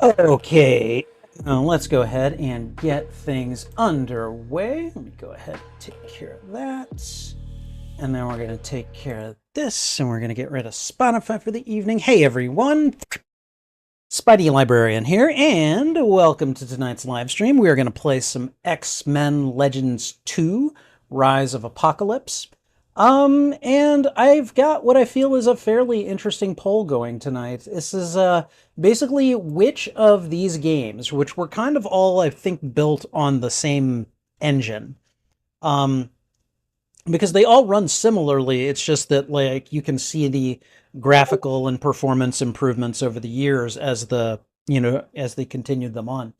Okay, let's go ahead and get things underway. Let me go ahead and take care of that. And then we're going to take care of this, and we're going to get rid of Spotify for the evening. Hey, everyone. Spidey Librarian here, and welcome to tonight's live stream. We are going to play some X-Men Legends 2, Rise of Apocalypse. And I've got what I feel is a fairly interesting poll going tonight. This is basically which of these games, which were kind of all, I think, built on the same engine. Um, because they all run similarly. It's just that, like, you can see the graphical and performance improvements over the years as as they continued them on.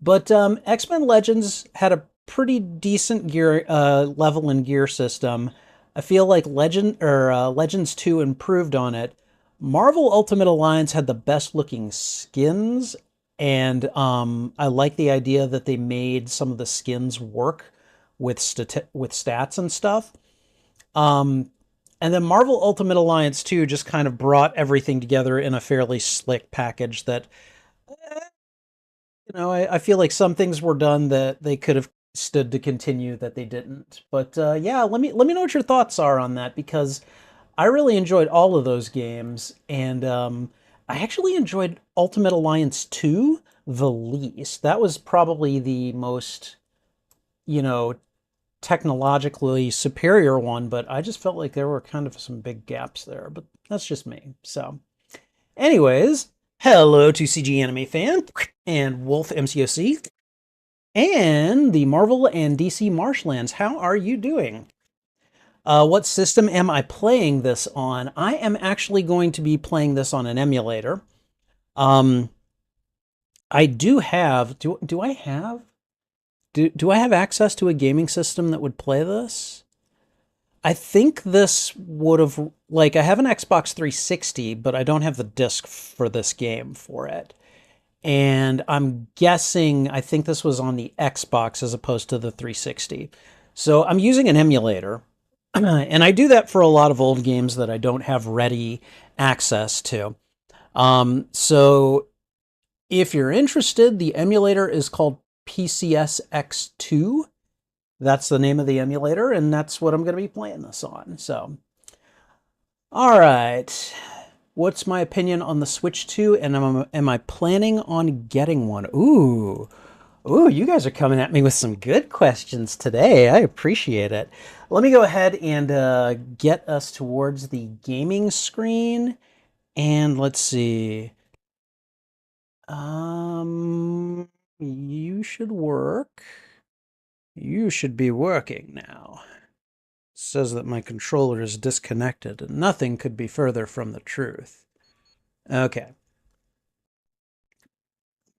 But X-Men Legends had a pretty decent gear level and gear system. I feel like Legends 2 improved on it. Marvel Ultimate Alliance had the best looking skins, and I like the idea that they made some of the skins work with stats and stuff. Um, and then Marvel Ultimate Alliance 2 just kind of brought everything together in a fairly slick package that, I feel like some things were done that they could have stood to continue that they didn't. But yeah, let me know what your thoughts are on that, because I really enjoyed all of those games, and I actually enjoyed Ultimate Alliance 2 the least. That was probably the most, you know, technologically superior one, but I just felt like there were kind of some big gaps there, but that's just me. So, anyways, hello to CG Anime Fan and Wolf MCOC and the Marvel and DC Marshlands. How are you doing? What system am I playing this on? I am actually going to be playing this on an emulator. Um, I do have. Do I have? Do I have access to a gaming system that would play this? I think this would have, like, I have an Xbox 360, but I don't have the disc for this game for it. And I'm guessing, I think this was on the Xbox as opposed to the 360. So I'm using an emulator. And I do that for a lot of old games that I don't have ready access to. So if you're interested, the emulator is called PCSX2. That's the name of the emulator, and that's what I'm going to be playing this on. So, all right. What's my opinion on the Switch 2, and am I planning on getting one? Ooh, you guys are coming at me with some good questions today. I appreciate it. Let me go ahead and get us towards the gaming screen, and let's see. You should work. You should be working now. It says that my controller is disconnected, and nothing could be further from the truth. Okay.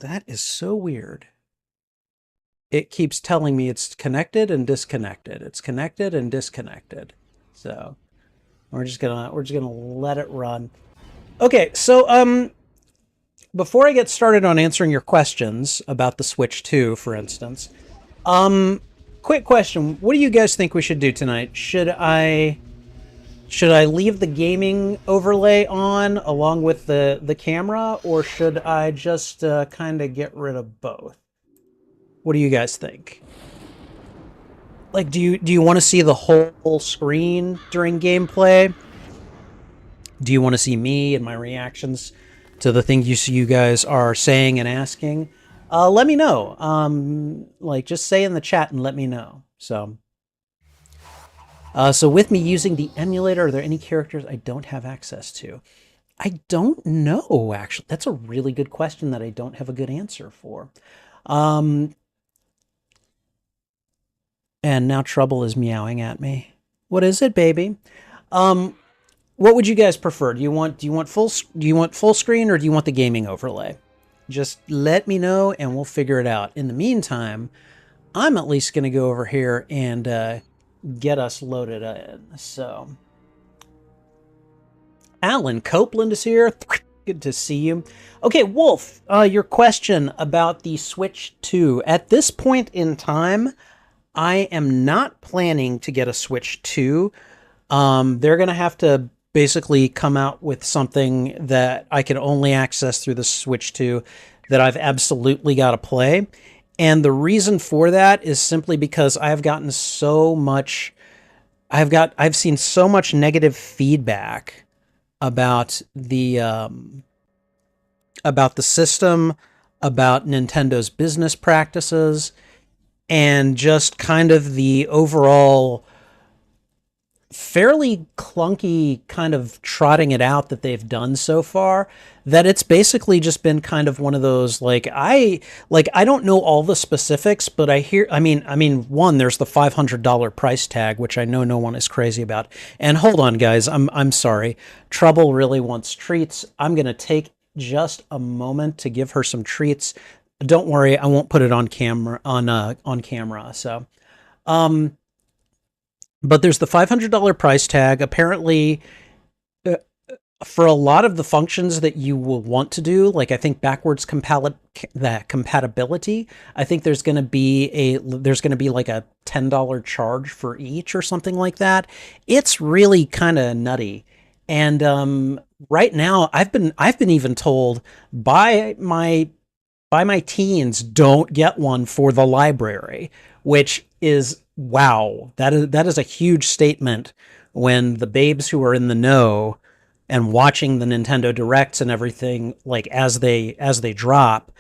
That is so weird. It keeps telling me it's connected and disconnected. It's connected and disconnected. So we're just gonna let it run. Okay, so before I get started on answering your questions about the Switch 2, for instance, quick question. What do you guys think we should do tonight? Should I leave the gaming overlay on along with the camera, or should I just kind of get rid of both? What do you guys think? Like, do you want to see the whole screen during gameplay? Do you want to see me and my reactions to the things you guys are saying and asking? Let me know. Like, just say in the chat and let me know. So with me using the emulator, are there any characters I don't have access to? I don't know, actually. That's a really good question that I don't have a good answer for. And now Trouble is meowing at me. What is it, baby? What would you guys prefer? Do you want full screen, or do you want the gaming overlay? Just let me know and we'll figure it out. In the meantime, I'm at least going to go over here and get us loaded in. So, Alan Copeland is here. Good to see you. Okay, Wolf, your question about the Switch 2. At this point in time, I am not planning to get a Switch 2. They're going to have to basically come out with something that I can only access through the Switch 2 that I've absolutely got to play. And the reason for that is simply because I've gotten so much I've seen so much negative feedback about the system, about Nintendo's business practices, and just kind of the overall fairly clunky kind of trotting it out that they've done so far, that it's basically just been kind of one of those I don't know all the specifics, but I mean one, there's the $500 price tag, which I know no one is crazy about. And hold on guys, I'm sorry. Trouble really wants treats. I'm going to take just a moment to give her some treats. Don't worry, I won't put it on camera. So um but there's the $500 price tag. Apparently, uh, for a lot of the functions that you will want to do, like I think compatibility, I think there's going to be like a $10 charge for each or something like that. It's really kind of nutty. And right now, I've been even told by my teens, don't get one for the library, which is wow. That is a huge statement when the babes who are in the know and watching the Nintendo Directs and everything, like as they drop,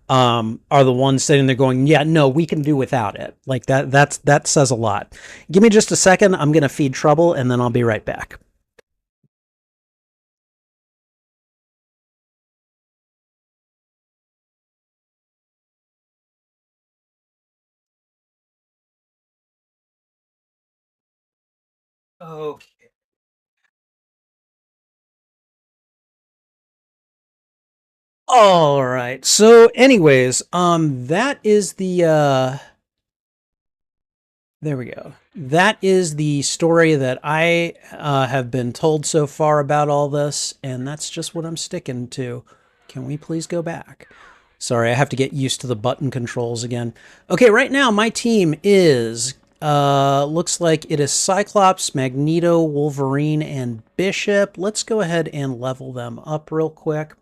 are the ones sitting there going, yeah, no, we can do without it. Like that says a lot. Give me just a second. I'm gonna feed Trouble and then I'll be right back. Okay. All right. So, anyways, that is there we go. That is the story that I have been told so far about all this, and that's just what I'm sticking to. Can we please go back? Sorry, I have to get used to the button controls again. Okay, right now my team is looks like it is Cyclops, Magneto, Wolverine, and Bishop. Let's go ahead and level them up real quick.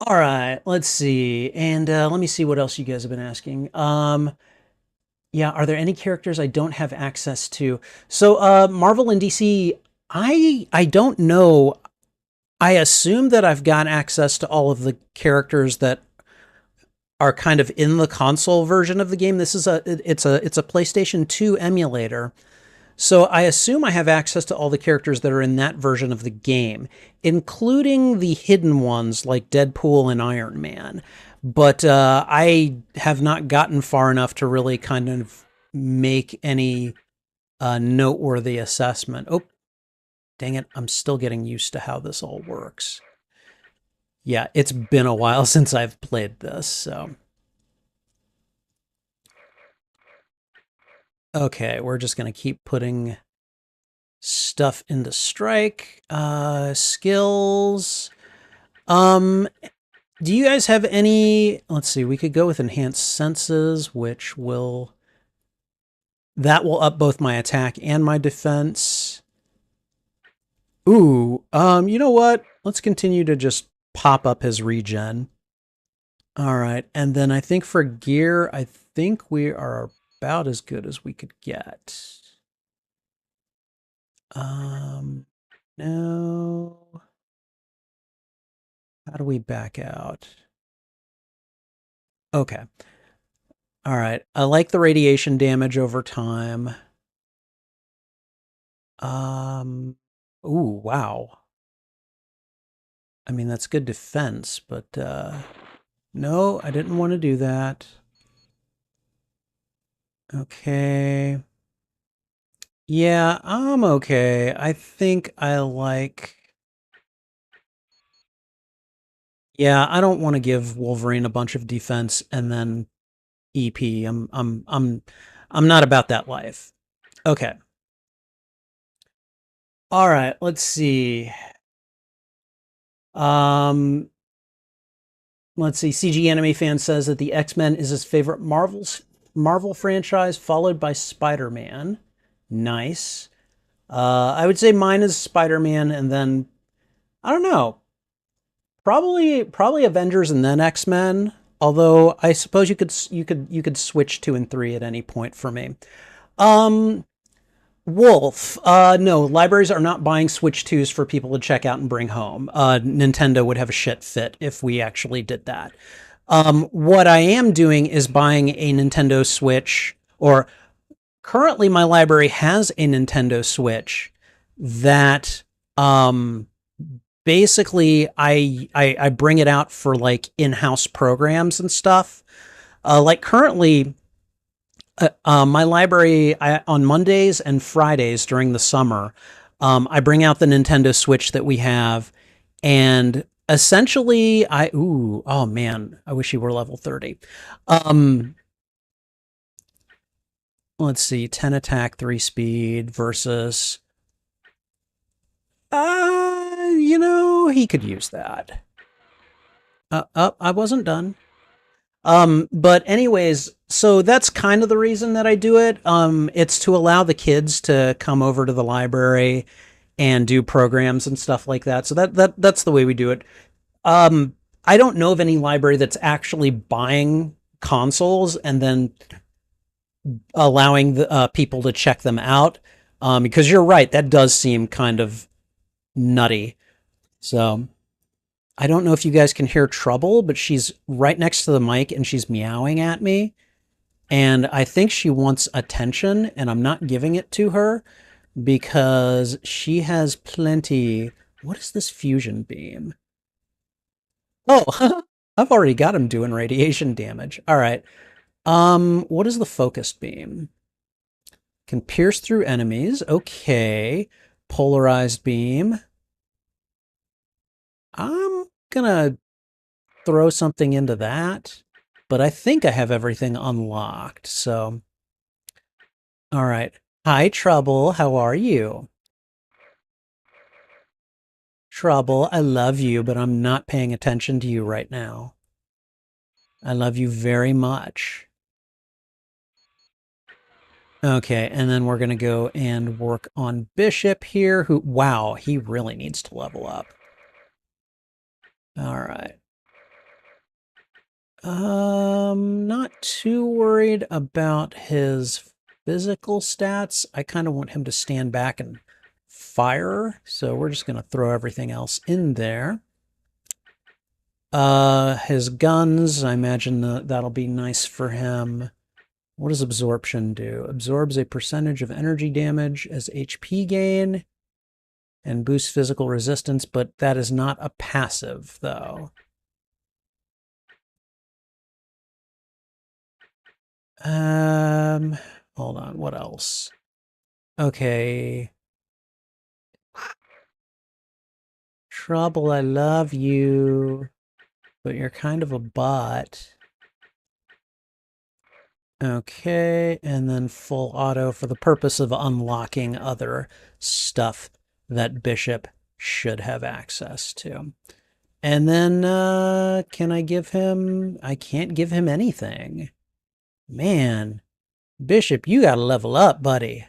All right, let's see. And let me see what else you guys have been asking. Yeah, are there any characters I don't have access to? So, Marvel and DC, I don't know. I assume that I've got access to all of the characters that are kind of in the console version of the game. It's a PlayStation 2 emulator. So I assume I have access to all the characters that are in that version of the game, including the hidden ones like Deadpool and Iron Man. But I have not gotten far enough to really kind of make any noteworthy assessment. Oh, dang it. I'm still getting used to how this all works. Yeah, it's been a while since I've played this, so. Okay, we're just going to keep putting stuff into strike. Skills. Um, do you guys have any, let's see, we could go with enhanced senses, which will, that will up both my attack and my defense. Ooh, you know what? Let's continue to just pop up his regen. All right, and then I think for gear, I think we are about as good as we could get. Um, no. How do we back out? Okay. All right. I like the radiation damage over time. Um, ooh, wow. I mean, that's good defense, but no, I didn't want to do that. Okay. Yeah, I'm okay. I think I like. Yeah, I don't want to give Wolverine a bunch of defense and then EP. I'm not about that life. Okay. All right, let's see. Um, let's see. CG Anime Fan says that the X-Men is his favorite Marvel franchise, followed by Spider-Man. Nice. I would say mine is Spider-Man, and then I don't know. Probably Avengers and then X-Men. Although I suppose you could switch 2 and 3 at any point for me. Um, Wolf. No, libraries are not buying Switch 2s for people to check out and bring home. Nintendo would have a shit fit if we actually did that. What I am doing is buying a Nintendo Switch, or currently my library has a Nintendo Switch that basically I bring it out for like in-house programs and stuff. Like currently, my library on Mondays and Fridays during the summer, I bring out the Nintendo Switch that we have, and essentially oh man, I wish you were level 30. Um, let's see, 10 attack, 3 speed versus he could use that. I wasn't done. But anyways, so that's kind of the reason that I do it. It's to allow the kids to come over to the library and do programs and stuff like that. So that's the way we do it. I don't know of any library that's actually buying consoles and then allowing the people to check them out. Because you're right, that does seem kind of nutty. So I don't know if you guys can hear Trouble, but she's right next to the mic and she's meowing at me. And I think she wants attention, and I'm not giving it to her because she has plenty. What is this fusion beam? Oh, I've already got him doing radiation damage. All right. What is the focused beam? Can pierce through enemies. Okay. Polarized beam. I'm gonna throw something into that, but I think I have everything unlocked. So, all right. Hi, Trouble. How are you? Trouble, I love you, but I'm not paying attention to you right now. I love you very much. Okay, and then we're going to go and work on Bishop here, who, wow, he really needs to level up. All right. Not too worried about his physical stats. I kind of want him to stand back and fire, so we're just going to throw everything else in there. His guns, I imagine that'll be nice for him. What does absorption do? Absorbs a percentage of energy damage as HP gain and boosts physical resistance, but that is not a passive, though. Hold on, what else? Okay. Trouble, I love you, but you're kind of a bot. Okay, and then full auto for the purpose of unlocking other stuff that Bishop should have access to. And then, can I give him... I can't give him anything. Man, Bishop, you gotta level up, buddy.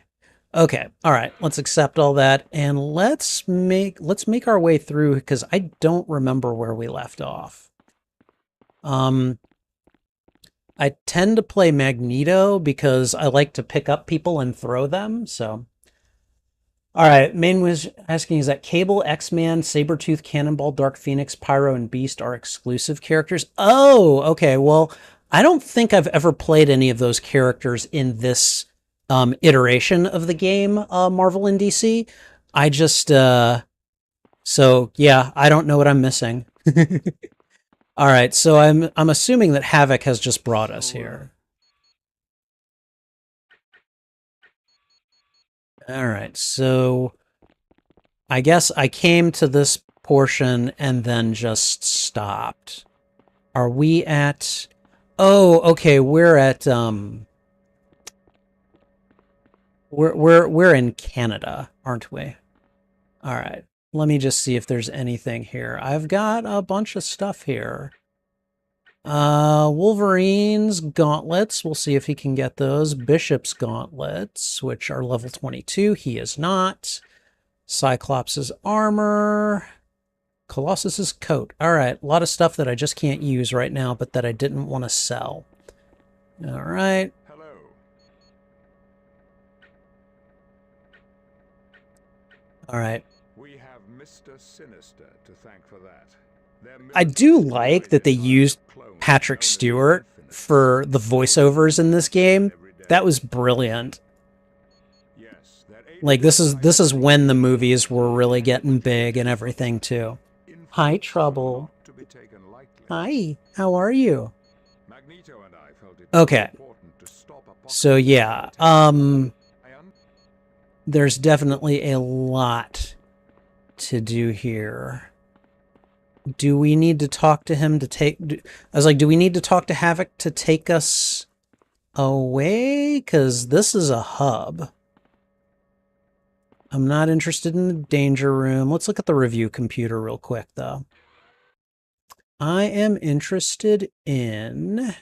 Okay, all right, let's accept all that, and let's make our way through, because I don't remember where we left off. I tend to play Magneto because I like to pick up people and throw them, so... All right, Main was asking, is that Cable, X-Man, Sabretooth, Cannonball, Dark Phoenix, Pyro, and Beast are exclusive characters? Oh, okay, well, I don't think I've ever played any of those characters in this iteration of the game, Marvel and DC. I just, so, yeah, I don't know what I'm missing. All right, so I'm assuming that Havoc has just brought us here. All right, so I guess I came to this portion and then just stopped. Are we at... Oh, okay, we're at we're in Canada, aren't we? All right. Let me just see if there's anything here. I've got a bunch of stuff here. Wolverine's gauntlets. We'll see if he can get those. Bishop's gauntlets, which are level 22. He is not. Cyclops' armor. Colossus's coat. All right, a lot of stuff that I just can't use right now, but that I didn't want to sell. All right. Hello. All right. We have Mr. Sinister to thank for that. I do like that they used Patrick Stewart for the voiceovers in this game. That was brilliant. Like this is when the movies were really getting big and everything too. Hi, Trouble. Hi, how are you? Okay. So yeah, there's definitely a lot to do here. Do we need to talk to him to take... I was like, do we need to talk to Havoc to take us away? Because this is a hub. I'm not interested in the danger room. Let's look at the review computer real quick, though. I am interested in...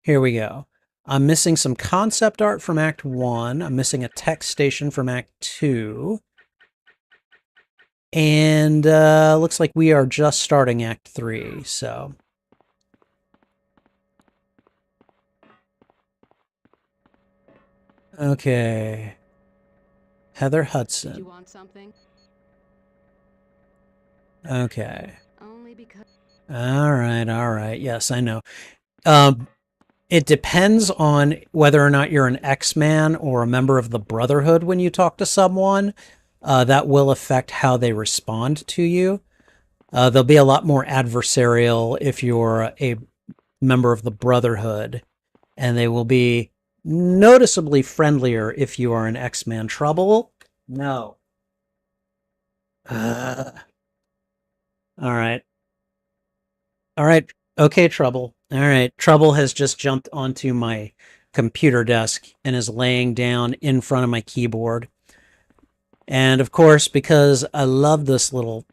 Here we go. I'm missing some concept art from Act 1. I'm missing a tech station from Act 2. And looks like we are just starting Act 3, so... Okay. Heather Hudson. Do you want something? Okay. Only because... All right. Yes, I know. It depends on whether or not you're an X-Man or a member of the Brotherhood when you talk to someone. That will affect how they respond to you. They'll be a lot more adversarial if you're a member of the Brotherhood, and they will be noticeably friendlier if you are an X-Man. Trouble? No. All right. All right. Okay, Trouble. All right. Trouble has just jumped onto my computer desk and is laying down in front of my keyboard. And of course, because I love this little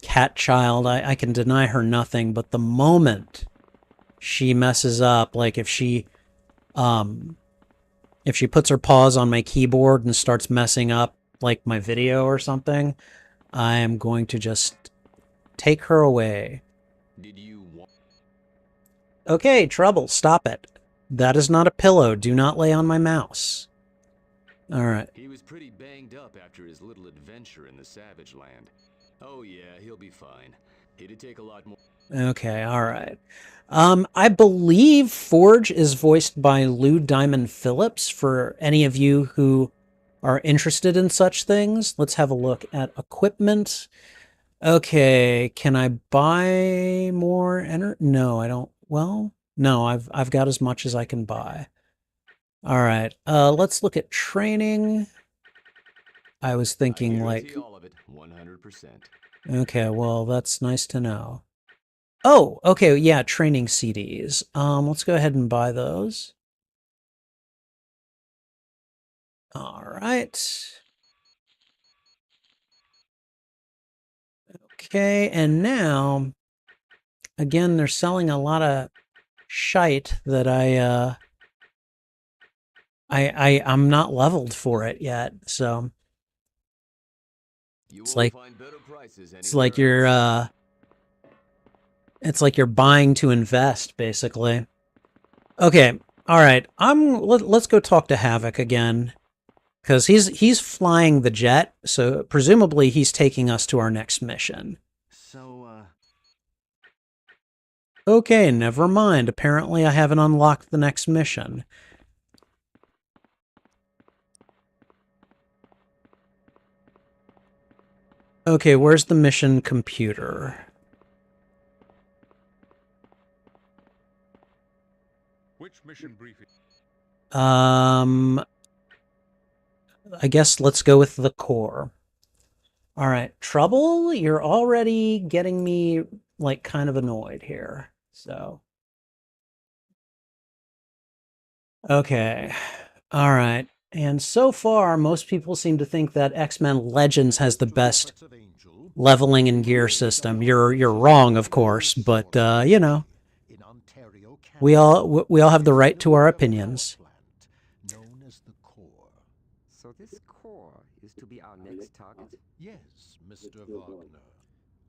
cat child, I can deny her nothing. But the moment she messes up, like if she puts her paws on my keyboard and starts messing up, like my video or something, I am going to just take her away. Did you want... Okay, Trouble, stop it. That is not a pillow. Do not lay on my mouse. All right. He was pretty banged up after his little adventure in the Savage Land. Oh yeah, he'll be fine. It'd take a lot more... Okay, all right. I believe Forge is voiced by Lou Diamond Phillips for any of you who are interested in such things. Let's have a look at equipment. Okay, can I buy more No, I don't. Well, no, I've got as much as I can buy. All right, let's look at training. I was thinking like... all of it, 100%. Okay, well, that's nice to know. Oh, okay, yeah, training CDs. Let's go ahead and buy those. All right. Okay, and now, again, they're selling a lot of shite that I'm not leveled for it yet, so it's like you're buying to invest, basically. Okay, all right. Let's go talk to Havoc again, because he's flying the jet, so presumably he's taking us to our next mission. So, Okay, never mind. Apparently I haven't unlocked the next mission. Okay, where's the mission computer? Which mission briefing? I guess let's go with the core. All right, Trouble, you're already getting me, like, kind of annoyed here, so... Okay, all right. And so far, most people seem to think that X-Men Legends has the best leveling and gear system. You're wrong, of course, but, you know, we all have the right to our opinions. So this core is to be our next target? Yes, Mr. Wagner.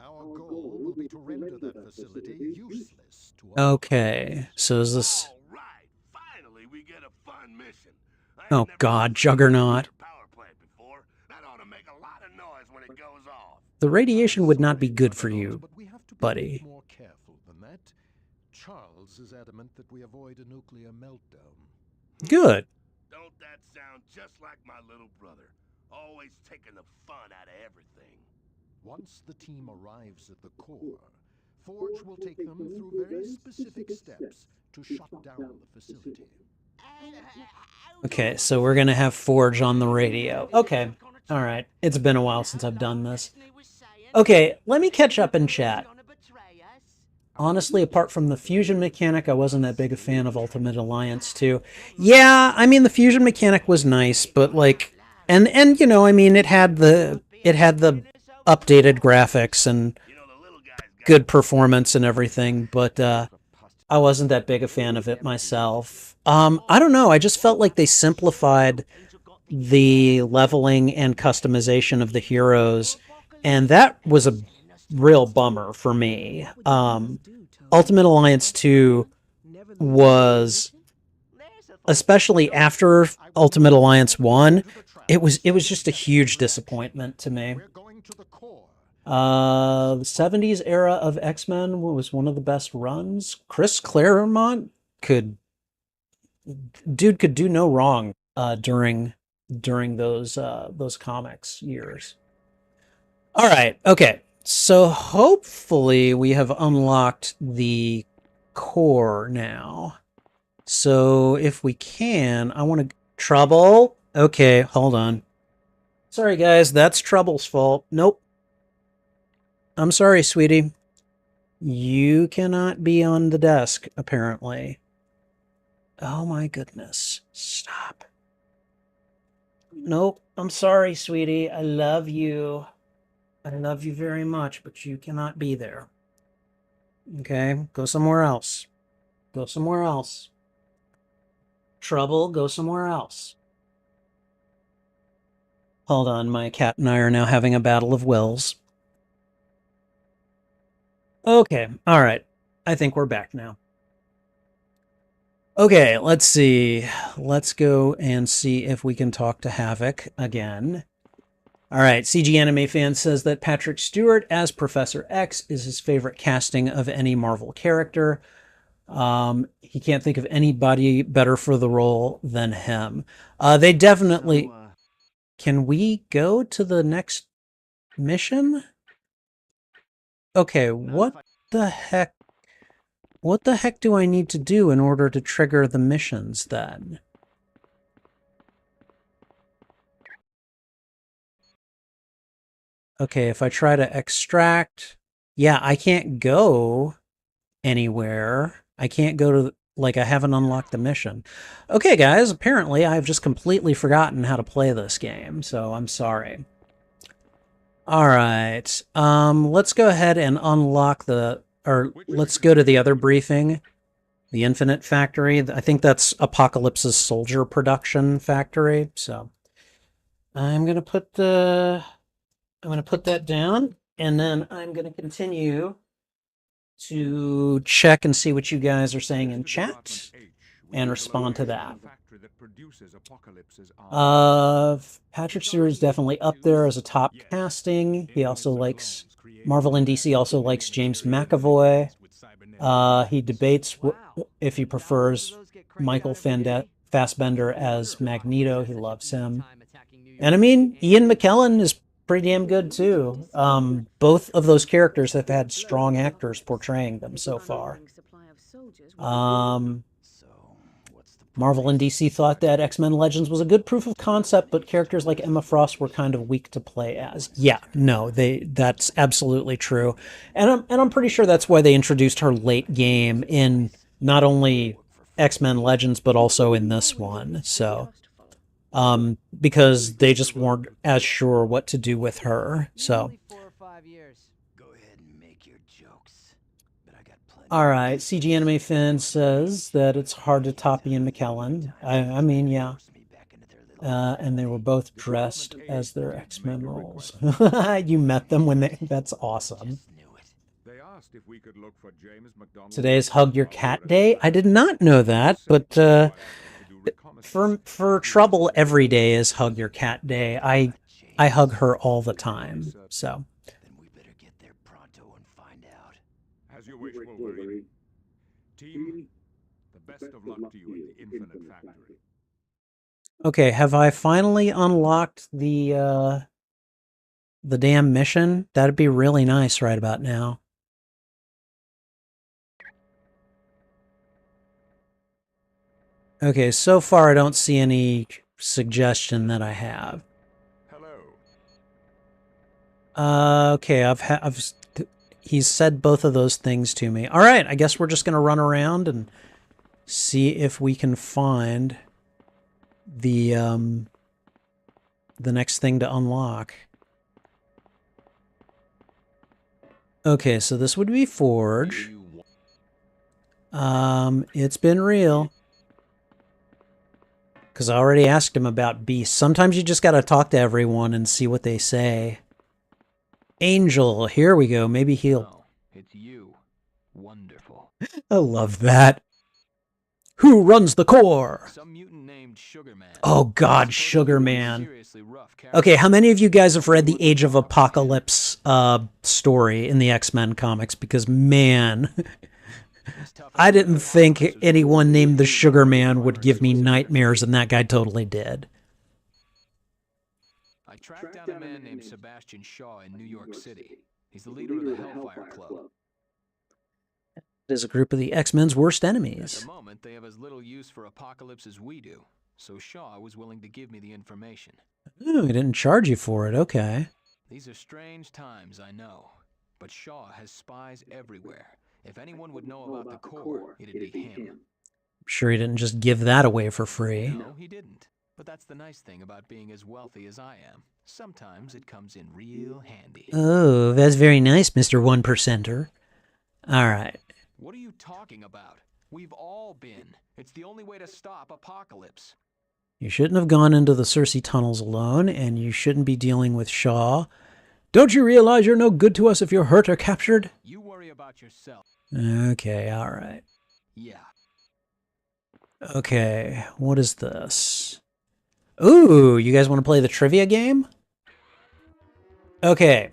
Our goal will be to render that facility useless to Okay, so is this... All right, finally we get a fun mission. I ain't Oh never god, used a Juggernaut. nuclear power plant before. That ought to make a lot of noise when it goes off. The radiation would not be Sorry, good for Juggernaut, you, but we have to be a bit buddy. more careful than that. Charles is adamant that we avoid a nuclear meltdown. Good. Don't that sound just like my little brother? Always taking the fun out of everything. Once the team arrives at the core, Forge will take them through very specific steps to shut down the facility. Okay, so we're gonna have Forge on the radio. Okay, alright. It's been a while since I've done this. Okay, let me catch up in chat. Honestly, apart from the fusion mechanic, I wasn't that big a fan of Ultimate Alliance 2. Yeah, I mean, the fusion mechanic was nice, but like... And you know, I mean, it had the updated graphics and good performance and everything, but I wasn't that big a fan of it myself. I don't know, I just felt like they simplified the leveling and customization of the heroes, and that was a real bummer for me. Ultimate Alliance 2 was, especially after Ultimate Alliance 1, it was just a huge disappointment to me. We're going to the core. The 70s era of X-Men was one of the best runs. Chris Claremont could do no wrong during those comics years. All right, okay. So hopefully we have unlocked the core now. So if we can, I want to... Trouble? Okay, hold on. Sorry, guys, that's Trouble's fault. Nope. I'm sorry, sweetie. You cannot be on the desk, apparently. Oh my goodness. Stop. Nope. I'm sorry, sweetie. I love you. I love you very much, but you cannot be there. Okay? Go somewhere else. Go somewhere else. Trouble, go somewhere else. Hold on, my cat and I are now having a battle of wills. Okay, alright. I think we're back now. Okay, let's see. Let's go and see if we can talk to Havoc again. Alright, CG Anime Fan says that Patrick Stewart as Professor X is his favorite casting of any Marvel character. He can't think of anybody better for the role than him. They definitely... Can we go to the next mission? Okay, what the heck? What the heck do I need to do in order to trigger the missions then? Okay, if I try to extract... Yeah, I can't go anywhere. I can't go to... Like, I haven't unlocked the mission. Okay, guys, apparently I've just completely forgotten how to play this game, so I'm sorry. Alright, let's go ahead and unlock the... Or, let's go to the other briefing. The Infinite Factory. I think that's Apocalypse's soldier production factory, so... I'm gonna put the... I'm gonna put that down, and then I'm gonna continue to check and see what you guys are saying in chat and respond to that. Patrick Stewart is definitely up there as a top casting. He also likes... Marvel and DC also likes James McAvoy. He debates if he prefers Michael Fassbender as Magneto. He loves him. And I mean, Ian McKellen is pretty damn good too. Both of those characters have had strong actors portraying them so far. Marvel and DC thought that X-Men Legends was a good proof of concept, but characters like Emma Frost were kind of weak to play as. Yeah, no, that's absolutely true. And I'm pretty sure that's why they introduced her late game in not only X-Men Legends, but also in this one. So, because they just weren't as sure what to do with her. So, all right, CG Anime Fan says that it's hard to top Ian McKellen. I mean, yeah. And they were both dressed as their X-Men roles. You met them when they... That's awesome. They asked if we could look for James McDonald. Today's Hug Your Cat Day. I did not know that, but for Trouble, every day is Hug Your Cat Day. I hug her all the time, so... Then we better get there pronto and find out. As you wish, Wolverine. Team, the best of luck to you at the Infinite Factory. Okay, have I finally unlocked the damn mission? That'd be really nice right about now. Okay, so far I don't see any suggestion that I have. Hello. Okay, he's said both of those things to me. All right, I guess we're just gonna run around and see if we can find the next thing to unlock. Okay, so this would be Forge. It's been real. Because I already asked him about Beast. Sometimes you just gotta talk to everyone and see what they say. Angel, here we go. Maybe he'll... Oh, it's you. Wonderful. I love that. Who runs the core? Some mutant named Sugarman. Oh god, Sugarman. Okay, how many of you guys have read the Age of Apocalypse story in the X-Men comics? Because, man... I didn't think anyone named the Sugar Man would give me nightmares, and that guy totally did. I tracked down a man named Sebastian Shaw in New York City. He's the leader of the Hellfire Club. It is a group of the X-Men's worst At enemies. the moment, they have as little use for Apocalypse as we do, so Shaw was willing to give me the information. Oh, he didn't charge you for it, okay. These are strange times, I know, but Shaw has spies everywhere. If anyone would know about the core, it'd be him. I'm sure he didn't just give that away for free. No, he didn't. But that's the nice thing about being as wealthy as I am. Sometimes it comes in real handy. Oh, that's very nice, Mr. One Percenter. Alright. What are you talking about? We've all been. It's the only way to stop Apocalypse. You shouldn't have gone into the Cersei tunnels alone, and you shouldn't be dealing with Shaw. Don't you realize you're no good to us if you're hurt or captured? You worry about yourself. Okay, alright. Yeah. Okay, what is this? Ooh, you guys want to play the trivia game? Okay.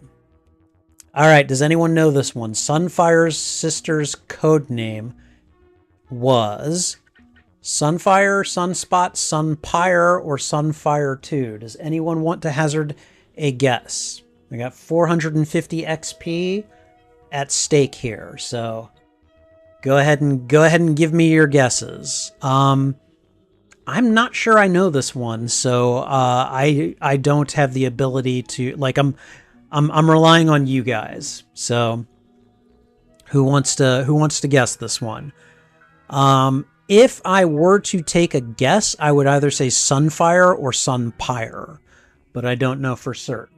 Alright, does anyone know this one? Sunfire's sister's code name was Sunfire, Sunspot, Sunpire, or Sunfire 2. Does anyone want to hazard a guess? I got 450 XP at stake here, so go ahead and give me your guesses. I'm not sure I know this one, so I don't have the ability to, like, I'm relying on you guys. So who wants to guess this one? If I were to take a guess, I would either say Sunfire or Sunpire, but I don't know for certain.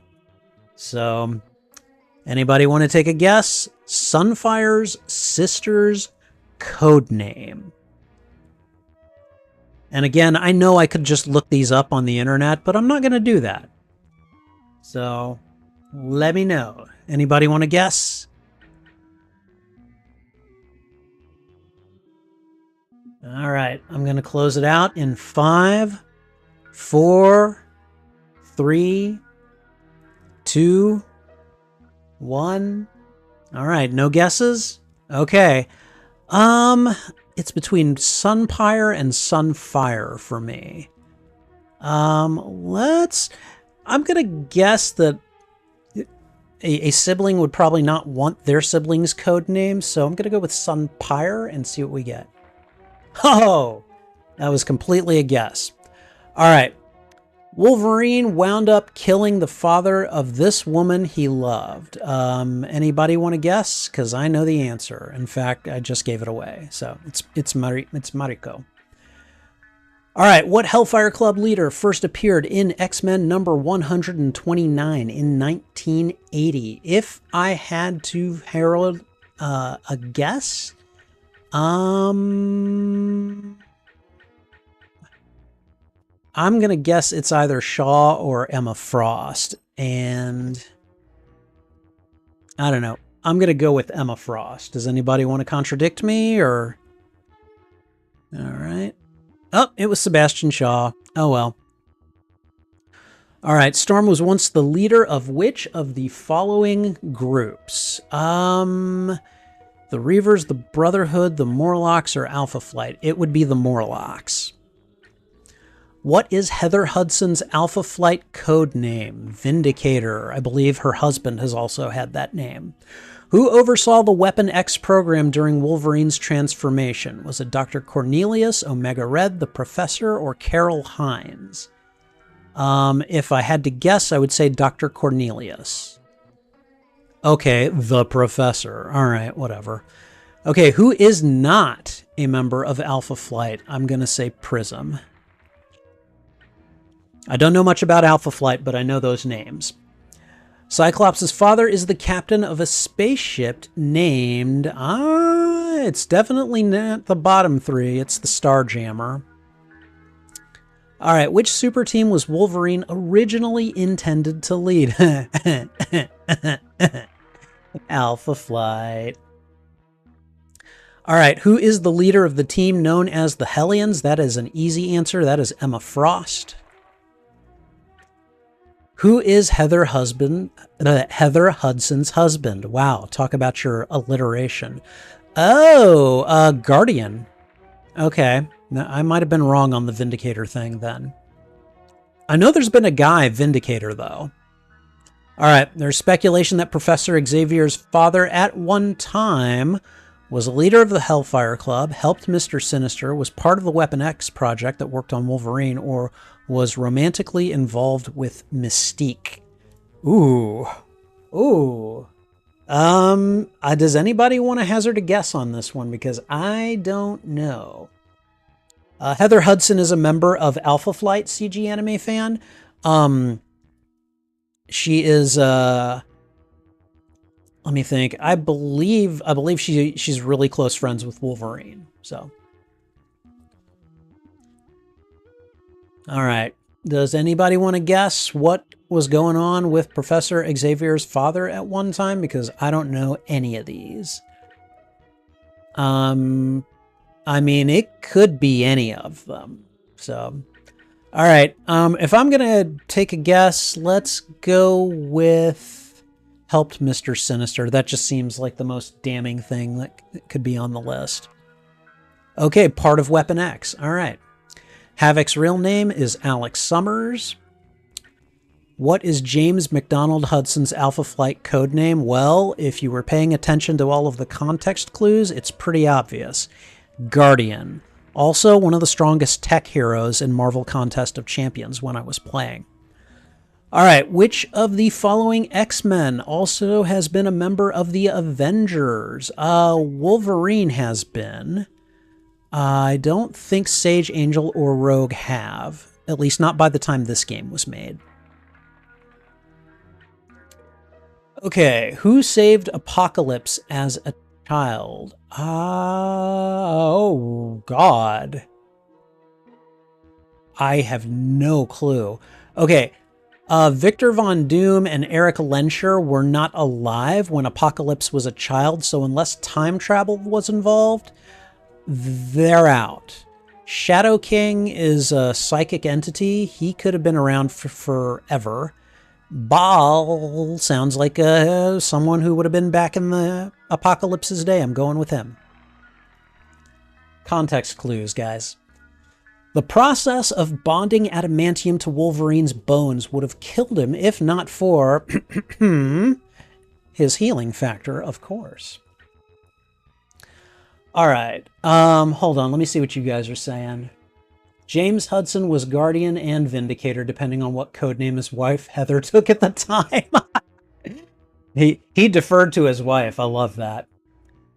So anybody want to take a guess? Sunfire's sister's code name. And again, I know I could just look these up on the internet, but I'm not going to do that. So let me know. Anybody want to guess? All right, I'm going to close it out in 5, 4, 3, 2, 1. All right, no guesses? Okay. It's between Sunpire and Sunfire for me. I'm gonna guess that a sibling would probably not want their sibling's code name, so I'm gonna go with Sunpire and see what we get. Oh, that was completely a guess. All right. Wolverine wound up killing the father of this woman he loved. Anybody want to guess? Because I know the answer. In fact, I just gave it away. So it's Mariko. All right, what Hellfire Club leader first appeared in X-Men number 129 in 1980? If I had to herald a guess, I'm going to guess it's either Shaw or Emma Frost. And I don't know. I'm going to go with Emma Frost. Does anybody want to contradict me or... All right. Oh, it was Sebastian Shaw. Oh, well. All right. Storm was once the leader of which of the following groups? The Reavers, the Brotherhood, the Morlocks, or Alpha Flight? It would be the Morlocks. What is Heather Hudson's Alpha Flight code name? Vindicator. I believe her husband has also had that name. Who oversaw the Weapon X program during Wolverine's transformation? Was it Dr. Cornelius, Omega Red, the Professor, or Carol Hines? If I had to guess, I would say Dr. Cornelius. Okay, the Professor. All right, whatever. Okay, who is not a member of Alpha Flight? I'm going to say Prism. I don't know much about Alpha Flight, but I know those names. Cyclops' father is the captain of a spaceship named... it's definitely not the bottom three. It's the Starjammer. All right, which super team was Wolverine originally intended to lead? Alpha Flight. All right, who is the leader of the team known as the Hellions? That is an easy answer. That is Emma Frost. Who is Heather Hudson's husband? Wow, talk about your alliteration. Oh, Guardian. Okay, now, I might have been wrong on the Vindicator thing then. I know there's been a guy Vindicator, though. All right, there's speculation that Professor Xavier's father at one time was a leader of the Hellfire Club, helped Mr. Sinister, was part of the Weapon X project that worked on Wolverine, or was romantically involved with Mystique. Ooh. Ooh. Does anybody want to hazard a guess on this one? Because I don't know. Heather Hudson is a member of Alpha Flight, CG anime fan. She is, let me think. I believe she's really close friends with Wolverine. So, all right. Does anybody want to guess what was going on with Professor Xavier's father at one time? Because I don't know any of these. I mean, it could be any of them. So, all right. If I'm gonna take a guess, let's go with helped Mr. Sinister. That just seems like the most damning thing that could be on the list. Okay, part of Weapon X. All right. Havoc's real name is Alex Summers. What is James McDonald Hudson's Alpha Flight code name? Well, if you were paying attention to all of the context clues, it's pretty obvious. Guardian. Also, one of the strongest tech heroes in Marvel Contest of Champions when I was playing. All right, which of the following X-Men also has been a member of the Avengers? Wolverine has been. I don't think Sage, Angel, or Rogue have. At least not by the time this game was made. Okay, who saved Apocalypse as a child? Oh, God. I have no clue. Okay, Victor Von Doom and Eric Lensher were not alive when Apocalypse was a child, so unless time travel was involved, they're out. Shadow King is a psychic entity. He could have been around for forever. Baal sounds like someone who would have been back in the Apocalypse's day. I'm going with him. Context clues, guys. The process of bonding adamantium to Wolverine's bones would have killed him if not for his healing factor, of course. All right. Hold on. Let me see what you guys are saying. James Hudson was Guardian and Vindicator, depending on what codename his wife, Heather, took at the time. He deferred to his wife. I love that.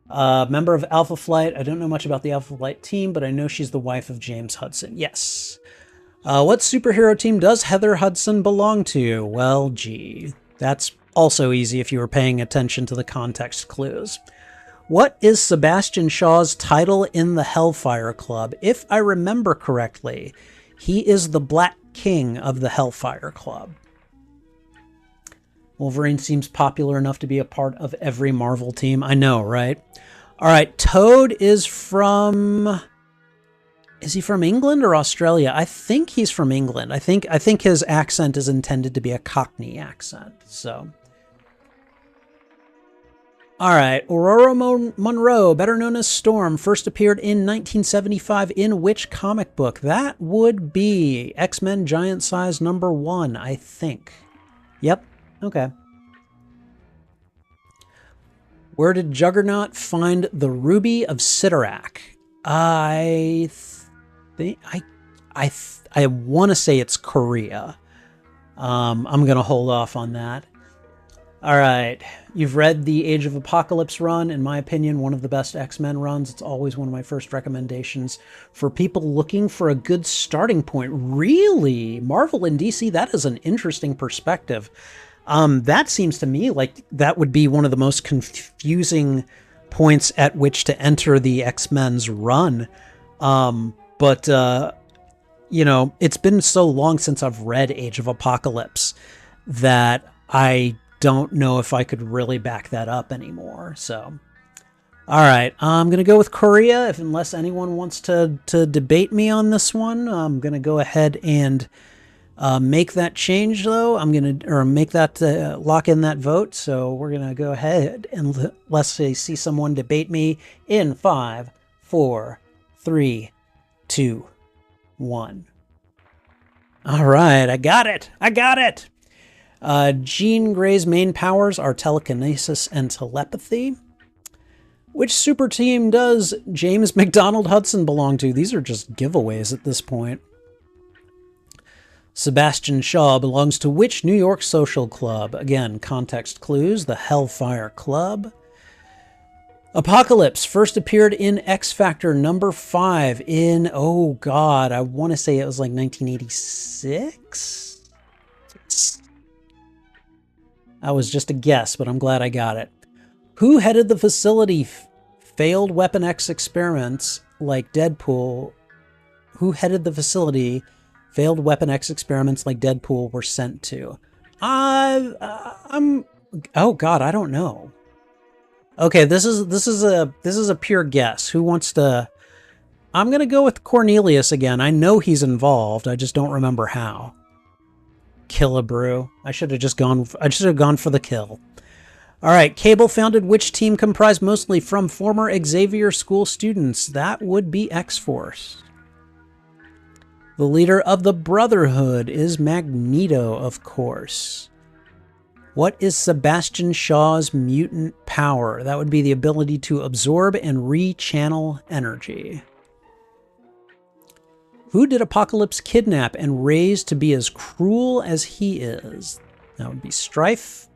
Member of Alpha Flight. I don't know much about the Alpha Flight team, but I know she's the wife of James Hudson. Yes. What superhero team does Heather Hudson belong to? Well, gee. That's also easy if you were paying attention to the context clues. What is Sebastian Shaw's title in the Hellfire Club? If I remember correctly, He is the Black King of the Hellfire Club. Wolverine seems popular enough to be a part of every Marvel team. I know, right? All right, Toad is from... Is he from England or Australia? I think he's from England. I think his accent is intended to be a Cockney accent. So, all right. Aurora Monroe, better known as Storm, first appeared in 1975 in which comic book? That would be X-Men Giant Size #1, I think. Yep. Okay. Where did Juggernaut find the Ruby of Cyttorak? I want to say it's Korea. I'm going to hold off on that. All right. You've read the Age of Apocalypse run. In my opinion, one of the best X-Men runs. It's always one of my first recommendations for people looking for a good starting point. Really? Marvel and DC, that is an interesting perspective. That seems to me like that would be one of the most confusing points at which to enter the X-Men's run. But you know, it's been so long since I've read Age of Apocalypse that I don't know if I could really back that up anymore. So, all right, I'm going to go with Korea. Unless anyone wants to debate me on this one, I'm going to go ahead and make that change, though. I'm going to, or make that, lock in that vote. So we're going to go ahead and let's say see someone debate me in 5, 4, 3, 2, 1. All right, I got it. I got it. Jean Grey's main powers are telekinesis and telepathy. Which super team does James McDonald Hudson belong to? These are just giveaways at this point. Sebastian Shaw belongs to which New York social club? Again, context clues, the Hellfire Club. Apocalypse first appeared in X Factor #5 in, oh God, I want to say it was like 1986? That was just a guess, but I'm glad I got it. Who headed the facility failed Weapon X experiments like Deadpool? Who headed the facility failed Weapon X experiments like Deadpool were sent to? Oh God, I don't know. Okay, this is a pure guess. Who wants to? I'm gonna go with Cornelius again. I know he's involved. I just don't remember how. Killebrew. I should have gone for the kill. All right, Cable founded which team comprised mostly from former Xavier School students? That would be X-Force. The leader of the Brotherhood is Magneto, of course. What is Sebastian Shaw's mutant power? That would be the ability to absorb and rechannel energy. Who did Apocalypse kidnap and raise to be as cruel as he is? That would be Strife.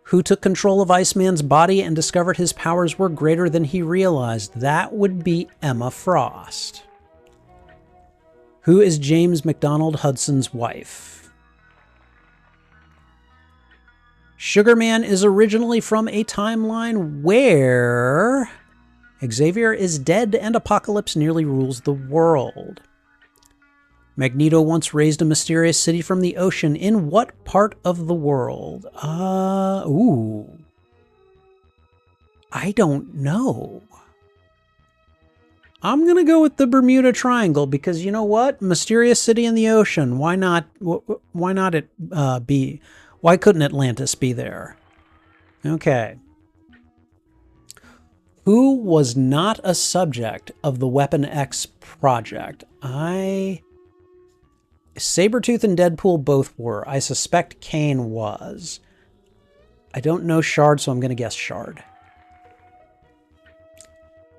Who took control of Iceman's body and discovered his powers were greater than he realized? That would be Emma Frost. Who is James McDonald Hudson's wife? Sugarman is originally from a timeline where Xavier is dead and Apocalypse nearly rules the world. Magneto once raised a mysterious city from the ocean. In what part of the world? I don't know. I'm going to go with the Bermuda Triangle because you know what? Mysterious city in the ocean. Why not? Why not it be? Why couldn't Atlantis be there? Okay. Who was not a subject of the Weapon X project? Sabretooth and Deadpool both were. I suspect Kane was. I don't know Shard, so I'm going to guess Shard.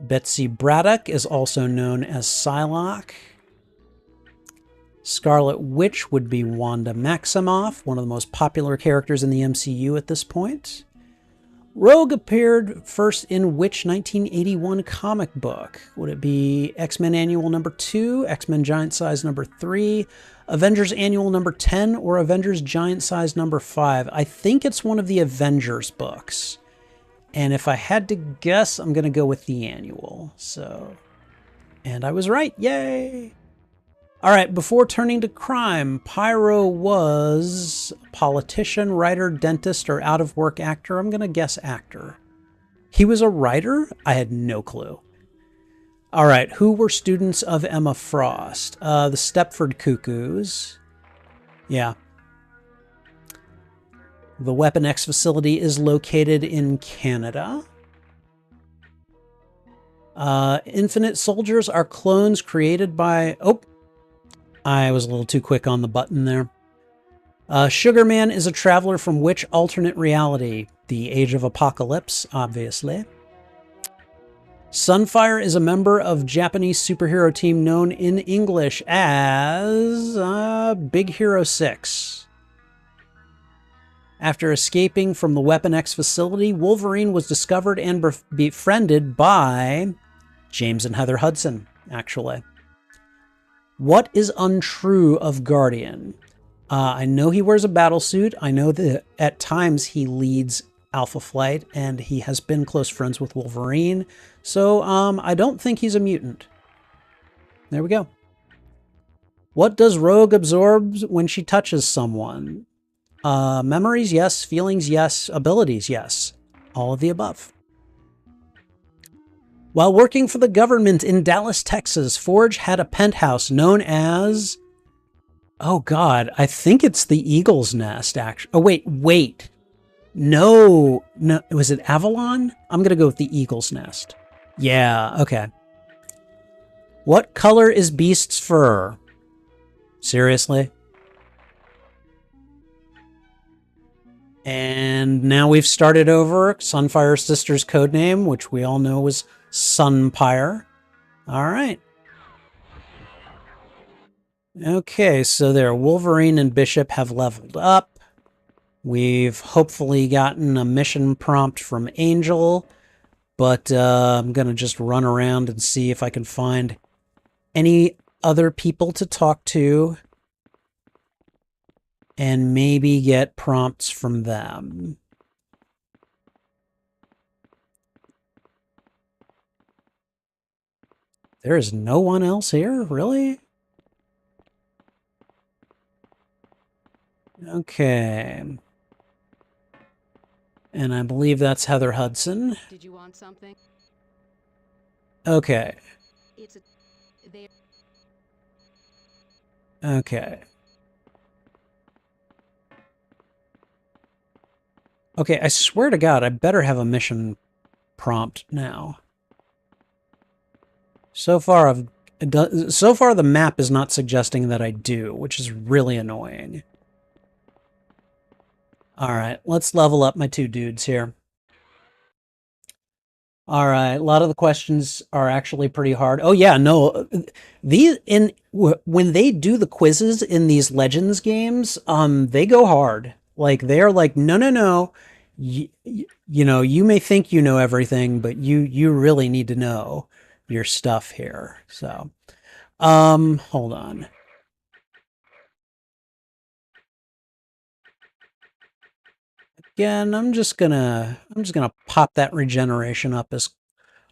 Betsy Braddock is also known as Psylocke. Scarlet Witch would be Wanda Maximoff, one of the most popular characters in the MCU at this point. Rogue appeared first in which 1981 comic book? Would it be X-Men Annual #2, X-Men Giant Size #3, Avengers Annual #10, or Avengers Giant Size #5? I think it's one of the Avengers books. And if I had to guess, I'm going to go with the Annual. So, and I was right. Yay! All right, before turning to crime, Pyro was a politician, writer, dentist, or out-of-work actor. I'm going to guess actor. He was a writer? I had no clue. All right, who were students of Emma Frost? The Stepford Cuckoos. Yeah. The Weapon X facility is located in Canada. Infinite Soldiers are clones created by... Oh, I was a little too quick on the button there. Sugar Man is a traveler from which alternate reality? The Age of Apocalypse, obviously. Sunfire is a member of Japanese superhero team known in English as Big Hero 6. After escaping from the Weapon X facility, Wolverine was discovered and befriended by James and Heather Hudson, actually. What is untrue of Guardian? I know he wears a battlesuit. I know that at times he leads Alpha Flight, and he has been close friends with Wolverine. So I don't think he's a mutant. There we go. What does Rogue absorb when she touches someone? Memories, yes. Feelings, yes. Abilities, yes. All of the above. While working for the government in Dallas, Texas, Forge had a penthouse known as... Oh, God. I think it's the Eagle's Nest, actually. Oh, wait. No. Was it Avalon? I'm going to go with the Eagle's Nest. Yeah, okay. What color is Beast's fur? Seriously? And now we've started over. Sunfire's sister's codename, which we all know was Sunpire. All right. Okay, so there, Wolverine and Bishop have leveled up. We've hopefully gotten a mission prompt from Angel, but I'm going to just run around and see if I can find any other people to talk to and maybe get prompts from them. There is no one else here? Really? Okay. And I believe that's Heather Hudson. Did you want something? Okay. It's a... They... Okay. Okay, I swear to God, I better have a mission prompt now. So far, the map is not suggesting that I do, which is really annoying. All right, let's level up my two dudes here. All right, a lot of the questions are actually pretty hard. Oh yeah, no, when they do the quizzes in these Legends games, they go hard. Like they're like, no. You know, you may think you know everything, but you really need to know your stuff here. So, hold on. Again, I'm just gonna pop that regeneration up as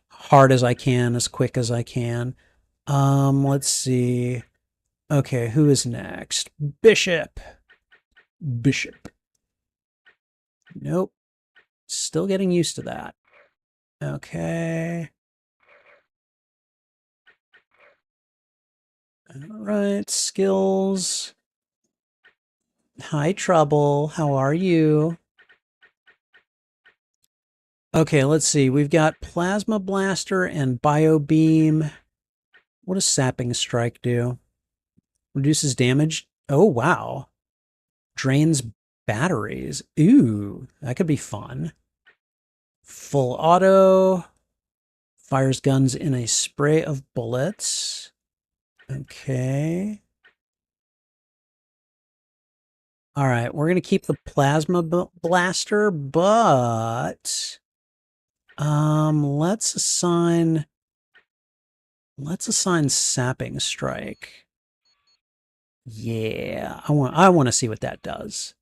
hard as I can, as quick as I can. Let's see. Okay, who is next? Bishop. Nope. Still getting used to that. Okay. All right, skills. Hi, Trouble. How are you? Okay, let's see. We've got Plasma Blaster and Bio Beam. What does Sapping Strike do? Reduces damage. Oh, wow. Drains batteries. Ooh, that could be fun. Full auto. Fires guns in a spray of bullets. Okay. All right, we're going to keep the Plasma Blaster, but let's assign Sapping Strike. Yeah, I want to see what that does.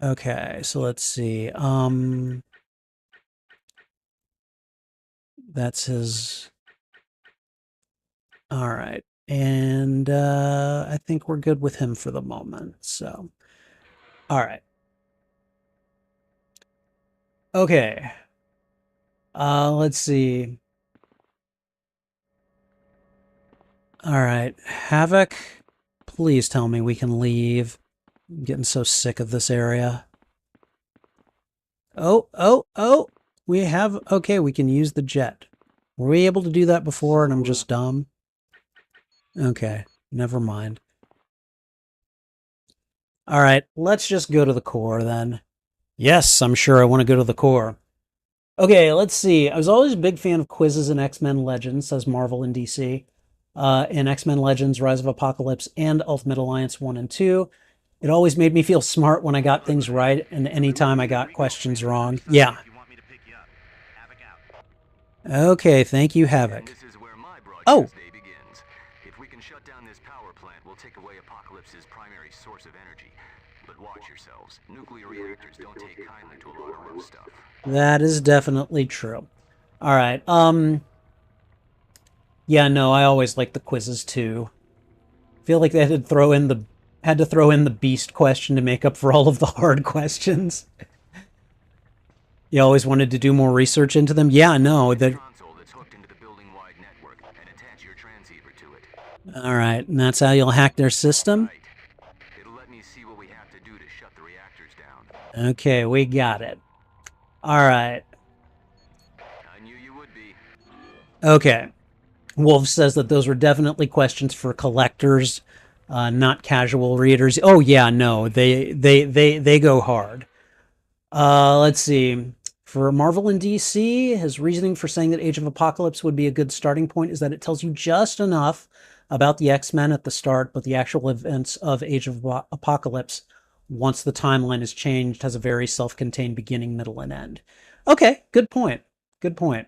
Okay, so let's see. That's his All right. And I think we're good with him for the moment. So, all right. Okay. Let's see. All right. Havoc, please tell me we can leave. I'm getting so sick of this area. Oh. We have... Okay, we can use the jet. Were we able to do that before and I'm just dumb? Okay, never mind. All right, let's just go to the core then. Yes, I'm sure I want to go to the core. Okay, let's see. I was always a big fan of quizzes in X-Men Legends, says Marvel and DC. In X-Men Legends, Rise of Apocalypse, and Ultimate Alliance 1 and 2. It always made me feel smart when I got things right, and anytime I got questions wrong. Yeah. Okay, thank you, Havoc. This is where my Oh! broadcast day begins. If we can shut down this power plant, we'll take away Apocalypse's primary source of energy. But watch yourselves. Nuclear reactors don't take kindly to a lot of rough stuff. That is definitely true. All right. Yeah, no, I always like the quizzes too. I feel like they had to throw in the beast question to make up for all of the hard questions. You always wanted to do more research into them. Yeah, no, Console that's hooked into the building-wide network and attach your transceiver to it. All right, and that's how you'll hack their system? Right. It'll let me see what we have to do to shut the reactors down. Okay, we got it. All right. I knew you would be. Okay. Wolf says that those were definitely questions for collectors, not casual readers. Oh yeah, no, they go hard. Let's see. For Marvel and DC, his reasoning for saying that Age of Apocalypse would be a good starting point is that it tells you just enough about the X-Men at the start, but the actual events of Age of Apocalypse, once the timeline is changed, has a very self-contained beginning, middle, and end. Okay, good point. Good point.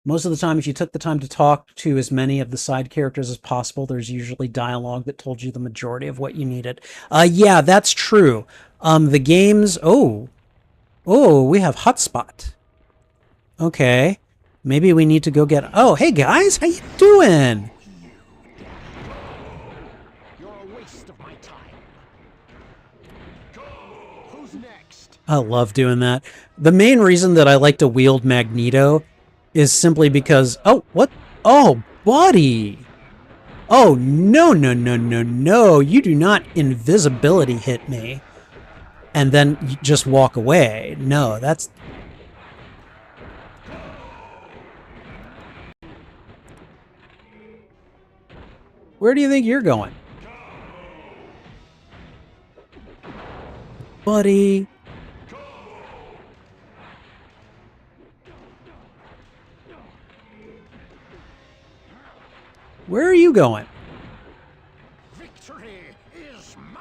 Most of the time, if you took the time to talk to as many of the side characters as possible, there's usually dialogue that told you the majority of what you needed. Yeah, that's true. The games... Oh, we have hotspot. Okay. Maybe we need to go get... Oh, hey guys, how you doing? You're a waste of my time. Who's next? I love doing that. The main reason that I like to wield Magneto is simply because... Oh, what? Oh, buddy! Oh, no. You do not invisibility hit me. And then you just walk away. No, that's... Where do you think you're going? Buddy. Where are you going? Victory is mine.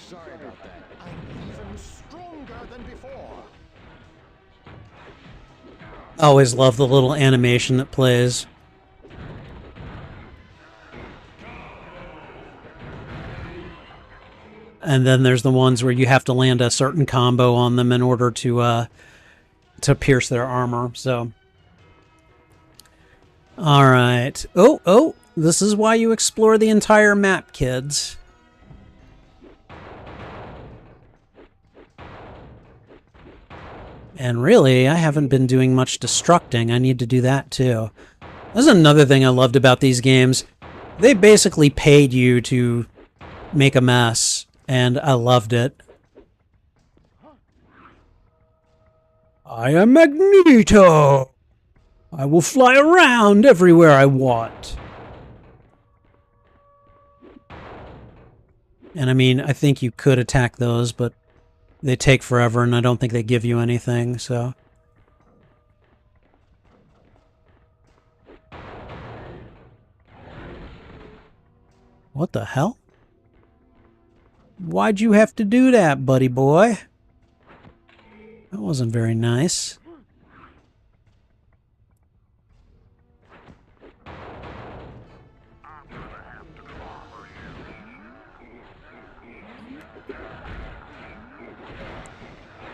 Sorry about that. I'm even stronger than before. I always love the little animation that plays. And then there's the ones where you have to land a certain combo on them in order to pierce their armor. So, all right. Oh, this is why you explore the entire map, kids. And really, I haven't been doing much destructing. I need to do that too. That's another thing I loved about these games. They basically paid you to make a mess, and I loved it. I am Magneto! I will fly around everywhere I want. And I mean, I think you could attack those, but they take forever, and I don't think they give you anything, so... What the hell? Why'd you have to do that, buddy boy? That wasn't very nice.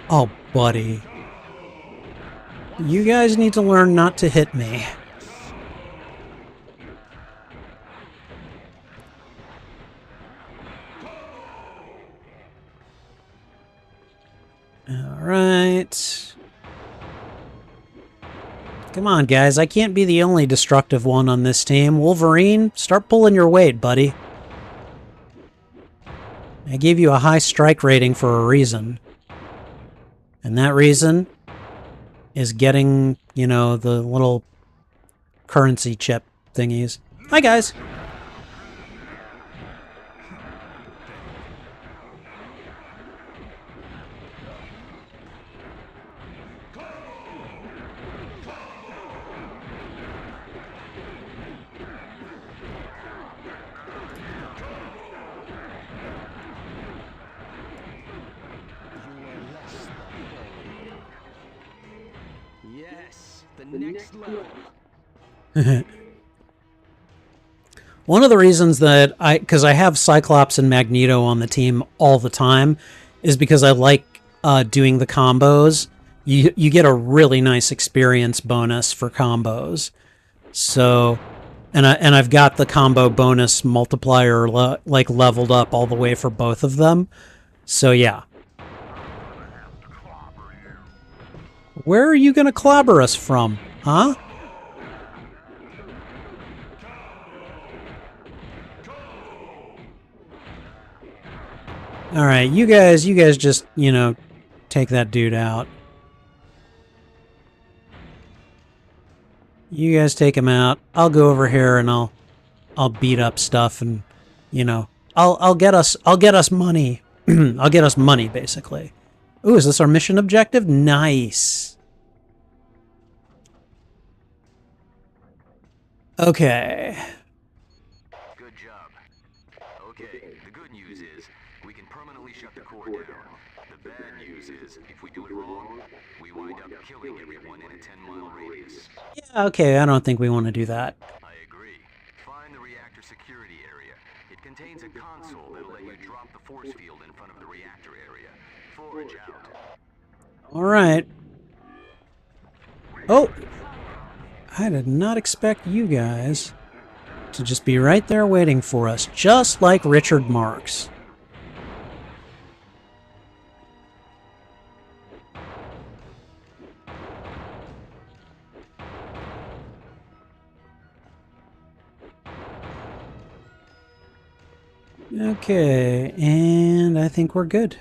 Oh, buddy. You guys need to learn not to hit me. Alright. Come on, guys. I can't be the only destructive one on this team. Wolverine, start pulling your weight, buddy. I gave you a high strike rating for a reason. And that reason is getting, you know, the little currency chip thingies. Hi, guys. Yes, the next level. One of the reasons that because I have Cyclops and Magneto on the team all the time, is because I like doing the combos. You get a really nice experience bonus for combos. So, and I've got the combo bonus multiplier like leveled up all the way for both of them. So yeah. Where are you gonna clobber us from, huh? All right, you guys just, you know, take that dude out. You guys take him out. I'll go over here and I'll beat up stuff and, you know, I'll get us money. I'll get us money basically. Ooh, is this our mission objective? Nice. Okay. Good job. Okay, the good news is we can permanently shut the core down. The bad news is if we do it wrong, we wind up killing everyone in a 10-mile radius. Yeah, okay, I don't think we want to do that. I agree. Find the reactor security area. It contains a console that'll let you drop the force field in front of the reactor area. Forge out. All right. Oh! I did not expect you guys to just be right there waiting for us, just like Richard Marx. Okay, and I think we're good.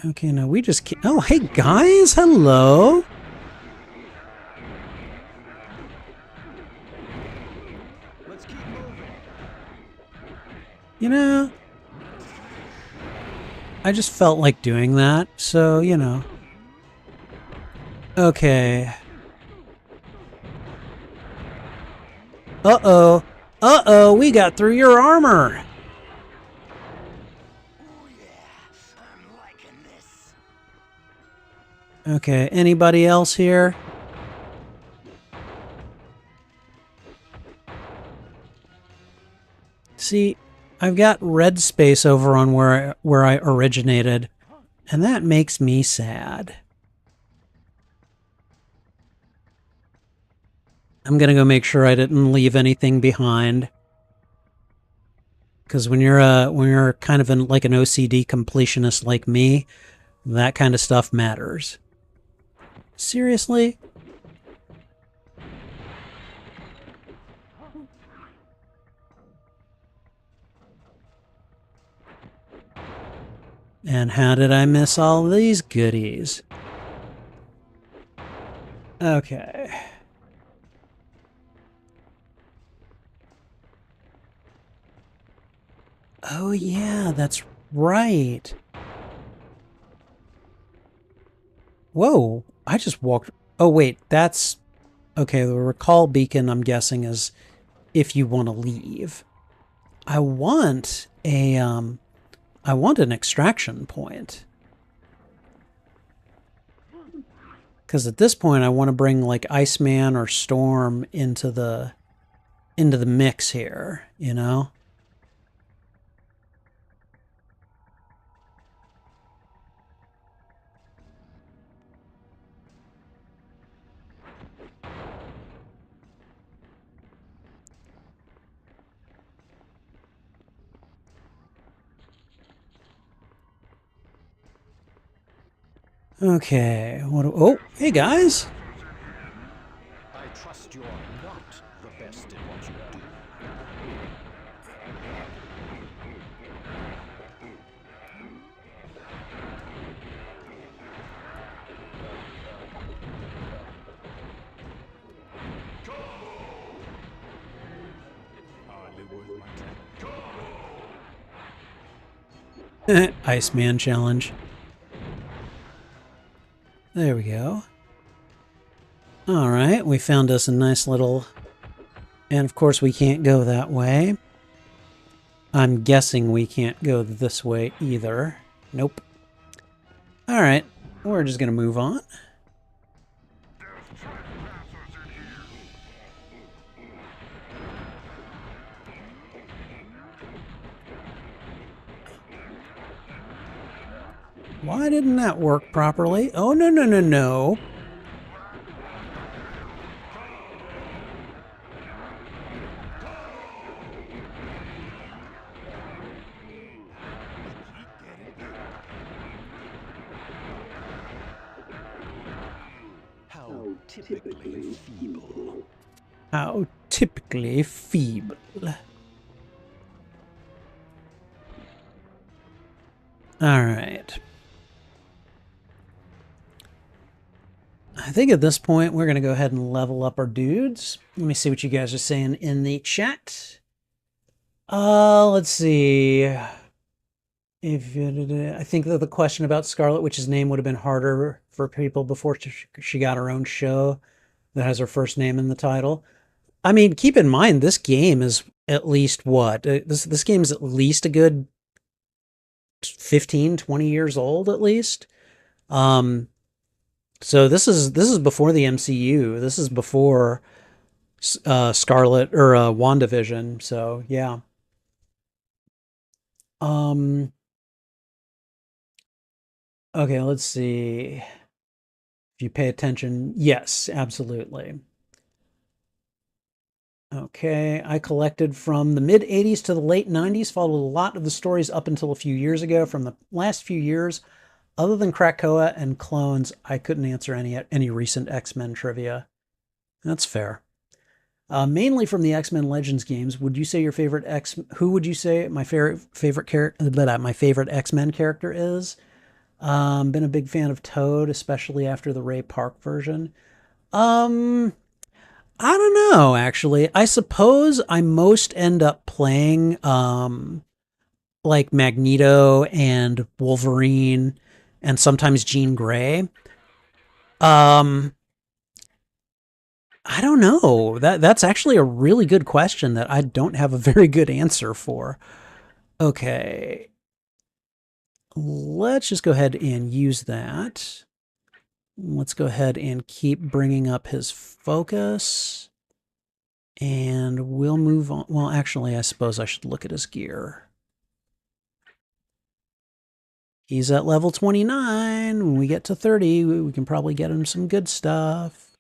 Okay, now we just can't... Oh, hey guys, hello! Let's keep moving. You know, I just felt like doing that, so, you know. Okay. Uh-oh. Uh-oh, we got through your armor! Okay, anybody else here? See, I've got red space over on where I originated, and that makes me sad. I'm gonna go make sure I didn't leave anything behind. Because when you're kind of like an OCD completionist like me, that kind of stuff matters. Seriously? And how did I miss all these goodies? Okay. Oh yeah, that's right. Whoa. I just walked... Oh, wait, that's... Okay, the recall beacon, I'm guessing, is if you want to leave. I want an extraction point. Because at this point, I want to bring, like, Iceman or Storm into the mix here, you know? Okay, oh, hey guys! I trust you're not the best at what you do. Hardly worth my time. Iceman challenge. There we go. Alright, we found us a nice little... And of course we can't go that way. I'm guessing we can't go this way either. Nope. Alright, we're just gonna move on. Why didn't that work properly? Oh, no, no, no, no. How typically feeble. How typically feeble. Alright. I think at this point we're going to go ahead and level up our dudes. Let me see what you guys are saying in the chat. Let's see. I think that the question about Scarlet Witch's name would have been harder for people before she got her own show that has her first name in the title. I mean, keep in mind, this game is at least what? This game is at least a good 15, 20 years old, at least. So this is before the MCU. This is before Scarlet or WandaVision. So yeah. Okay, let's see. If you pay attention, yes, absolutely. Okay, I collected from the mid-'80s to the late '90s, followed a lot of the stories up until a few years ago. From the last few years, other than Krakoa and clones, I couldn't answer any recent X-Men trivia. That's fair. Mainly from the X-Men Legends games. Would you say your favorite Who would you say my favorite character? My favorite X-Men character is? Been a big fan of Toad, especially after the Ray Park version. I don't know, actually. I suppose I most end up playing like Magneto and Wolverine and sometimes Jean Grey. I don't know. That's actually a really good question that I don't have a very good answer for. Okay. Let's just go ahead and use that. Let's go ahead and keep bringing up his focus. And we'll move on. Well, actually, I suppose I should look at his gear. He's at level 29. When we get to 30, we can probably get him some good stuff.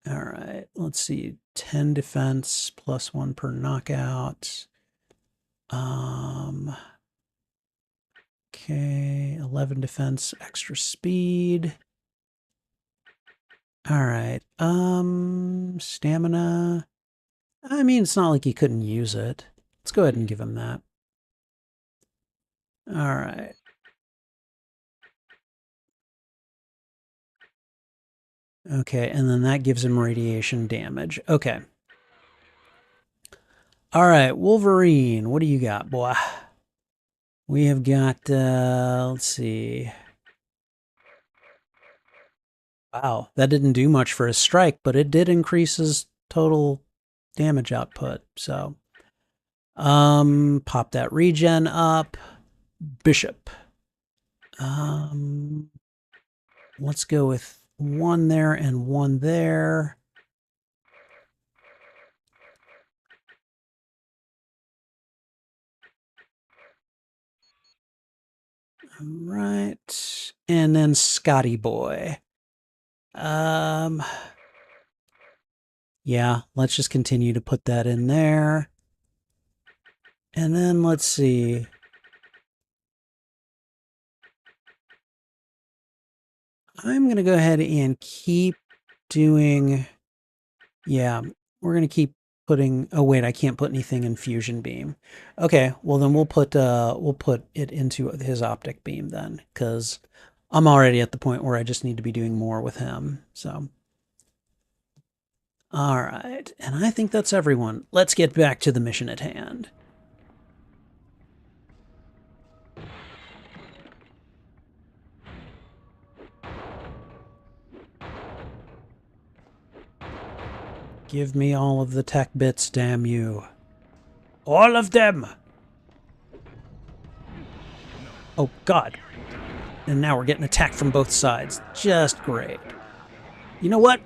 All right, let's see. 10 defense, +1 per knockout. Okay, 11 defense, extra speed. All right, stamina. I mean, it's not like he couldn't use it. Let's go ahead and give him that. All right. Okay, and then that gives him radiation damage. Okay. All right, Wolverine, what do you got, boy? We have got, let's see. Wow, that didn't do much for his strike, but it did increase his total damage output. So, pop that regen up. Bishop. Let's go with 1 there and 1 there. All right. And then Scotty Boy. Yeah, let's just continue to put that in there. And then let's see. I'm going to go ahead and keep doing... Yeah, we're going to keep putting... Oh, wait, I can't put anything in Fusion Beam. Okay, well, then we'll put it into his Optic Beam then, because I'm already at the point where I just need to be doing more with him, so... All right, and I think that's everyone. Let's get back to the mission at hand. Give me all of the tech bits, damn you. All of them! Oh, God. And now we're getting attacked from both sides. Just great. You know what?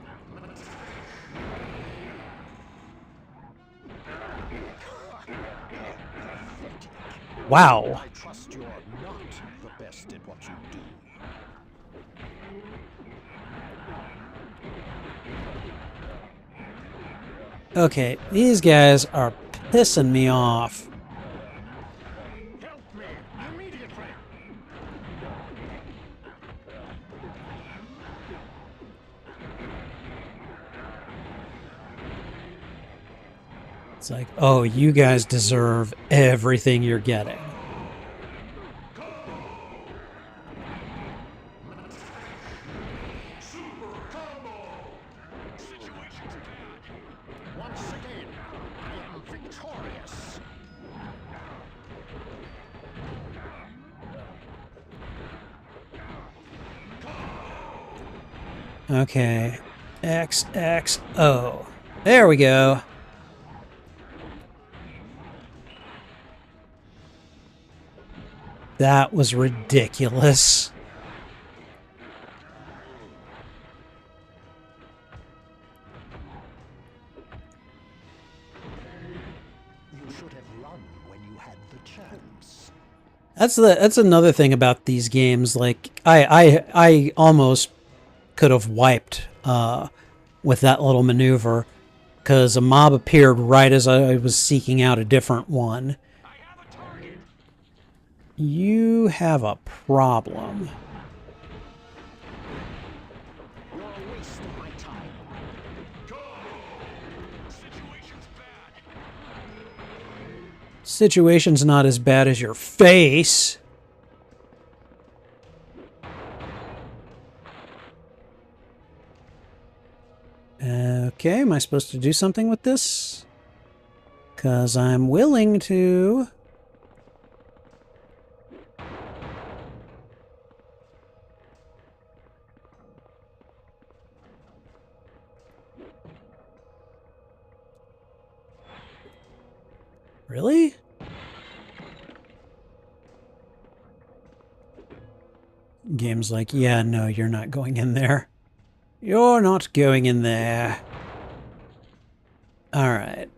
Wow. I trust you're not the best at what you do. Okay, these guys are pissing me off. Help me immediately. It's like, oh, you guys deserve everything you're getting. Once again, I am victorious. Okay. X, X, O. There we go. That was ridiculous. You should have run when you had the chance. That's another thing about these games. Like I almost could have wiped with that little maneuver because a mob appeared right as I was seeking out a different one. You have a problem. You're a waste of my time. Situation's not as bad as your face. Okay, am I supposed to do something with this? 'Cause I'm willing to. Really? Game's like, yeah, no, you're not going in there. You're not going in there. All right.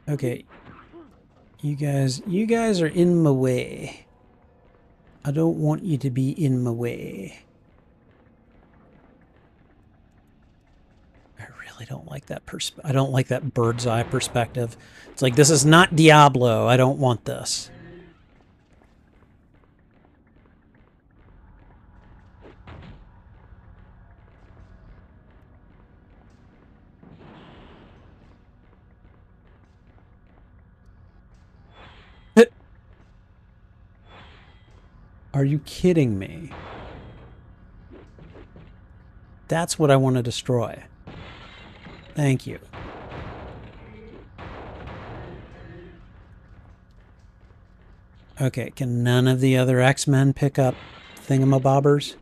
Okay. You guys are in my way. I don't want you to be in my way. I really don't like that I don't like that bird's eye perspective. It's like, this is not Diablo. I don't want this. Are you kidding me? That's what I want to destroy. Thank you. Okay, can none of the other X-Men pick up thingamabobbers?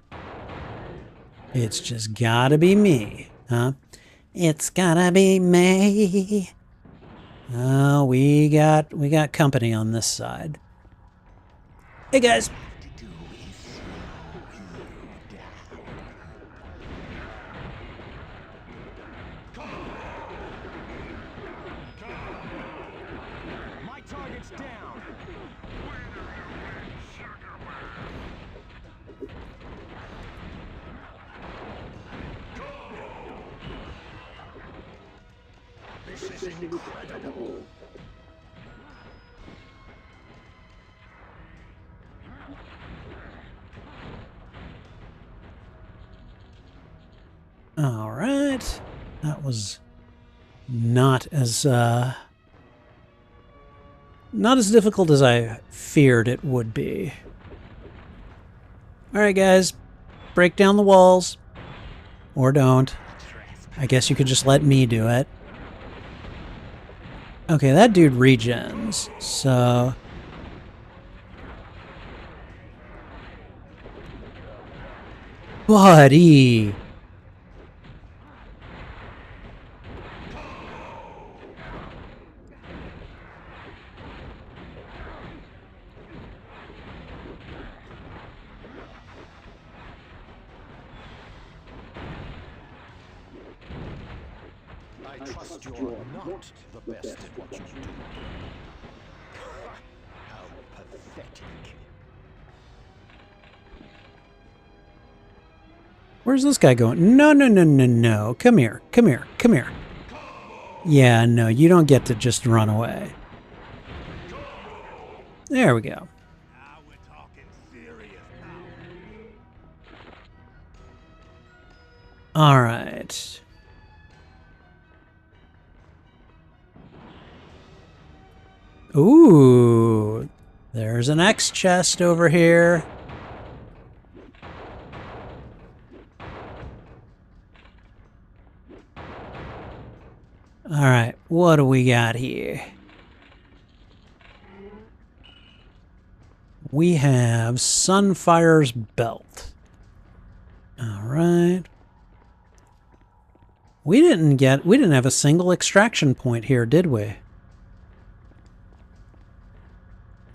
It's just gotta be me, huh? It's gotta be me. Oh, we got company on this side. Hey guys. My target's down. This is incredible. All right. That was not as difficult as I feared it would be. All right, guys. Break down the walls. Or don't. I guess you could just let me do it. Okay, that dude regens, so... Buddy! I trust you're not the best at what you do. How pathetic. Where's this guy going? No, no, no, no, no. Come here. Come here. Come here. Yeah, no, you don't get to just run away. There we go. Now we're talking serious now. All right. Ooh, there's an X chest over here. All right, what do we got here? We have Sunfire's belt. All right. We didn't have a single extraction point here, did we?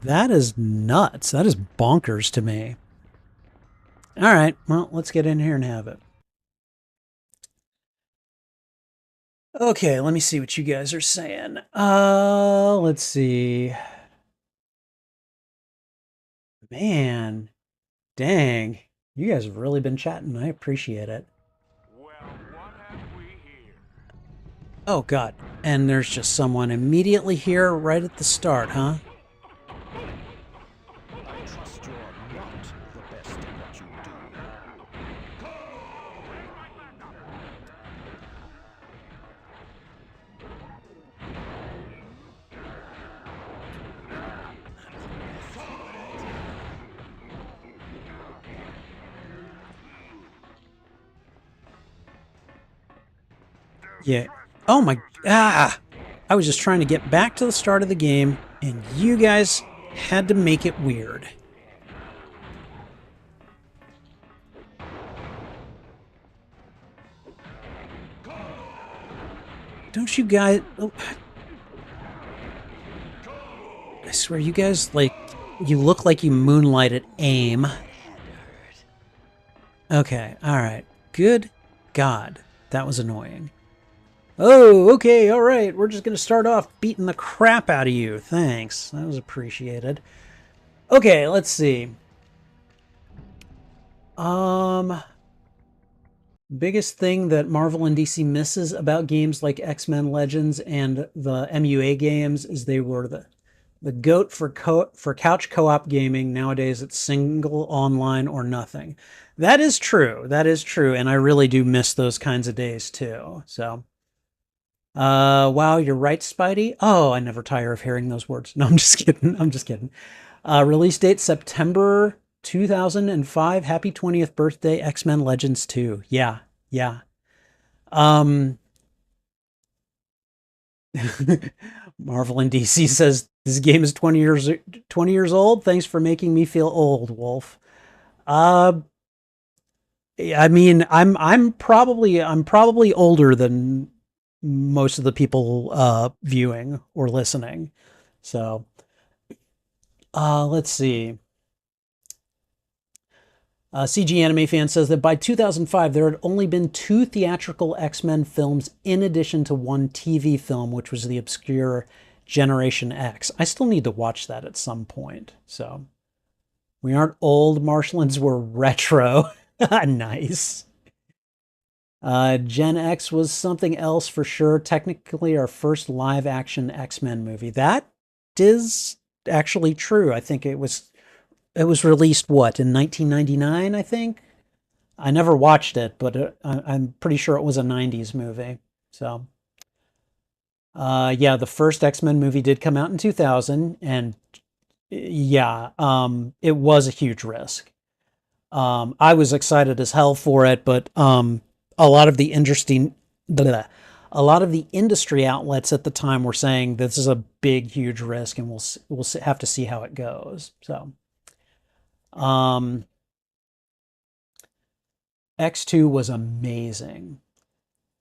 That is nuts. That is bonkers to me. All right, well, let's get in here and have it. Okay, let me see what you guys are saying. Let's see. Man, dang. You guys have really been chatting. I appreciate it. Well, what have we here? Oh, God. And there's just someone immediately here right at the start, huh? I trust you're not the best at what you do. Yeah. Oh my... Ah! I was just trying to get back to the start of the game, and you guys had to make it weird. Don't you guys... Oh. I swear, you guys, like... You look like you moonlight at AIM. Okay, alright. Good God. That was annoying. Oh, okay, alright. We're just gonna start off beating the crap out of you. Thanks. That was appreciated. Okay, let's see. Biggest thing that Marvel and DC misses about games like X-Men Legends and the MUA games is they were the GOAT for couch co-op gaming. Nowadays, it's single, online, or nothing. That is true. That is true, and I really do miss those kinds of days, too. So, wow, you're right, Spidey. Oh, I never tire of hearing those words. No, I'm just kidding. I'm just kidding. Release date, September 2005. Happy 20th birthday, X-Men Legends 2. Yeah, yeah. Marvel and DC says this game is 20 years old. Thanks for making me feel old, Wolf. Uh, I mean, I'm probably older than most of the people viewing or listening. So, let's see. CG Anime Fan says that by 2005, there had only been 2 theatrical X-Men films in addition to 1 TV film, which was the obscure Generation X. I still need to watch that at some point. So, we aren't old. Marshlands were retro. Nice. Gen X was something else for sure. Technically, our first live-action X-Men movie. That is actually true. I think it was released, what, in 1999, I think? I never watched it, but I'm pretty sure it was a 90s movie. So, yeah, the first X-Men movie did come out in 2000, and yeah, it was a huge risk. I was excited as hell for it, but a lot of the a lot of the industry outlets at the time were saying this is a big, huge risk, and we'll have to see how it goes. So, X2 was amazing.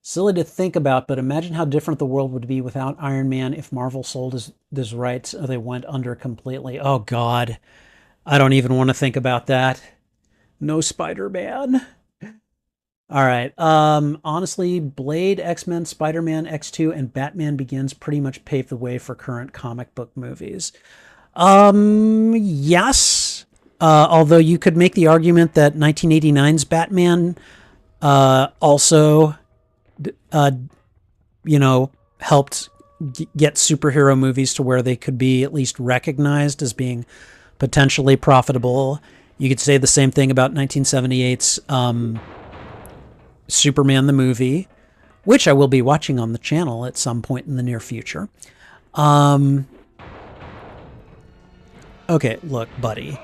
Silly to think about, but imagine how different the world would be without Iron Man if Marvel sold his rights or they went under completely. Oh, God. I don't even want to think about that. No Spider-Man. All right. Honestly, Blade, X-Men, Spider-Man, X2, and Batman Begins pretty much paved the way for current comic book movies. Yes. Although you could make the argument that 1989's Batman also, helped get superhero movies to where they could be at least recognized as being potentially profitable. You could say the same thing about 1978's Superman the movie, which I will be watching on the channel at some point in the near future. Okay, look, buddy.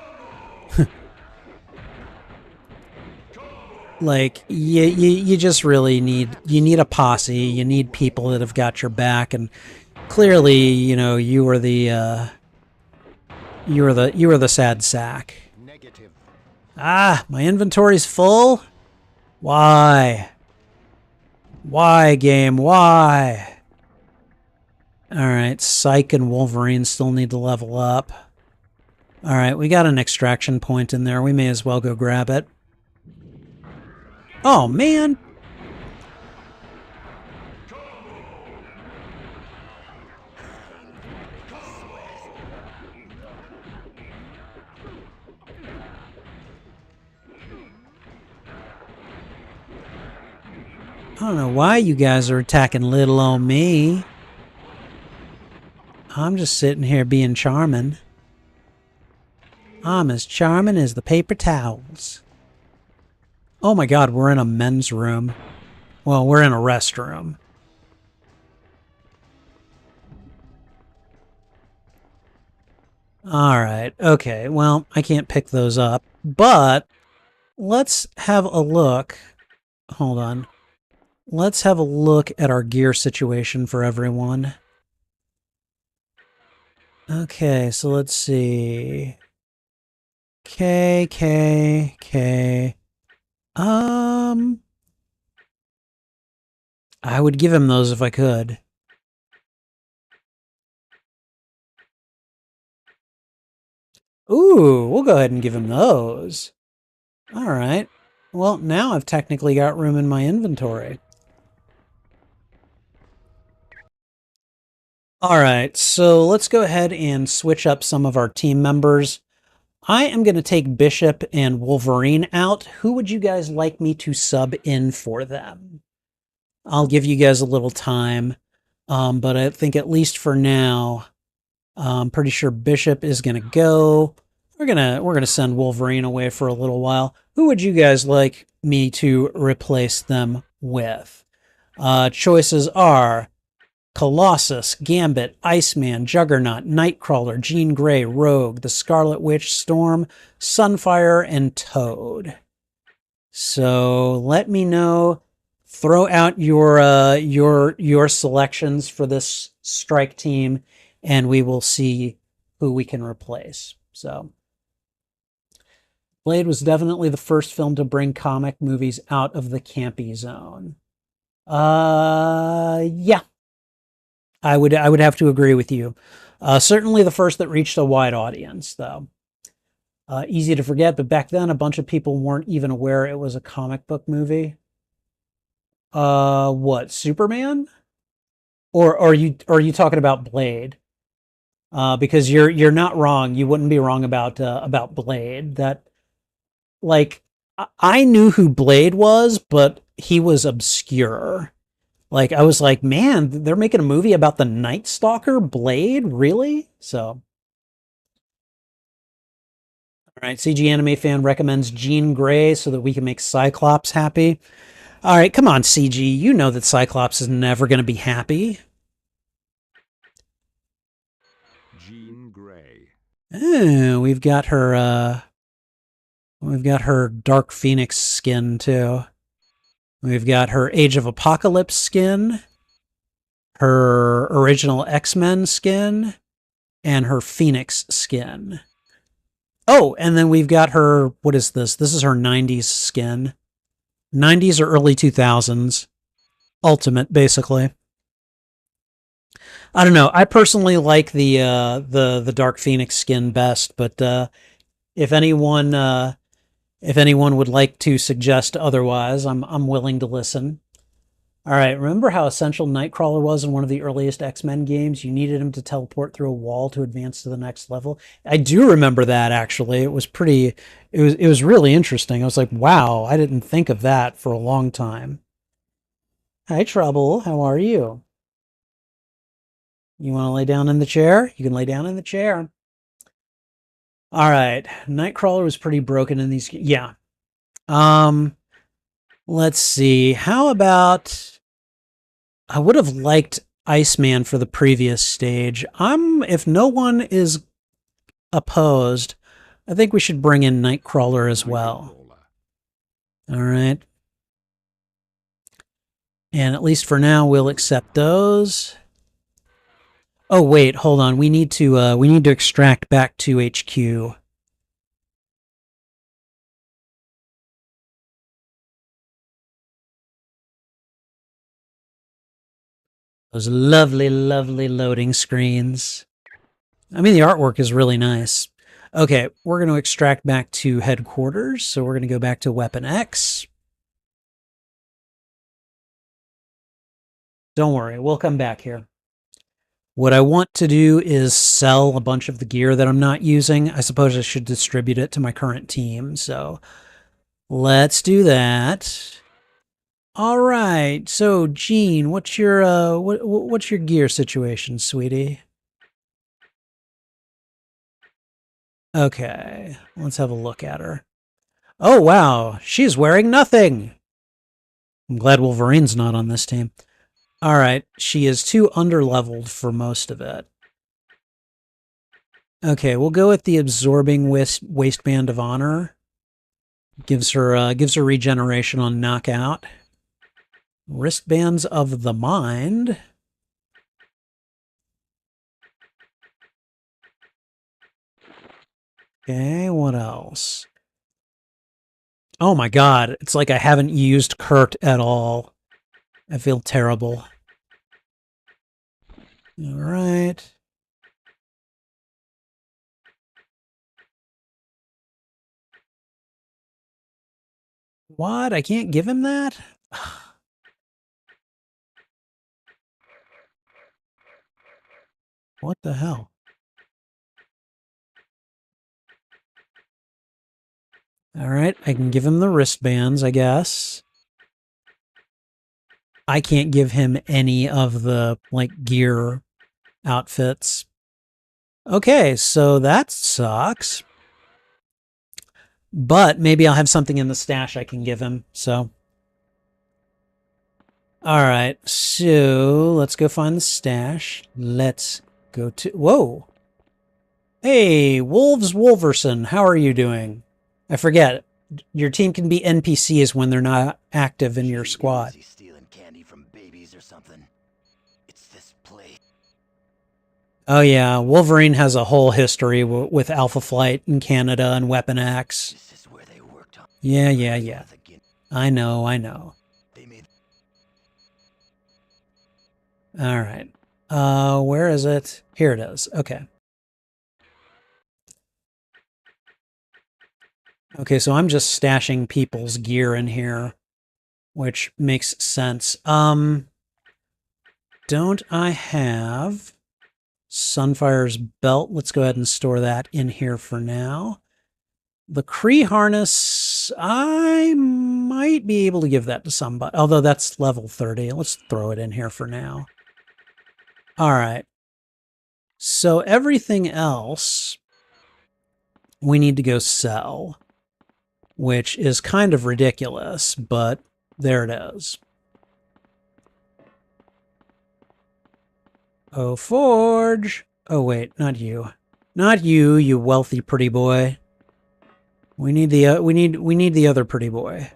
Like, you just really need a posse. You need people that have got your back, and clearly, you were the sad sack. Negative. Ah, my inventory's full? Why? Why, game? Why? Alright, Psyche and Wolverine still need to level up. Alright, we got an extraction point in there. We may as well go grab it. Oh, man! I don't know why you guys are attacking little old me. I'm just sitting here being charming. I'm as charming as the paper towels. Oh my God, we're in a men's room. Well, we're in a restroom. Alright, okay, well, I can't pick those up, but let's have a look. Hold on. Let's have a look at our gear situation for everyone. Okay, so let's see. K. I would give him those if I could. Ooh, we'll go ahead and give him those. All right. Well, now I've technically got room in my inventory. All right, so let's go ahead and switch up some of our team members. I am going to take Bishop and Wolverine out. Who would you guys like me to sub in for them? I'll give you guys a little time, but I think at least for now, I'm pretty sure Bishop is going to go. We're gonna send Wolverine away for a little while. Who would you guys like me to replace them with? Choices are Colossus, Gambit, Iceman, Juggernaut, Nightcrawler, Jean Grey, Rogue, the Scarlet Witch, Storm, Sunfire, and Toad. So let me know throw out your selections for this strike team, and we will see who we can replace. So, Blade was definitely the first film to bring comic movies out of the campy zone. Yeah, I would have to agree with you. Certainly the first that reached a wide audience, though. Easy to forget, but back then a bunch of people weren't even aware it was a comic book movie. What, Superman? Or are you talking about Blade? Because you're not wrong. You wouldn't be wrong about Blade. That, like, I knew who Blade was, but he was obscure. Like, I was like, man, they're making a movie about the Night Stalker Blade, really? So, all right, CG Anime Fan recommends Jean Grey so that we can make Cyclops happy. All right, come on, CG. You know that Cyclops is never going to be happy. Jean Grey. Oh, we've got her Dark Phoenix skin too. We've got her Age of Apocalypse skin, her original X-Men skin, and her Phoenix skin. Oh, and then we've got her, what is this? This is her 90s skin. 90s or early 2000s. Ultimate, basically. I don't know. I personally like the Dark Phoenix skin best, but if anyone would like to suggest otherwise, I'm willing to listen. All right, remember how essential Nightcrawler was in one of the earliest X-Men games? You needed him to teleport through a wall to advance to the next level. I do remember that, actually. It was really interesting. I was like, wow, I didn't think of that for a long time. Hi, Trouble. How are you? You want to lay down in the chair? You can lay down in the chair. All right, Nightcrawler was pretty broken in these. Yeah. Let's see. How about... I would have liked Iceman for the previous stage. If no one is opposed, I think we should bring in Nightcrawler as well. All right. And at least for now, we'll accept those. Oh, wait, hold on. We need to extract back to HQ. Those lovely, lovely loading screens. I mean, the artwork is really nice. Okay, we're going to extract back to headquarters. So we're going to go back to Weapon X. Don't worry, we'll come back here. What I want to do is sell a bunch of the gear that I'm not using. I suppose I should distribute it to my current team. So let's do that. All right. So, Jean, what's your what's your gear situation, sweetie? Okay, let's have a look at her. Oh, wow. She's wearing nothing. I'm glad Wolverine's not on this team. All right. She is too underleveled for most of it. Okay, we'll go with the absorbing waistband of honor. Gives her regeneration on knockout. Wristbands of the mind. Okay, what else? Oh my god, it's like I haven't used Kurt at all. I feel terrible. All right. What? I can't give him that? What the hell? All right, I can give him the wristbands, I guess. I can't give him any of the, like, gear outfits. Okay, so that sucks. But maybe I'll have something in the stash I can give him, so. All right, so let's go find the stash. Let's go to... Whoa! Hey, Wolves Wolverson, how are you doing? I forget. your team can be NPCs when they're not active in your Shouldn't be squad. busy stealing candy from babies or something. It's this place. Oh yeah, Wolverine has a whole history with Alpha Flight in Canada and Weapon X. This is where they worked on. Yeah. I know. They made. All right. Where is it? Here it is. Okay. Okay, so I'm just stashing people's gear in here, which makes sense. Don't I have Sunfire's belt? Let's go ahead and store that in here for now. The Kree harness, I might be able to give that to somebody, although that's level 30. Let's throw it in here for now. All right. So everything else we need to go sell, which is kind of ridiculous, but there it is. Oh, Forge. Oh, wait, not you. Not you, you wealthy pretty boy. We need the we need the other pretty boy.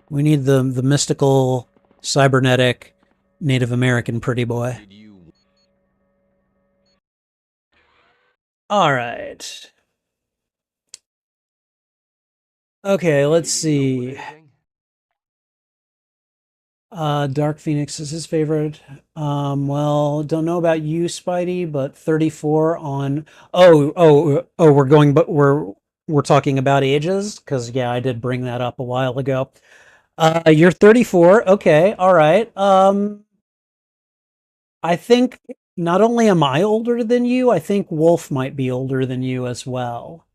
We need the mystical, cybernetic, Native American pretty boy. All right. Okay, let's see. Dark Phoenix is his favorite. Well, don't know about you, Spidey, but 34 on. Oh, we're talking about ages, because yeah, I did bring that up a while ago. You're 34. Okay, all right. I think not only am I older than you, I think Wolf might be older than you as well.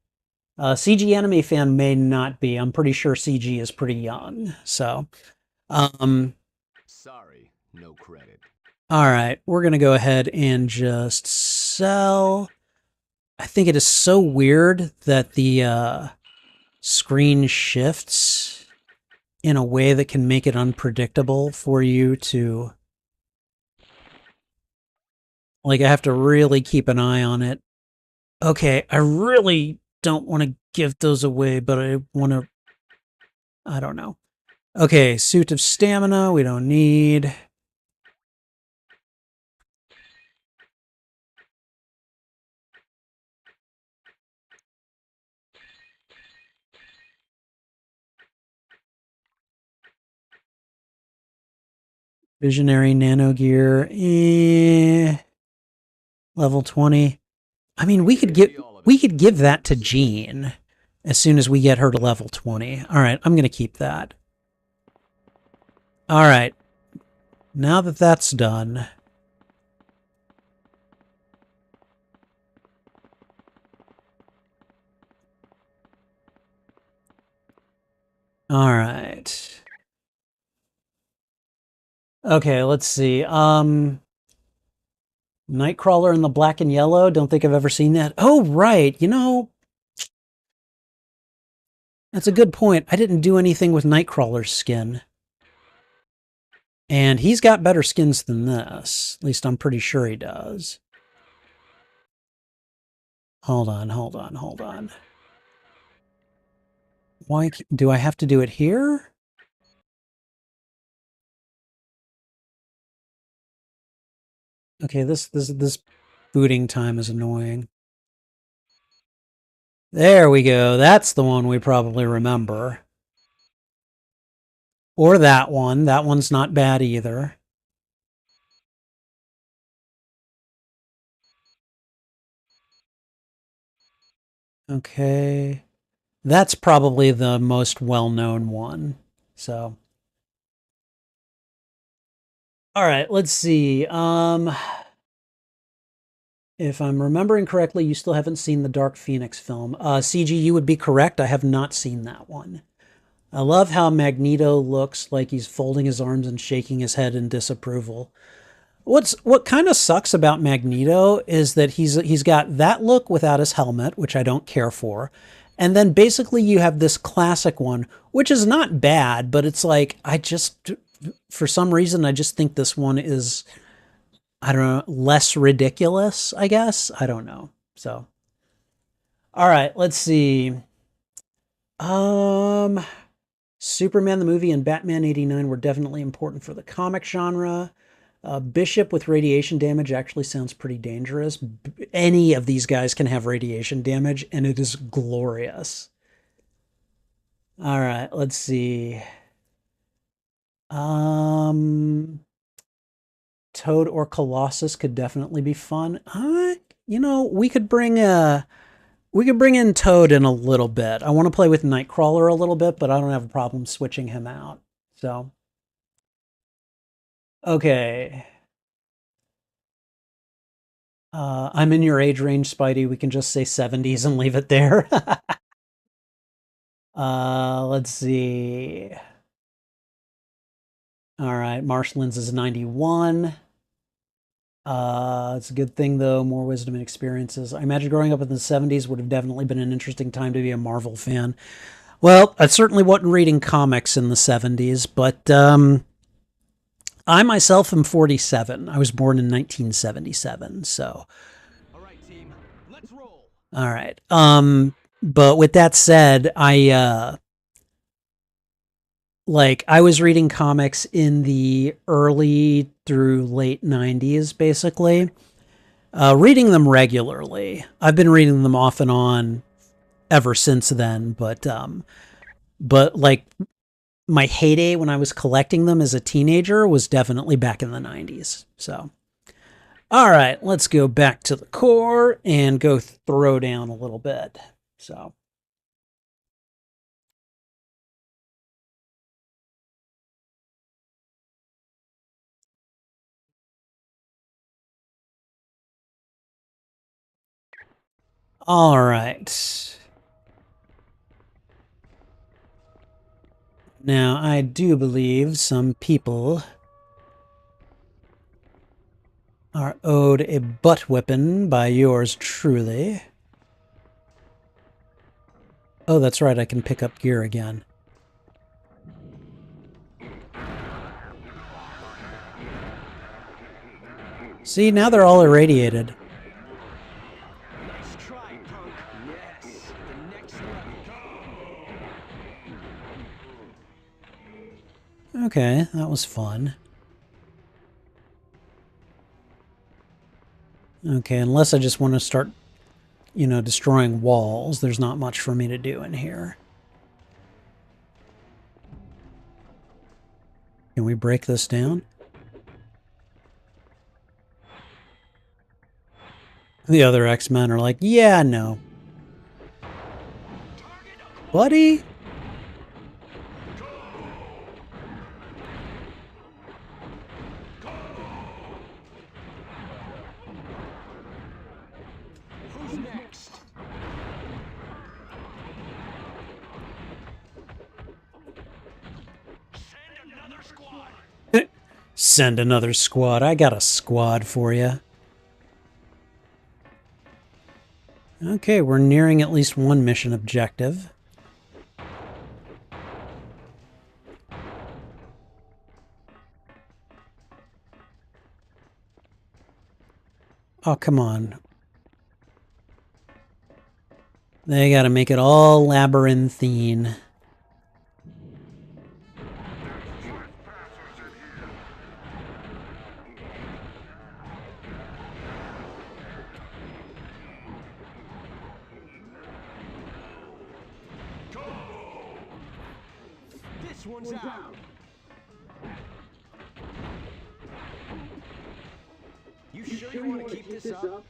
CG Anime Fan may not be. I'm pretty sure CG is pretty young. So, Sorry, no credit. all right, we're going to go ahead and just sell. I think it is so weird that the screen shifts in a way that can make it unpredictable for you to... Like, I have to really keep an eye on it. Okay, I really don't want to give those away, but I want to... I don't know. Okay, Suit of Stamina, we don't need. Visionary Nano Gear, level 20. I mean, we could give that to Jean as soon as we get her to level 20. All right, I'm going to keep that. All right. Now that that's done, all right. Okay, let's see. Nightcrawler in the black and yellow. Don't think I've ever seen that. Oh, right. You know, that's a good point. I didn't do anything with Nightcrawler's skin. And he's got better skins than this. At least I'm pretty sure he does. Hold on. Why do I have to do it here? Okay, this booting time is annoying. There we go. That's the one we probably remember. Or that one. That one's not bad either. Okay. That's probably the most well-known one. So. All right, let's see. If I'm remembering correctly, you still haven't seen the Dark Phoenix film. CG, you would be correct. I have not seen that one. I love how Magneto looks like he's folding his arms and shaking his head in disapproval. What kind of sucks about Magneto is that he's got that look without his helmet, which I don't care for. And then basically you have this classic one, which is not bad, but it's like, for some reason, I just think this one is, I don't know, less ridiculous, I guess. I don't know. So, all right, let's see. Superman the movie and Batman 89 were definitely important for the comic genre. Bishop with radiation damage actually sounds pretty dangerous. Any of these guys can have radiation damage, and it is glorious. All right, let's see. Toad or Colossus could definitely be fun. You know, we could bring in Toad in a little bit. I want to play with Nightcrawler a little bit, but I don't have a problem switching him out. So, okay. I'm in your age range, Spidey. We can just say 70s and leave it there. Let's see. All right, Marshlands is 91. It's a good thing, though. More wisdom and experiences. I imagine growing up in the 70s would have definitely been an interesting time to be a Marvel fan. Well, I certainly wasn't reading comics in the 70s, but I myself am 47. I was born in 1977, so. All right, team, let's roll. All right. But with that said, I was reading comics in the early through late 90s, basically. Reading them regularly. I've been reading them off and on ever since then, but like my heyday when I was collecting them as a teenager was definitely back in the 90s. So, all right, let's go back to the core and go throw down a little bit. So. All right. Now, I do believe some people are owed a butt whipping by yours truly. Oh, that's right, I can pick up gear again. See, now they're all irradiated. Nice try, punk. Yes, the next level. Okay, that was fun. Okay, unless I just want to start, you know, destroying walls, there's not much for me to do in here. Can we break this down? The other X-Men are like, yeah, no. Buddy? Who's next? Send another squad. Send another squad. I got a squad for you. Okay, we're nearing at least one mission objective. Oh, come on. They gotta make it all labyrinthine. This one's out. You sure you want to keep this up?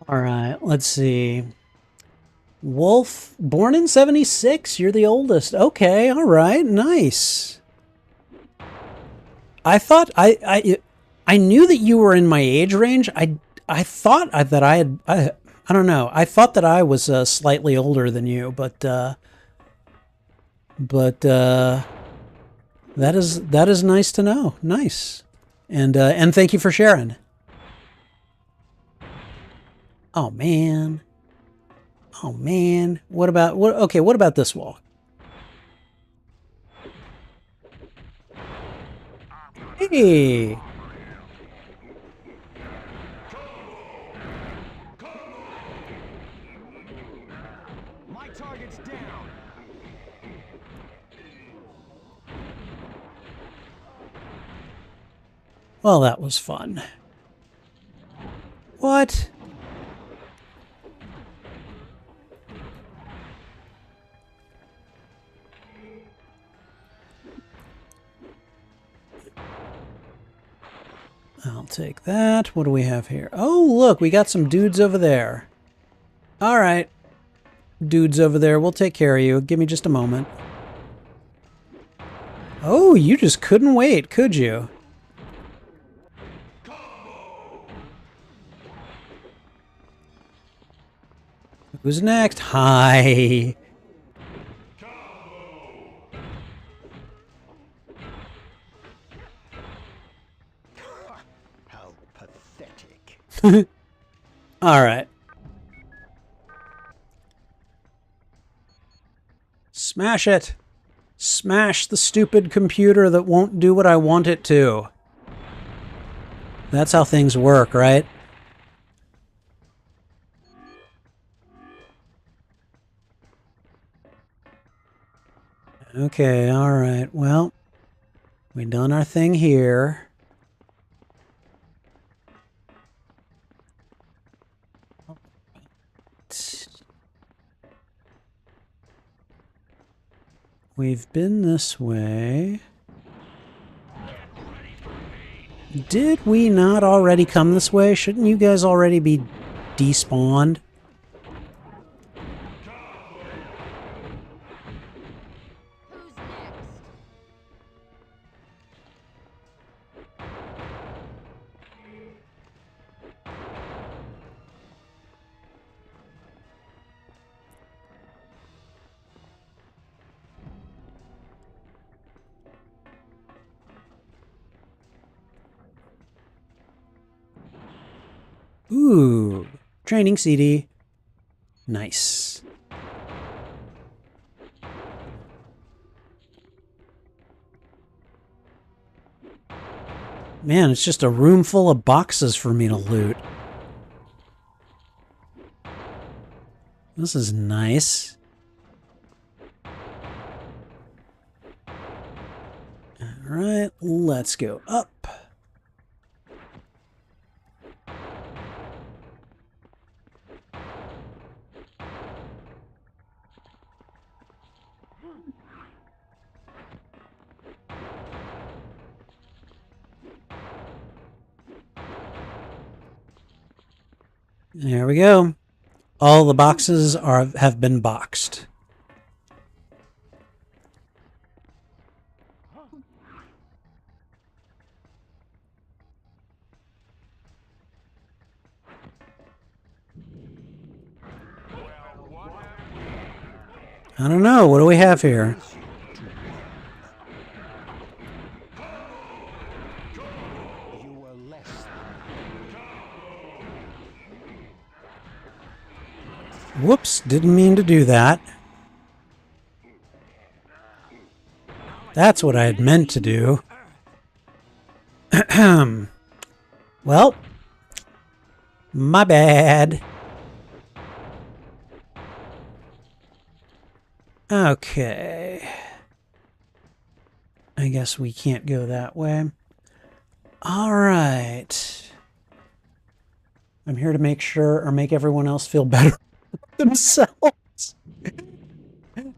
All right, let's see. Wolf, born in 76, you're the oldest. Okay, all right, nice. I thought I knew that you were in my age range. I thought that I had I don't know. I thought that I was slightly older than you, but that is nice to know. Nice. And thank you for sharing. Oh man. Oh man. What about this wall? Hey. Well, that was fun. What? I'll take that. What do we have here? Oh, look, we got some dudes over there. All right. Dudes over there, we'll take care of you. Give me just a moment. Oh, you just couldn't wait, could you? Who's next? Hi. How pathetic. All right. Smash it. Smash the stupid computer that won't do what I want it to. That's how things work, right? Okay, all right. Well, we done our thing here. We've been this way. Did we not already come this way? Shouldn't you guys already be despawned? Who's next? Ooh, training CD. Nice. Man, it's just a room full of boxes for me to loot. This is nice. All right, let's go up. There we go. All the boxes have been boxed. I don't know. What do we have here? You were less Whoops, didn't mean to do that. That's what I had meant to do. Well, my bad. Okay. I guess we can't go that way. All right. I'm here to make sure or make everyone else feel better themselves.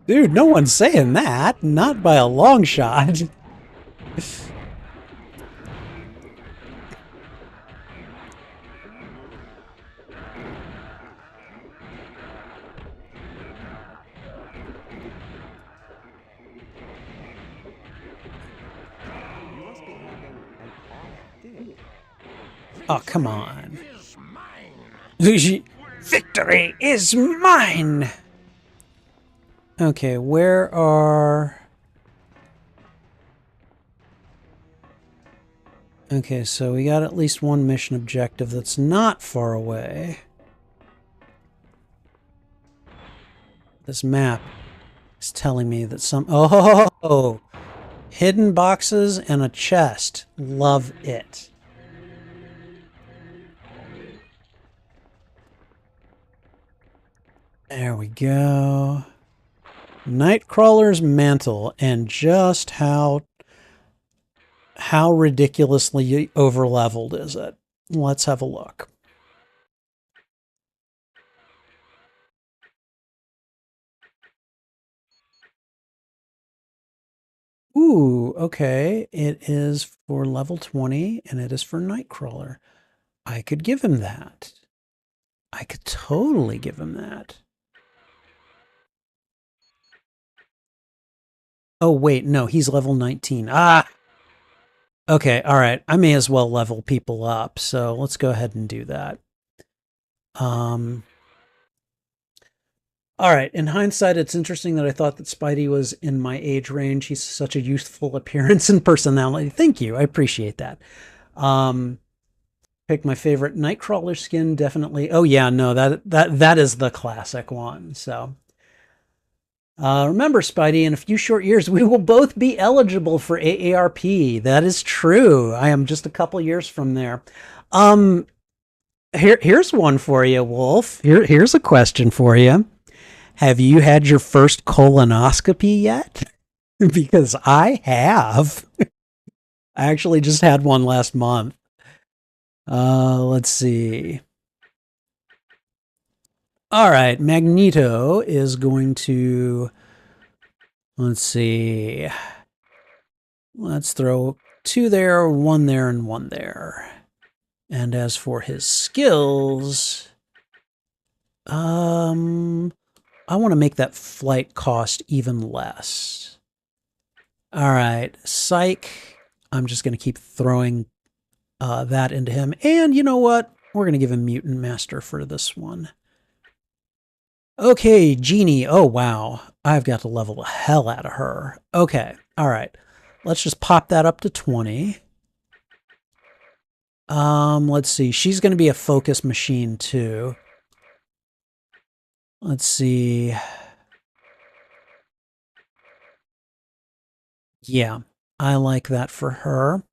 Dude, no one's saying that. Not by a long shot. Oh, come on. Victory is mine! Okay, where are... Okay, so we got at least one mission objective that's not far away. This map is telling me that some... Oh! Hidden boxes and a chest. Love it. There we go. Nightcrawler's mantle, and just how How ridiculously over-leveled is it? Let's have a look. Ooh, okay. It is for level 20, and it is for Nightcrawler. I could give him that. I could totally give him that. Oh, wait, no, he's level 19. Ah! Okay, all right. I may as well level people up, so let's go ahead and do that. All right, in hindsight, it's interesting that I thought that Spidey was in my age range. He's such a youthful appearance and personality. Thank you. I appreciate that. Pick my favorite Nightcrawler skin, definitely. Oh yeah, no, that is the classic one. So remember, Spidey, in a few short years, we will both be eligible for AARP. That is true. I am just a couple years from there. Here's one for you, Wolf. Here's a question for you. Have you had your first colonoscopy yet? Because I have. I actually just had one last month. Let's see. All right, Magneto is going to, let's see. Let's throw 2 there, 1 there, and 1 there. And as for his skills, I want to make that flight cost even less. All right, Psych. I'm just going to keep throwing that into him. And you know what? We're going to give him Mutant Master for this one. Okay, Genie. Oh, wow. I've got to level the hell out of her. Okay, all right. Let's just pop that up to 20. Let's see. She's going to be a focus machine, too. Let's see. Yeah, I like that for her.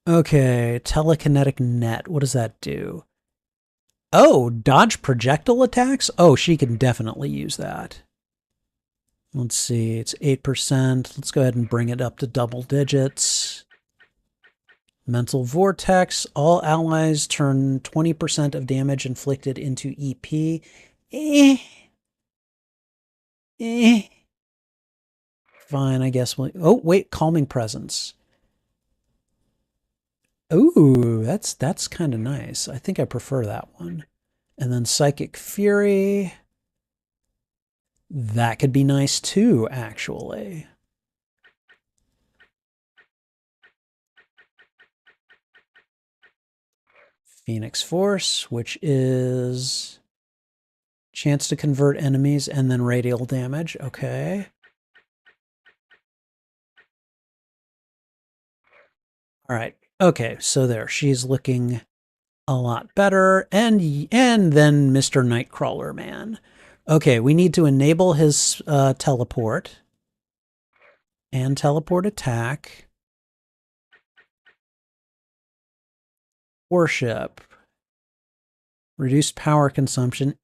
Okay, telekinetic net. What does that do? Oh, dodge projectile attacks? Oh, she can definitely use that. Let's see, it's 8%. Let's go ahead and bring it up to double digits. Mental Vortex. All allies turn 20% of damage inflicted into EP. Fine, I guess we'll... Oh, wait, Calming Presence. Ooh, that's kind of nice. I think I prefer that one. And then Psychic Fury. That could be nice too, actually. Phoenix Force, which is chance to convert enemies and then radial damage. Okay. All right. Okay, so there. She's looking a lot better. And then Mr. Nightcrawler Man. Okay, we need to enable his teleport and teleport attack. Worship. Reduced power consumption.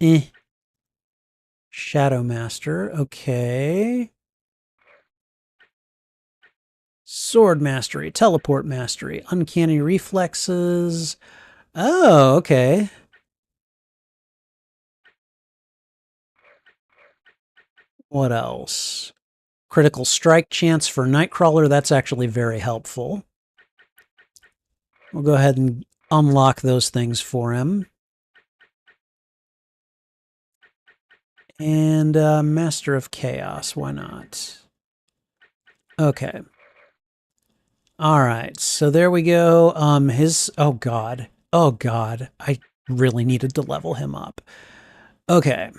Shadow Master. Okay. Sword Mastery. Teleport Mastery. Uncanny Reflexes. Oh, okay. What else? Critical strike chance for Nightcrawler. That's actually very helpful. We'll go ahead and unlock those things for him. And Master of Chaos. Why not? Okay. All right. So there we go. Oh God. Oh God. I really needed to level him up. Okay.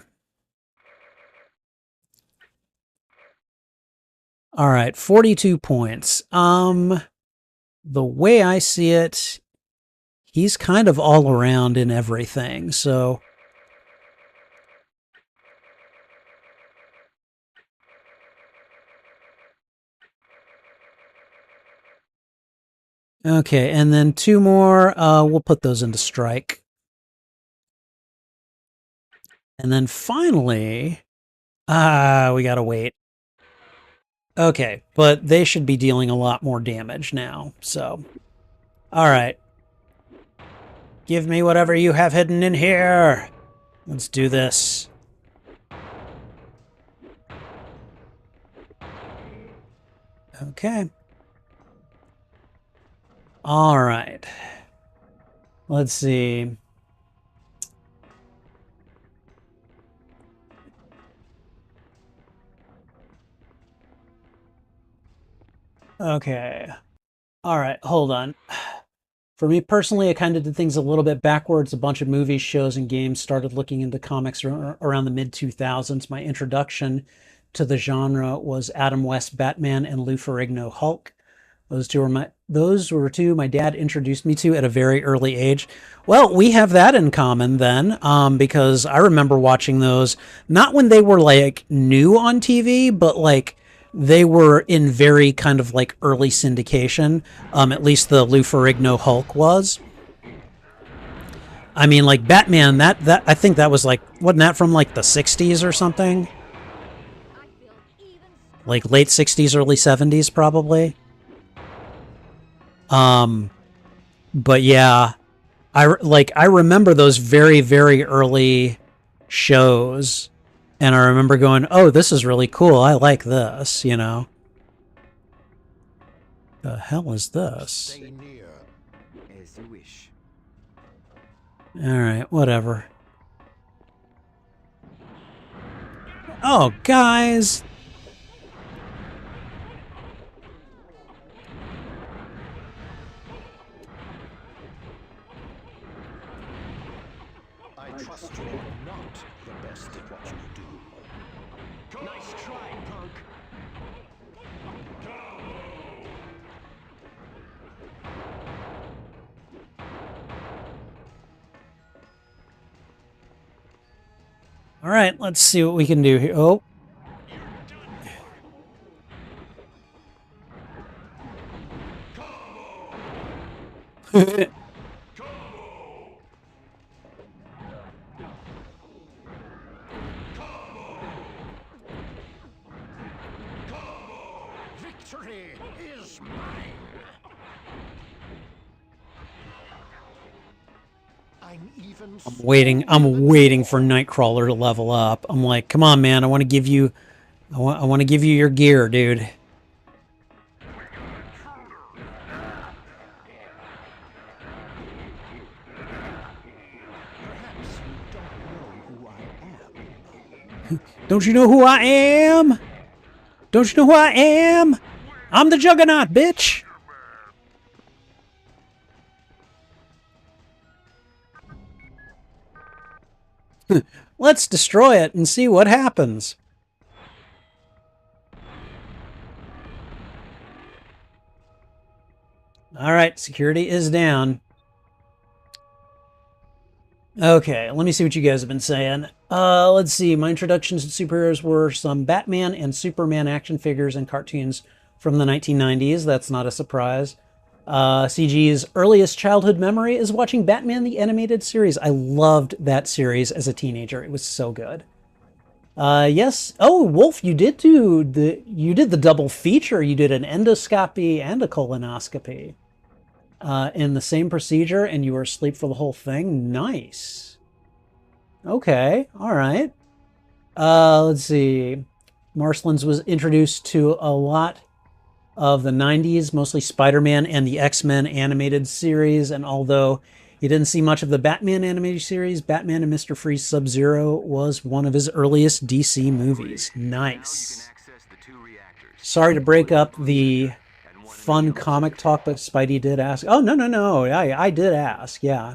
All right, 42 points. The way I see it, he's kind of all around in everything, so... Okay, and then 2 more, we'll put those into strike. And then finally, we gotta wait. Okay, but they should be dealing a lot more damage now, so... Alright. Give me whatever you have hidden in here! Let's do this. Okay. Alright. Let's see. Okay. Alright, hold on. For me personally, I kind of did things a little bit backwards. A bunch of movies, shows, and games started looking into comics around the mid-2000s. My introduction to the genre was Adam West Batman and Lou Ferrigno Hulk. Those were two my dad introduced me to at a very early age. Well, we have that in common then, because I remember watching those not when they were like new on TV, but like they were in very kind of like early syndication. At least the Lou Ferrigno Hulk was. I mean, like Batman, that I think that was like, wasn't that from like the 60s or something? Like late 60s, early 70s probably. But yeah, I remember those very, very early shows, and I remember going, oh, this is really cool. I like this, you know. The hell is this? Stay near. As you wish. Alright, whatever. Oh, guys! I trust you're not the best at what you do. Nice try, punk. Alright, let's see what we can do here. Oh. Victory is mine. I'm waiting for Nightcrawler to level up. I'm like, come on, man, I want to give you your gear, dude. Don't you know who I am? Don't you know who I am? I'm the Juggernaut, bitch! Let's destroy it and see what happens. Alright, security is down. Okay, let me see what you guys have been saying. Let's see. My introductions to superheroes were some Batman and Superman action figures and cartoons from the 1990s. That's not a surprise. CG's earliest childhood memory is watching Batman the Animated Series. I loved that series as a teenager. It was so good. Yes. Oh, Wolf, you did the double feature. You did an endoscopy and a colonoscopy. In the same procedure, and you were asleep for the whole thing? Nice. Okay, all right. Let's see. Marcelin's was introduced to a lot of the 90s, mostly Spider-Man and the X-Men animated series, and although he didn't see much of the Batman animated series, Batman and Mr. Freeze Sub-Zero was one of his earliest DC movies. Nice. Sorry to break up the fun comic talk, but Spidey did ask. Oh, no. I did ask, yeah.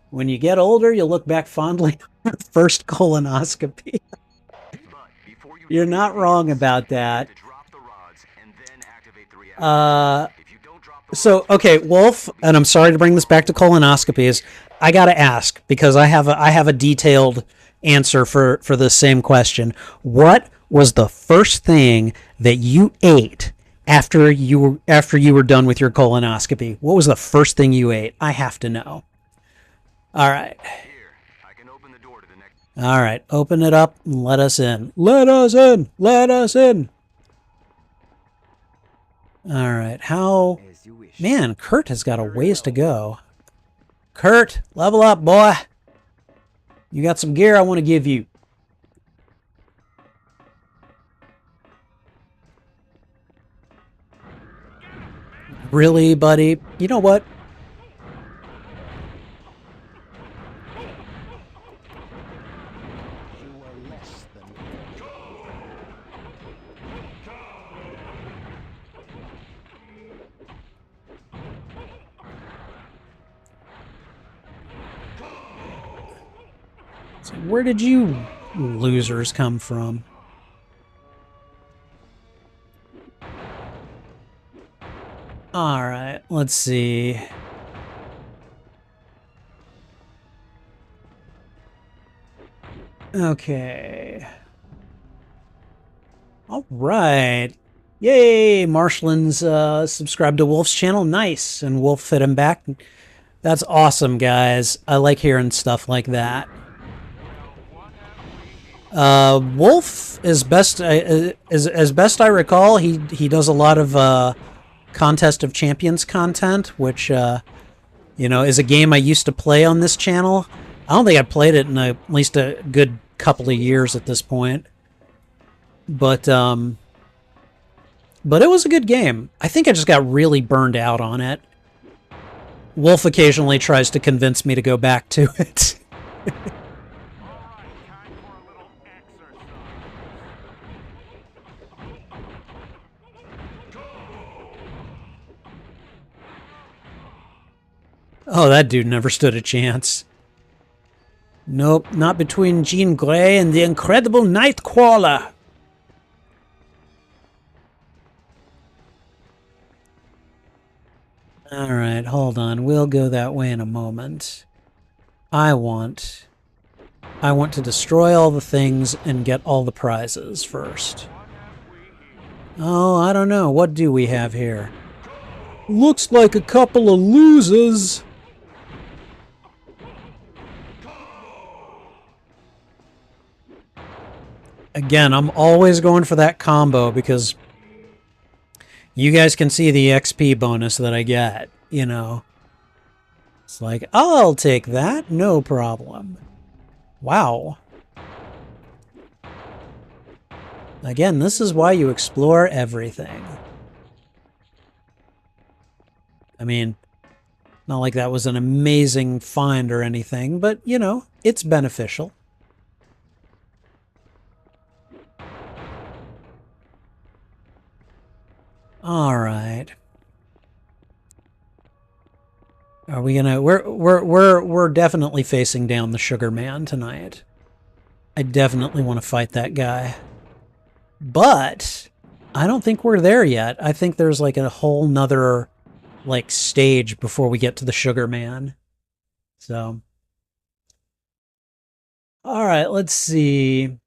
When you get older, you'll look back fondly on your first colonoscopy. You're not wrong about that. So, okay, Wolf, and I'm sorry to bring this back to colonoscopies. I gotta ask, because I have a detailed answer for the same question. What was the first thing that you ate after you were done with your colonoscopy? What was the first thing you ate? I have to know. All right. All right, open it up and let us in. Let us in. Let us in. Alright, how... As you wish. Man, Kurt has got a ways to go. Kurt, level up, boy! You got some gear I want to give you. Really, buddy? You know what? You are less than So where did you losers come from? Alright, let's see. Okay. Alright. Yay! Marshland's subscribed to Wolf's channel. Nice. And Wolf fit him back. That's awesome, guys. I like hearing stuff like that. Wolf, as best I recall, he does a lot of Contest of Champions content, which you know, is a game I used to play on this channel. I don't think I've played it in at least a good couple of years at this point. But it was a good game. I think I just got really burned out on it. Wolf occasionally tries to convince me to go back to it. Oh, that dude never stood a chance. Nope, not between Jean Grey and the incredible Nightcrawler. Alright, hold on. We'll go that way in a moment. I want to destroy all the things and get all the prizes first. Oh, I don't know. What do we have here? Looks like a couple of losers. Again, I'm always going for that combo because you guys can see the XP bonus that I get, you know. It's like, I'll take that, no problem. Wow. Again, this is why you explore everything. I mean, not like that was an amazing find or anything, but, you know, it's beneficial. All right. Are we gonna? We're definitely facing down the Sugar Man tonight. I definitely want to fight that guy, but I don't think we're there yet. I think there's like a whole nother like stage before we get to the Sugar Man. So, all right, let's see.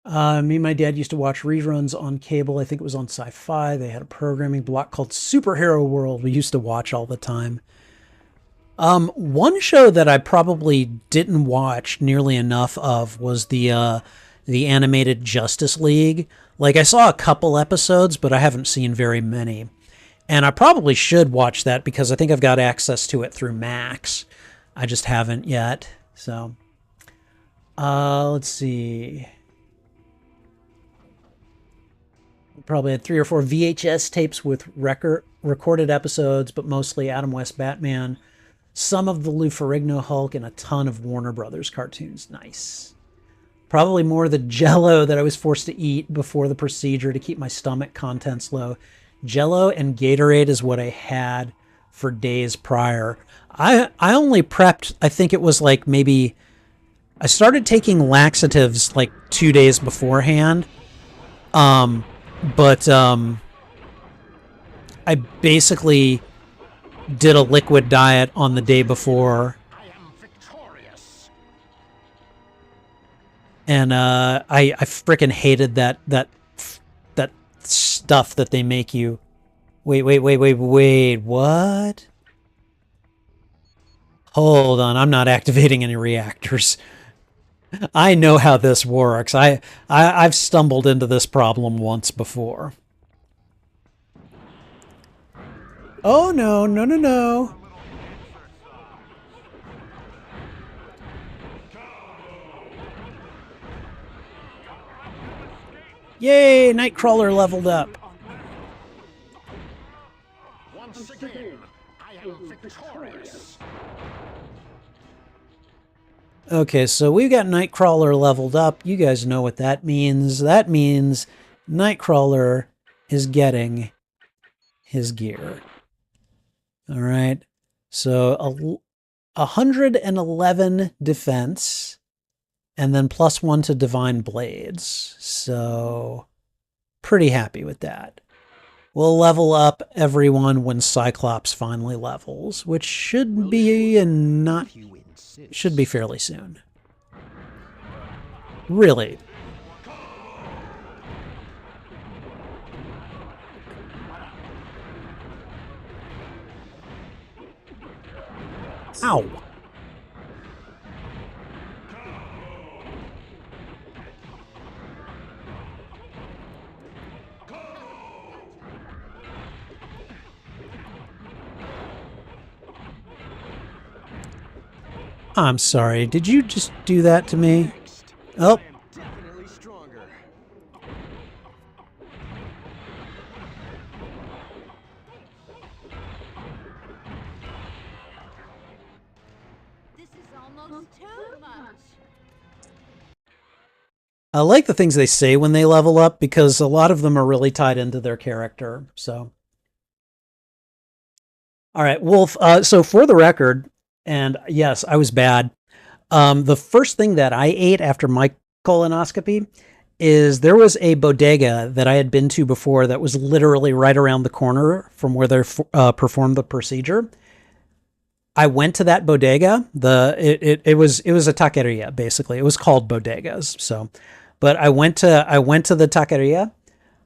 Me and my dad used to watch reruns on cable. I think it was on Sci-Fi. They had a programming block called Superhero World we used to watch all the time. One show that I probably didn't watch nearly enough of was the animated Justice League. Like, I saw a couple episodes, but I haven't seen very many. And I probably should watch that because I think I've got access to it through Max. I just haven't yet. So, let's see. Probably had 3 or 4 VHS tapes with recorded episodes, but mostly Adam West Batman, some of the Lou Ferrigno Hulk, and a ton of Warner Brothers cartoons. Nice. Probably more the Jell-O that I was forced to eat before the procedure to keep my stomach contents low. Jell-O and Gatorade is what I had for days prior. I only prepped, I think it was like maybe, I started taking laxatives like 2 days beforehand. But I basically did a liquid diet on the day before. I am victorious. And I frickin' hated that stuff that they make you. Wait, what? Hold on, I'm not activating any reactors. I know how this works. I've stumbled into this problem once before. Oh no, no, no, no. Yay, Nightcrawler leveled up. Once again, I am victorious. Okay, so we've got Nightcrawler leveled up. You guys know what that means. That means Nightcrawler is getting his gear. All right. So 111 defense and then +1 to Divine Blades. So pretty happy with that. We'll level up everyone when Cyclops finally levels, which should be should be fairly soon. Really. Ow. I'm sorry. Did you just do that to me? Oh. Definitely stronger. This is almost too much. I like the things they say when they level up because a lot of them are really tied into their character. So, all right, Wolf. So for the record, and yes, I was bad. The first thing that I ate after my colonoscopy is there was a bodega that I had been to before that was literally right around the corner from where they performed the procedure. I went to that bodega. It was a taqueria basically. It was called bodegas. So, but I went to the taqueria.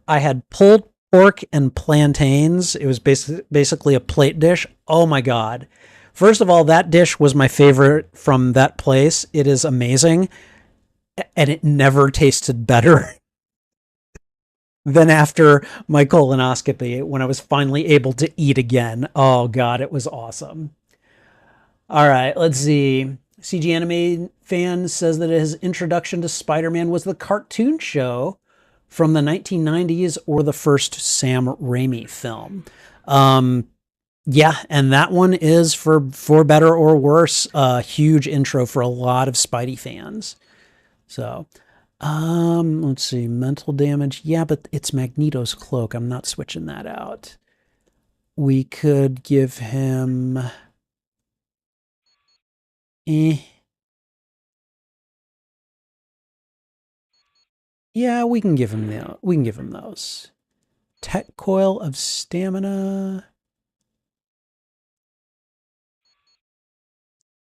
I had pulled pork and plantains. It was basically a plate dish. Oh my god. First of all, that dish was my favorite from that place. It is amazing. And it never tasted better than after my colonoscopy when I was finally able to eat again. Oh god, it was awesome. All right, let's see. CG Anime Fan says that his introduction to Spider-Man was the cartoon show from the 1990s or the first Sam Raimi film. Yeah, and that one is for better or worse, a huge intro for a lot of Spidey fans. So, let's see, mental damage. Yeah, but it's Magneto's cloak. I'm not switching that out. We could give him Yeah, we can give him those. Tech coil of stamina.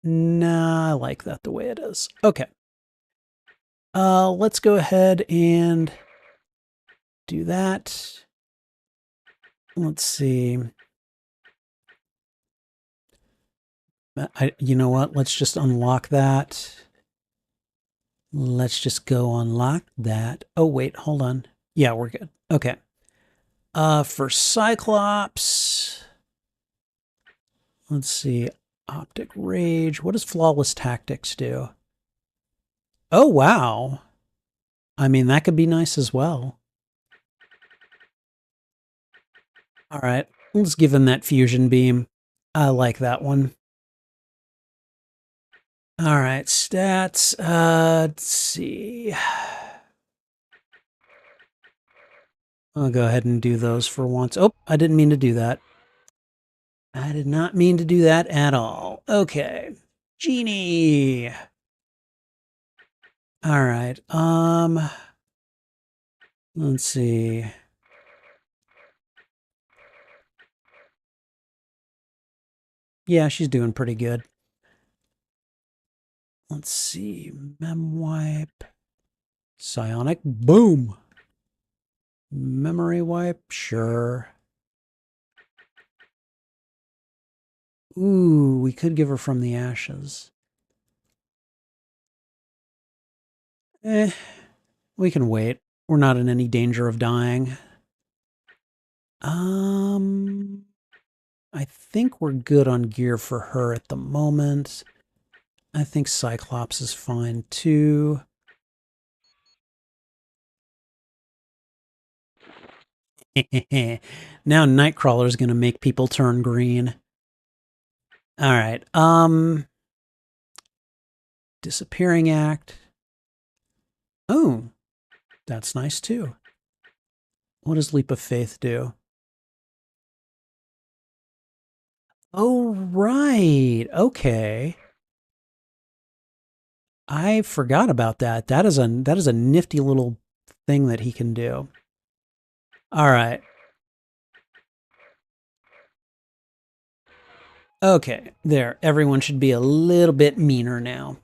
Nah, I like that the way it is. Okay. Let's go ahead and do that. Let's see. You know what? Let's just unlock that. Let's just go unlock that. Oh, wait, hold on. Yeah, we're good. Okay. For Cyclops, let's see. Optic Rage. What does Flawless Tactics do? Oh, wow. I mean, that could be nice as well. All right, let's give him that Fusion Beam. I like that one. All right, stats. Let's see. I'll go ahead and do those for once. Oh, I didn't mean to do that. I did not mean to do that at all. Okay. Genie. All right. Let's see. Yeah, she's doing pretty good. Let's see. Memwipe. Psionic. Boom. Memory wipe. Sure. Ooh, we could give her from the ashes. We can wait. We're not in any danger of dying. I think we're good on gear for her at the moment. I think Cyclops is fine too. Now Nightcrawler's going to make people turn green. All right. Disappearing Act. Oh, that's nice too. What does Leap of Faith do? Oh, right. Okay. I forgot about that. That is a nifty little thing that he can do. All right. Okay, there. Everyone should be a little bit meaner now.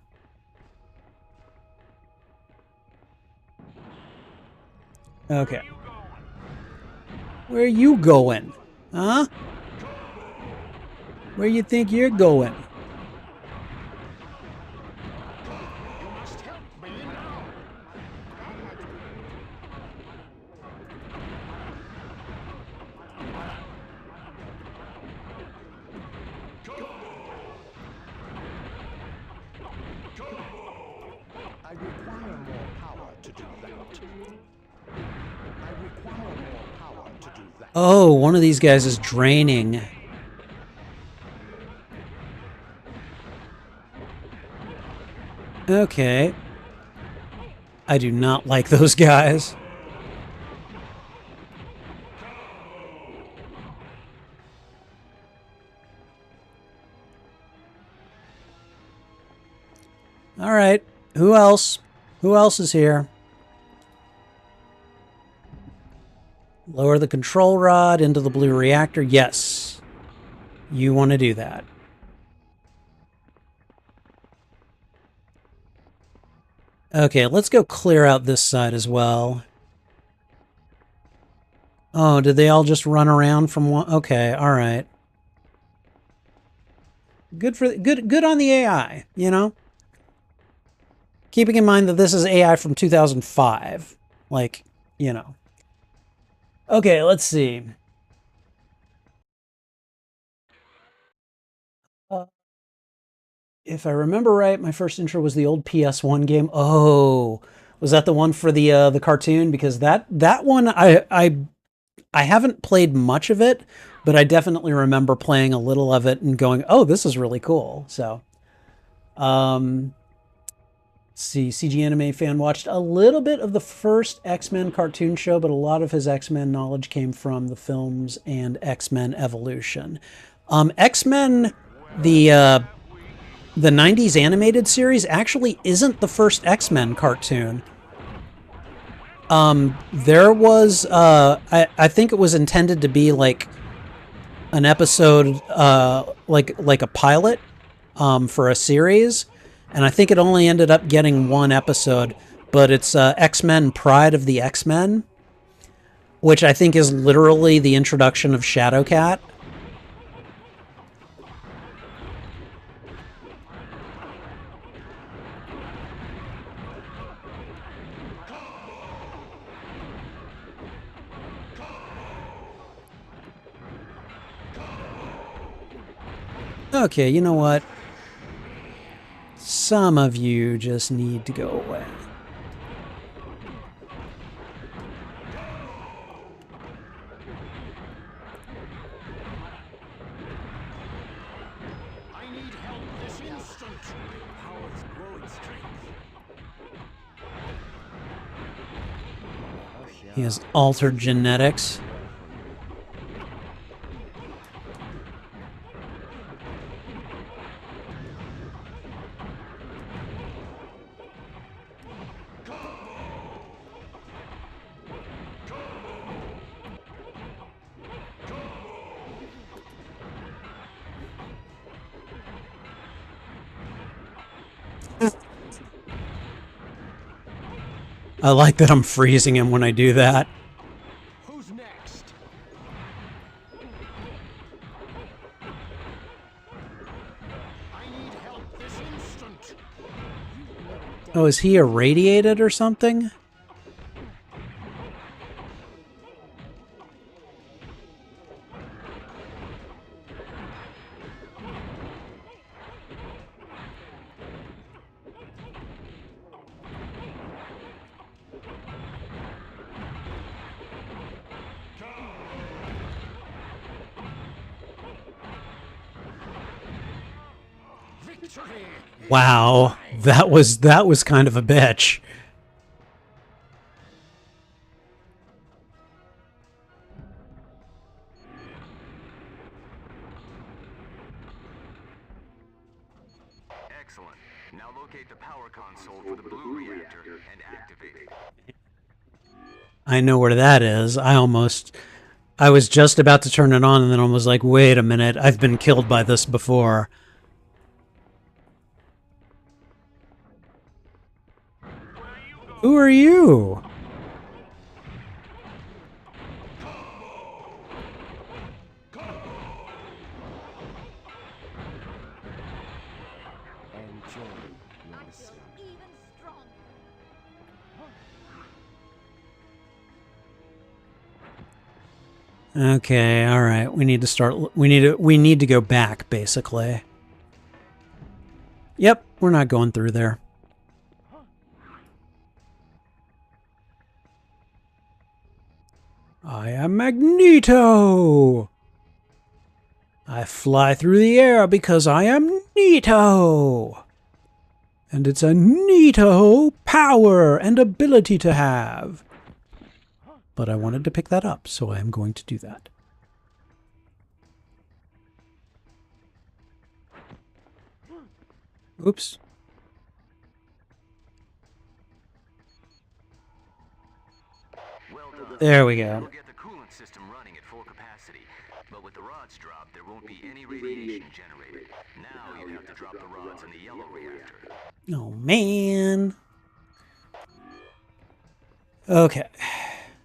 Okay. Where are you going? Huh? Where you think you're going? Oh, one of these guys is draining. Okay. I do not like those guys. All right. Who else? Who else is here? Lower the control rod into the blue reactor. Yes. You want to do that. Okay, let's go clear out this side as well. Oh, did they all just run around from one? Okay, all right. Good on the AI, you know? Keeping in mind that this is AI from 2005. Like, you know. Okay, let's see. If I remember right, my first intro was the old PS1 game. Oh, was that the one for the cartoon? Because that one I haven't played much of it, but I definitely remember playing a little of it and going, "Oh, this is really cool." So, see, CG Anime Fan watched a little bit of the first X-Men cartoon show, but a lot of his X-Men knowledge came from the films and X-Men Evolution. X-Men, the 90s animated series actually isn't the first X-Men cartoon. There was, I think it was intended to be like an episode, like a pilot, for a series. And I think it only ended up getting one episode, but it's, X-Men Pride of the X-Men, which I think is literally the introduction of Shadowcat. Okay, you know what? Some of you just need to go away. I need help this instant. Howard's growing strength. He has altered genetics. I like that I'm freezing him when I do that. Who's next? I need help this instant. Oh, is he irradiated or something? Wow, that was kind of a bitch. Excellent. Now locate the power console for the blue reactor and activate it. I know where that is. I was just about to turn it on and then I was like, wait a minute, I've been killed by this before. Who are you? Even stronger. Okay, all right. We need to start. We need to go back, basically. Yep, we're not going through there. I am Magneto. I fly through the air because I am Neato. And it's a neato power and ability to have. But I wanted to pick that up, so I am going to do that. Oops. Well done. There we go. We'll get the coolant system running at full capacity, but with the rods dropped, there won't be any radiation generated. Now you have to drop the rods in the yellow reactor. Oh, man. Okay.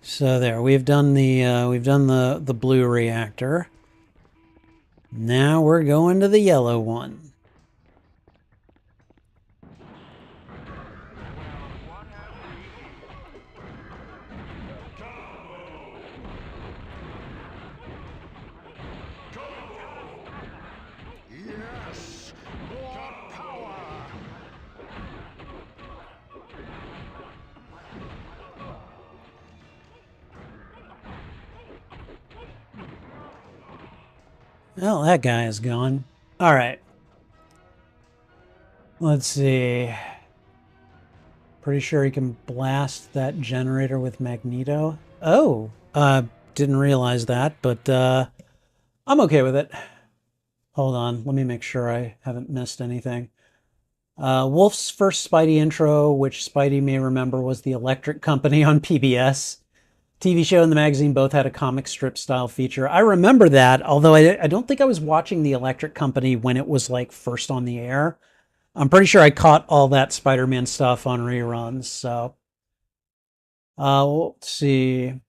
So there, we've done the blue reactor. Now we're going to the yellow one. Yes! More power! Well, that guy is gone. All right. Let's see. Pretty sure he can blast that generator with Magneto. Oh, didn't realize that, but I'm okay with it. Hold on, let me make sure I haven't missed anything. Wolf's first Spidey intro, which Spidey may remember, was the Electric Company on PBS. TV show and the magazine both had a comic strip style feature. I remember that, although I don't think I was watching the Electric Company when it was like first on the air. I'm pretty sure I caught all that Spider-Man stuff on reruns, so. Let's see.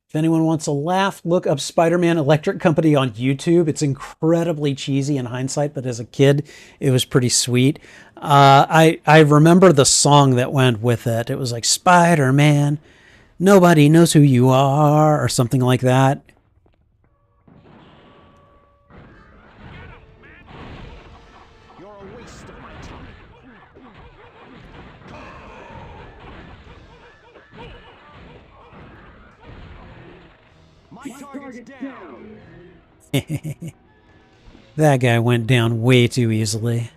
If anyone wants to laugh, look up Spider-Man Electric Company on YouTube. It's incredibly cheesy in hindsight, but as a kid, it was pretty sweet. I remember the song that went with it. It was like, Spider-Man, nobody knows who you are, or something like that. You're a waste of my time. My target's down. That guy went down way too easily.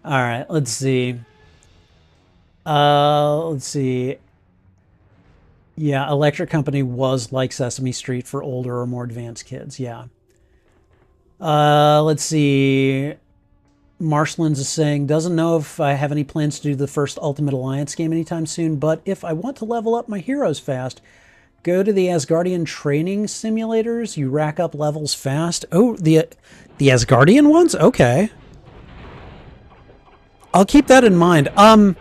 All right, let's see. Let's see. Yeah, Electric Company was like Sesame Street for older or more advanced kids. Yeah. Let's see. Marshlands is saying, doesn't know if I have any plans to do the first Ultimate Alliance game anytime soon, but if I want to level up my heroes fast, go to the Asgardian training simulators. You rack up levels fast. Oh, the Asgardian ones? Okay. I'll keep that in mind. I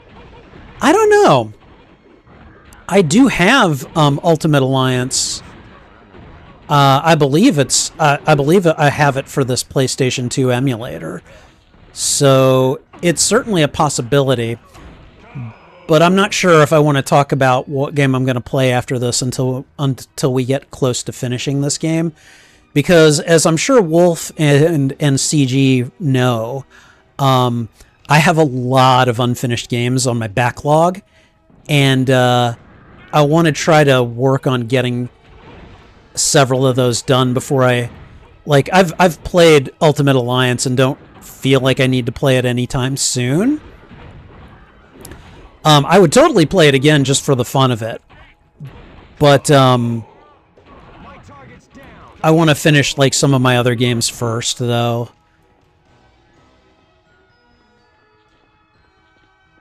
don't know. I do have Ultimate Alliance. I believe I have it for this PlayStation 2 emulator. So it's certainly a possibility. But I'm not sure if I want to talk about what game I'm going to play after this until we get close to finishing this game. Because as I'm sure Wolf and CG know, I have a lot of unfinished games on my backlog. And I want to try to work on getting several of those done before I Like, I've played Ultimate Alliance and don't feel like I need to play it anytime soon. I would totally play it again just for the fun of it. But, I want to finish, like, some of my other games first, though.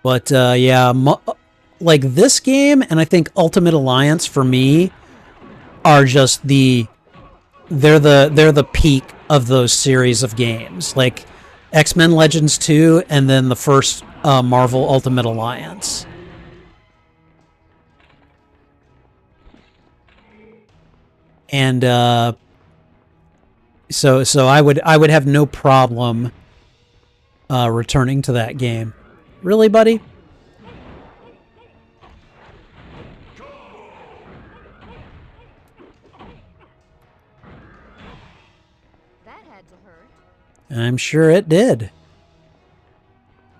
But, yeah, like, this game, and I think Ultimate Alliance, for me, are just they're the peak of those series of games. Like, X-Men Legends 2, and then the first Marvel Ultimate Alliance. And so I would have no problem returning to that game. Really, buddy? That had to hurt. I'm sure it did.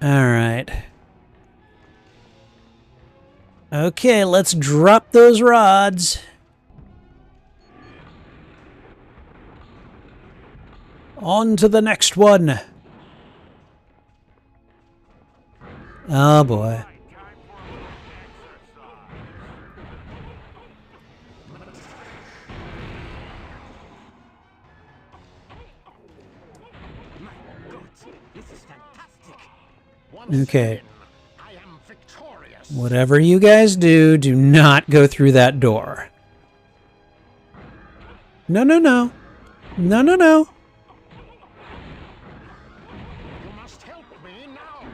All right. Okay, let's drop those rods. On to the next one. Oh boy. Okay. Whatever you guys do, do not go through that door. No, no, no. No, no, no. You must help me now.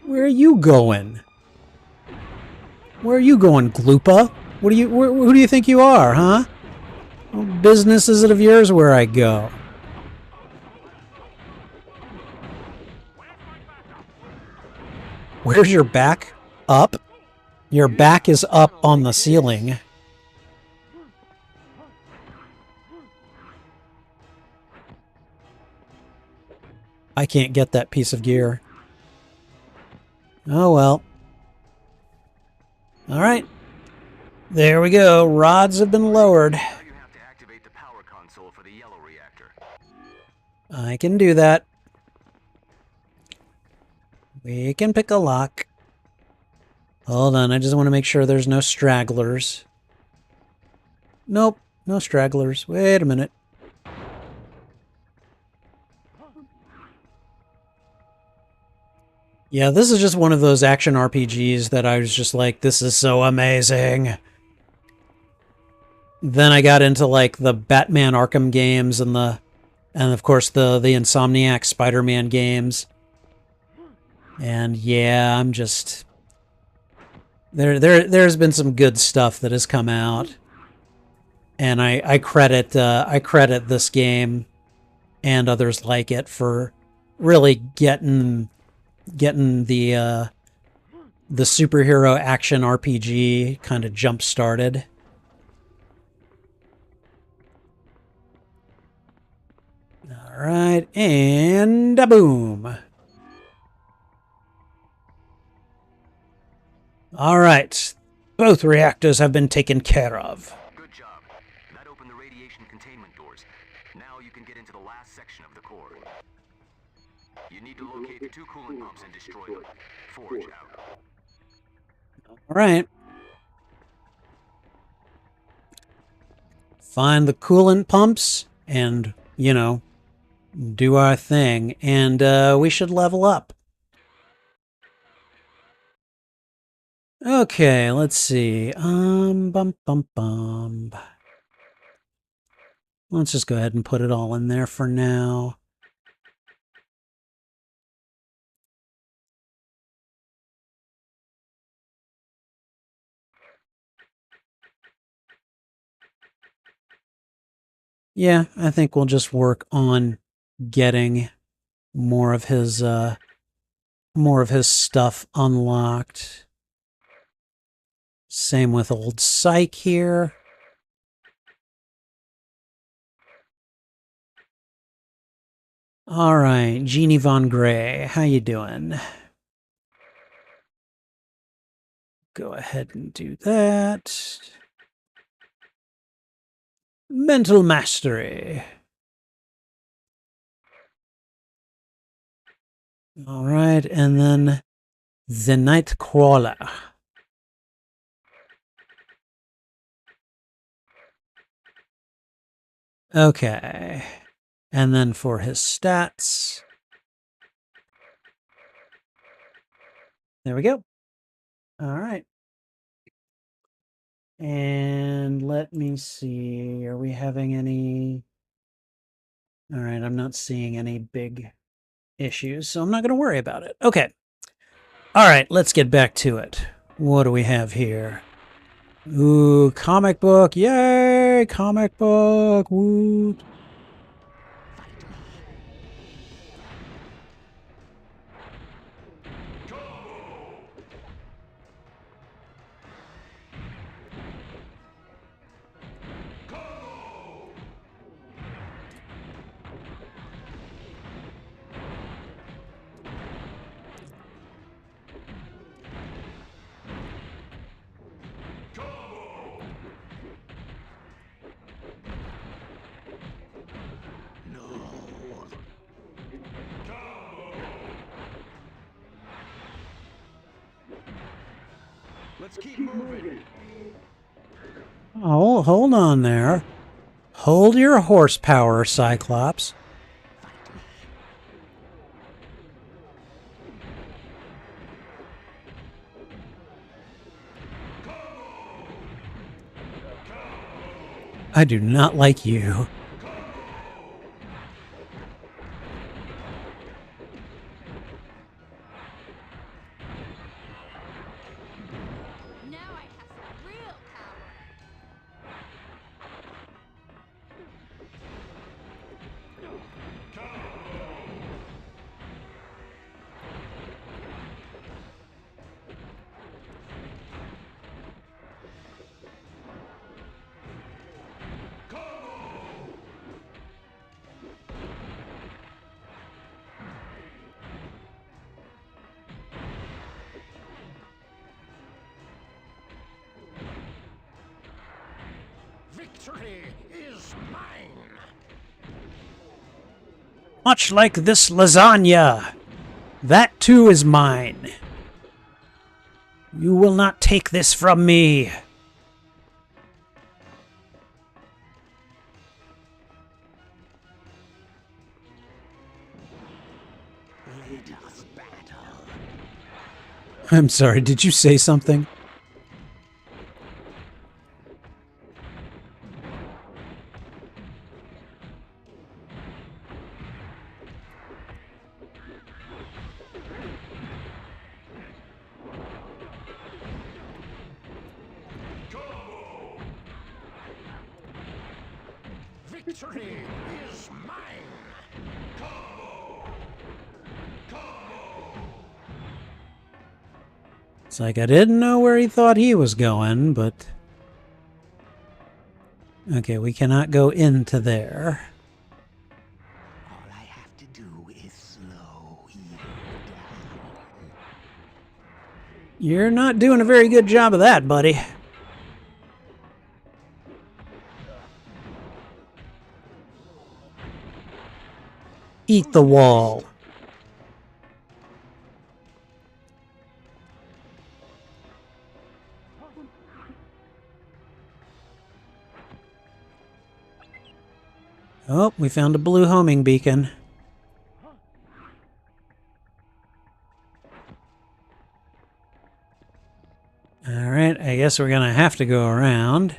Where are you going? Where are you going, Gloopa? What do you? Who do you think you are, huh? What business is it of yours where I go? Where's your back? Up? Your back is up on the ceiling. I can't get that piece of gear. Oh well. Alright. There we go. Rods have been lowered. Now you have to activate the power console for the yellow reactor. I can do that. We can pick a lock. Hold on, I just want to make sure there's no stragglers. Nope, no stragglers. Wait a minute. Yeah, this is just one of those action RPGs that I was just like, this is so amazing. Then I got into like the Batman Arkham games and of course the Insomniac Spider-Man games. And yeah, I'm just there's been some good stuff that has come out. And I credit this game and others like it for really getting the superhero action RPG kind of jump started. All right, and a boom. All right, both reactors have been taken care of. Good job. That opened the radiation containment doors. Now you can get into the last section of the core. You need to locate the 2 coolant pumps and destroy them. Forge out. All right. Find the coolant pumps and, you know, do our thing. And we should level up. Okay, let's see. Bum, bum, bum. Let's just go ahead and put it all in there for now. Yeah, I think we'll just work on getting more of his stuff unlocked. Same with old Psyche here. All right, Jeannie Von Gray, how you doing? Go ahead and do that. Mental Mastery. All right, and then the Night Crawler. Okay, and then for his stats, there we go. All right. And let me see, are we having any... All right, I'm not seeing any big issues, so I'm not going to worry about it. Okay. All right, let's get back to it. What do we have here? Ooh, comic book. Yay, comic book. Woo. Let's keep moving. Oh, hold on there. Hold your horsepower, Cyclops. I do not like you. Now I have some real power. Victory is mine! Much like this lasagna. That too is mine. You will not take this from me. Let us battle. I'm sorry, did you say something? Victory is mine! It's like I didn't know where he thought he was going, but... Okay, we cannot go into there. All I have to do is slow you down. You're not doing a very good job of that, buddy. Eat the wall. Oh, we found a blue homing beacon. Alright, I guess we're gonna have to go around.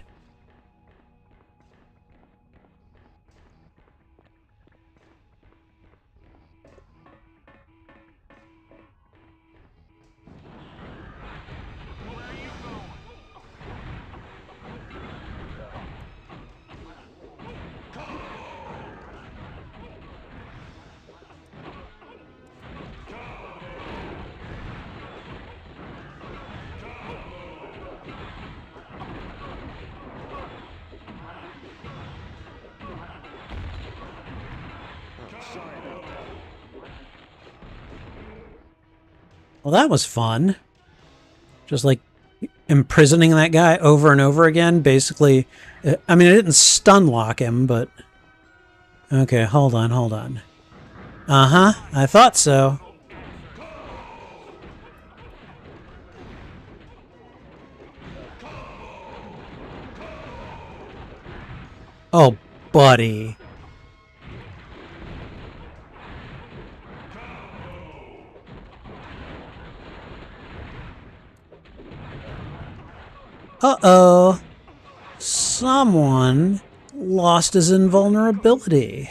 Well, that was fun. Just like imprisoning that guy over and over again, basically. I mean, it didn't stun lock him, but... Okay, hold on, hold on. Uh-huh, I thought so. Oh, buddy. Uh-oh. Someone lost his invulnerability.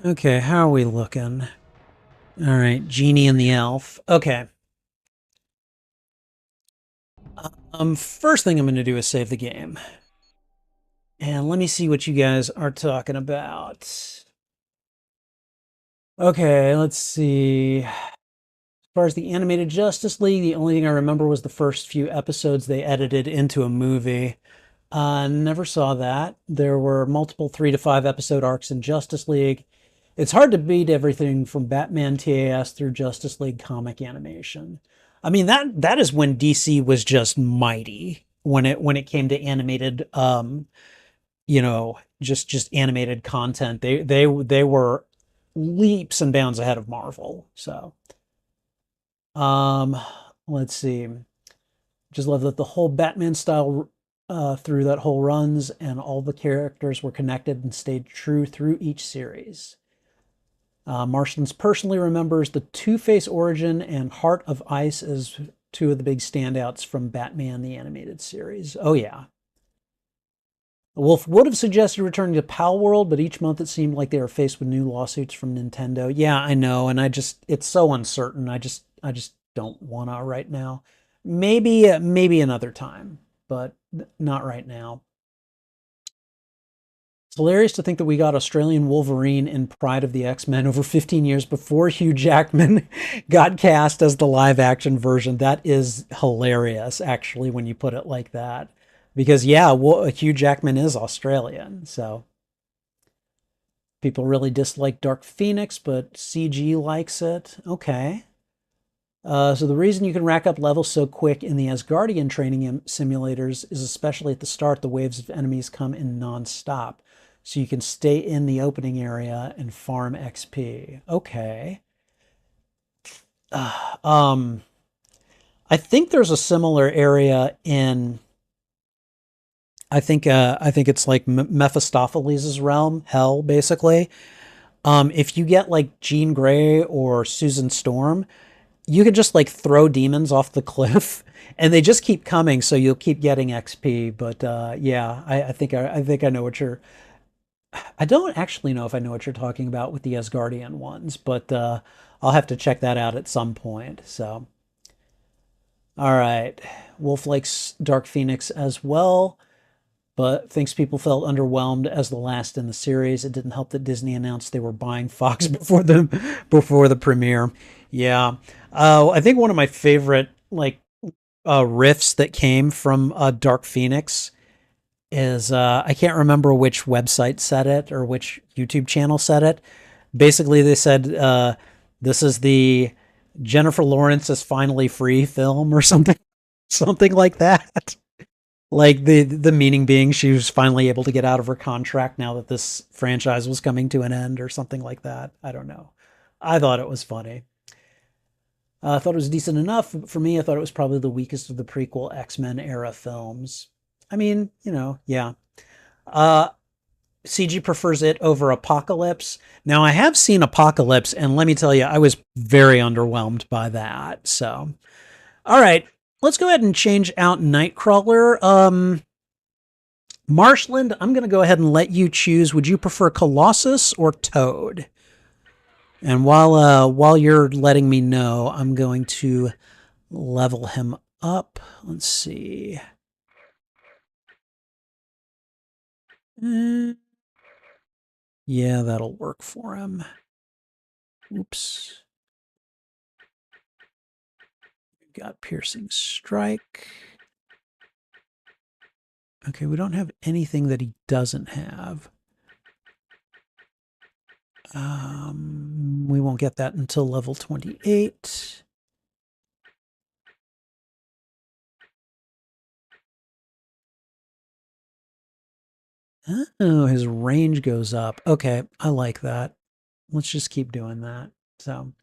Okay, how are we looking? All right, Genie and the Elf. Okay. First thing I'm going to do is save the game. And let me see what you guys are talking about. Okay, let's see. As far as the animated Justice League, the only thing I remember was the first few episodes they edited into a movie. Never saw that. There were multiple 3 to 5 episode arcs in Justice League. It's hard to beat everything from Batman TAS through Justice League comic animation. I mean, that is when DC was just mighty when it came to animated you know, just animated content. They were leaps and bounds ahead of Marvel. So let's see. Just love that the whole Batman style through that whole runs and all the characters were connected and stayed true through each series. Martians personally remembers the Two-Face origin and Heart of Ice as two of the big standouts from Batman the Animated Series. Oh yeah. Wolf would have suggested returning to Pal World, but each month it seemed like they were faced with new lawsuits from Nintendo. Yeah, I know, and it's so uncertain. I just don't wanna right now. Maybe another time, but not right now. It's hilarious to think that we got Australian Wolverine in Pride of the X-Men over 15 years before Hugh Jackman got cast as the live-action version. That is hilarious, actually, when you put it like that. Because, yeah, Hugh Jackman is Australian, so... People really dislike Dark Phoenix, but CG likes it. Okay. So the reason you can rack up levels so quick in the Asgardian training simulators is especially at the start, the waves of enemies come in non-stop. So you can stay in the opening area and farm XP. Okay. I think there's a similar area in... I think it's like Mephistopheles' realm, hell, basically. If you get like Jean Grey or Susan Storm, you can just like throw demons off the cliff and they just keep coming, so you'll keep getting XP. But yeah, I think I know what you're... I don't actually know if I know what you're talking about with the Asgardian ones, but I'll have to check that out at some point. So, all right, Wolf likes Dark Phoenix as well, but thinks people felt underwhelmed as the last in the series. It didn't help that Disney announced they were buying Fox before the premiere. Yeah, I think one of my favorite like riffs that came from Dark Phoenix is I can't remember which website said it or which YouTube channel said it. Basically, they said this is the Jennifer Lawrence is finally free film or something like that. Like the meaning being she was finally able to get out of her contract now that this franchise was coming to an end or something like that. I don't know. I thought it was funny. I thought it was decent enough. For me, I thought it was probably the weakest of the prequel X-Men era films. I mean, you know, yeah. CG prefers it over Apocalypse. Now, I have seen Apocalypse, and let me tell you, I was very underwhelmed by that. So, all right, let's go ahead and change out Nightcrawler. Marshland, I'm going to go ahead and let you choose. Would you prefer Colossus or Toad? And while you're letting me know, I'm going to level him up. Let's see. Yeah, that'll work for him. Oops. We've got Piercing Strike. Okay, we don't have anything that he doesn't have. We won't get that until level 28. Oh, his range goes up. Okay, I like that. Let's just keep doing that. So,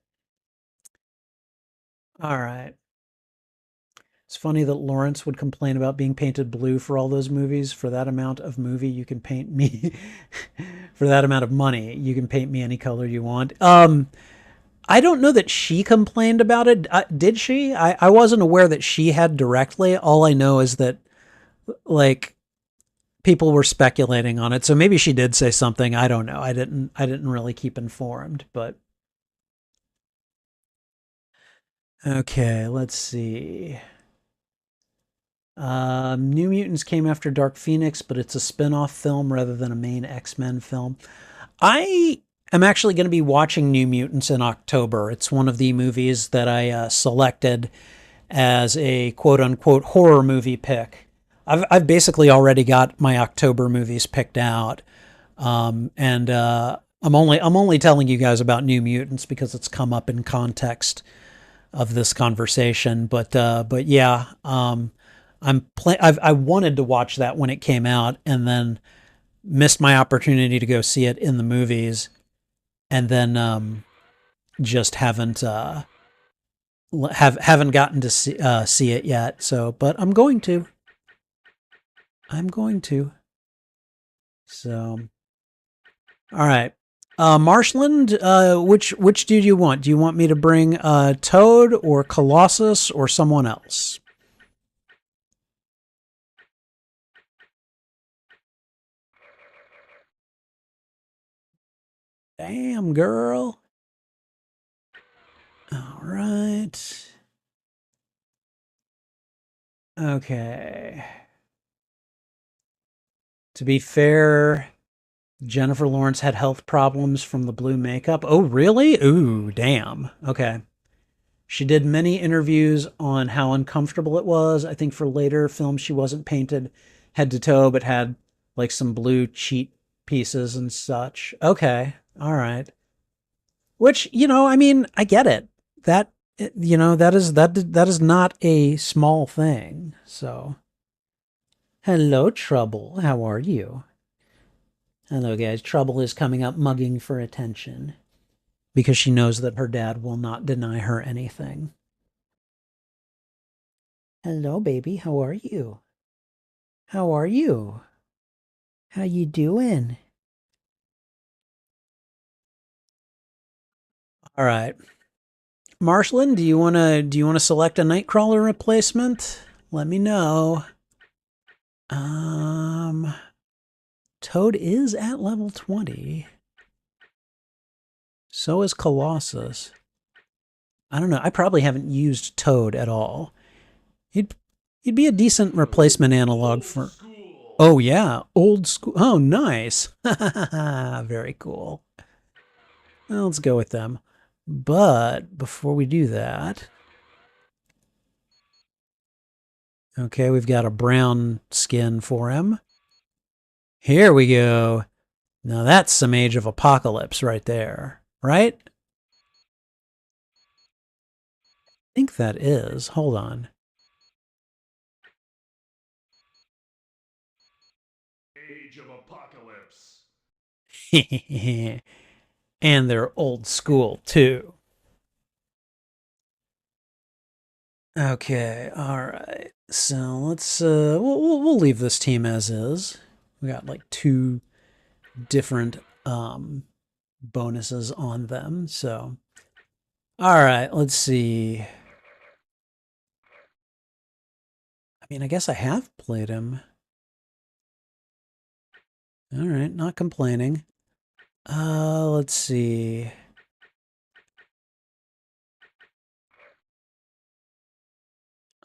all right. It's funny that Lawrence would complain about being painted blue for all those movies. For that amount of movie, you can paint me. For that amount of money, you can paint me any color you want. I don't know that she complained about it. Did she? I wasn't aware that she had directly. All I know is that, like, people were speculating on it. So maybe she did say something. I don't know. I didn't really keep informed, but okay, let's see. New Mutants came after Dark Phoenix, but it's a spin-off film rather than a main X-Men film. I am actually going to be watching New Mutants in October. It's one of the movies that I selected as a quote-unquote horror movie pick. I've basically already got my October movies picked out, and I'm only telling you guys about New Mutants because it's come up in context of this conversation. But yeah, I wanted to watch that when it came out, and then missed my opportunity to go see it in the movies, and then just haven't gotten to see it yet. So, but I'm going to. I'm going to. So, all right. Marshland, which do you want? Do you want me to bring Toad or Colossus or someone else? Damn, girl. All right. Okay. To be fair, Jennifer Lawrence had health problems from the blue makeup. Oh, really? Ooh, damn. Okay. She did many interviews on how uncomfortable it was. I think for later films, she wasn't painted head to toe, but had like some blue cheat pieces and such. Okay. All right. Which, I mean, I get it. That, that is not a small thing. So, hello, Trouble. How are you? Hello, guys. Trouble is coming up mugging for attention because she knows that her dad will not deny her anything. Hello, baby. How are you? How are you? How you doing? All right. Marshland, do you wanna select a Nightcrawler replacement? Let me know. Um Toad is at level 20. So is Colossus. I don't know. I probably haven't used Toad at all. He'd be a decent replacement analog for. Oh yeah, old school. Oh, nice. Very cool. Well, let's go with them. But before we do that, okay, we've got a brown skin for him. Here we go. Now that's some Age of Apocalypse right there, right? I think that is. Hold on. Age of Apocalypse. And they're old school too. Okay, all right. So let's we'll leave this team as is. We got like two different bonuses on them. So all right, let's see. I mean, I guess I have played him. All right, not complaining. Let's see.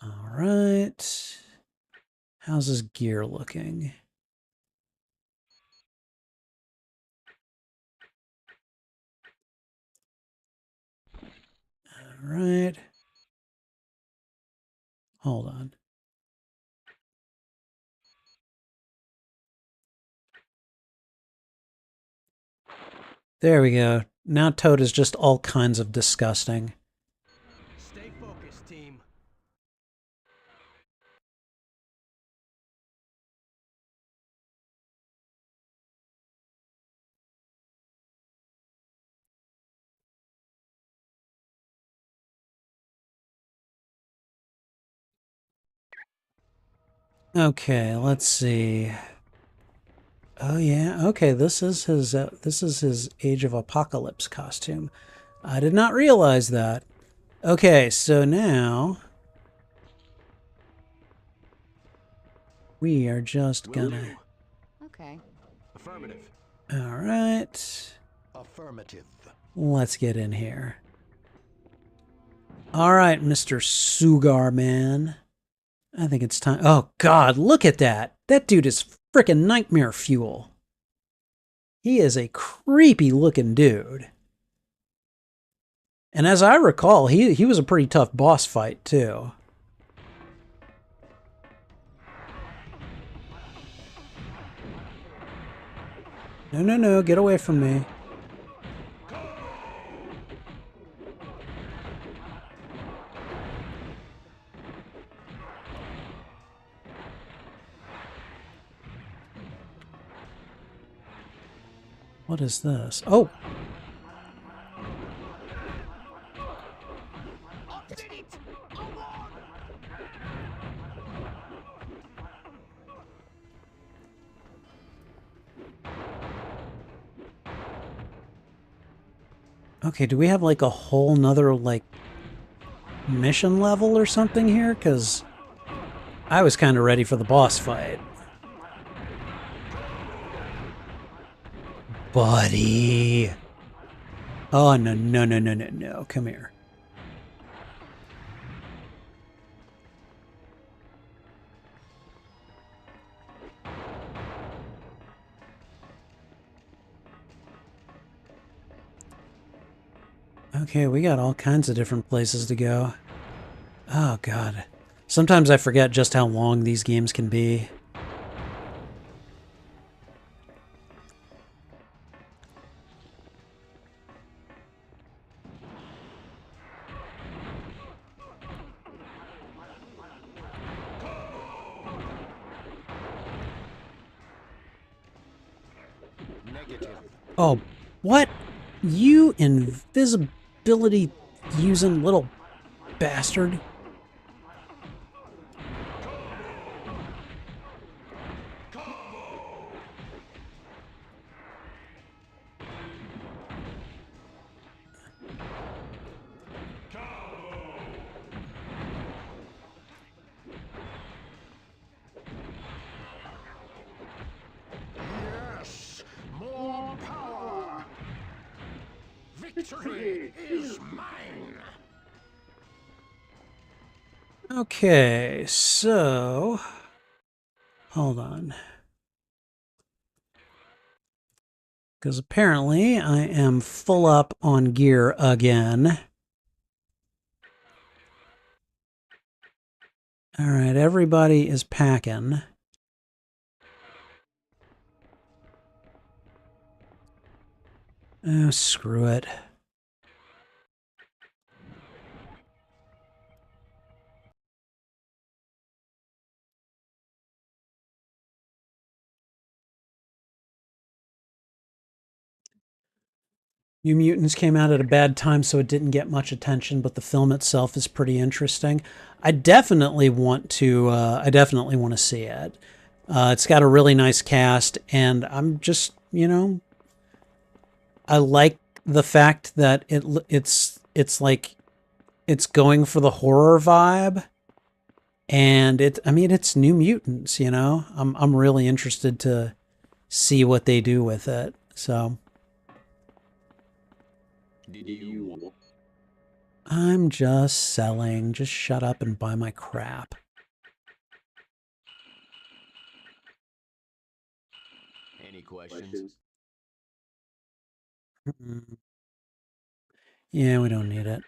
All right. How's his gear looking? All right. Hold on. There we go. Now Toad is just all kinds of disgusting. Stay focused, team. Okay, let's see. Oh yeah, okay. This is his Age of Apocalypse costume. I did not realize that. Okay, so now we are just gonna. Okay. Affirmative. All right, Affirmative. let's get in here. All right, Mr. Sugar Man. I think it's time. Oh God, look at that! That dude is frickin' nightmare fuel. He is a creepy looking dude. And as I recall, he was a pretty tough boss fight too. No, no, no, get away from me. What is this? Oh! Okay, do we have like a whole nother like mission level or something here? Because I was kind of ready for the boss fight. Buddy! Oh, no, no, no, no, no, no. Come here. Okay, we got all kinds of different places to go. Oh, God. Sometimes I forget just how long these games can be. Negative. Oh, what? You invisibility using little bastard. Yes! More power! Victory is mine! Okay, so... Hold on. Because apparently I am full up on gear again. Alright, everybody is packing. Oh, screw it. New Mutants came out at a bad time, so it didn't get much attention, but the film itself is pretty interesting. I definitely want to. I definitely want to see it. It's got a really nice cast, and I'm just, you know, I like the fact that it's like it's going for the horror vibe, and I mean, it's New Mutants. You know, I'm really interested to see what they do with it. So. Did you? I'm just selling. Just shut up and buy my crap. Any questions? Yeah, we don't need it.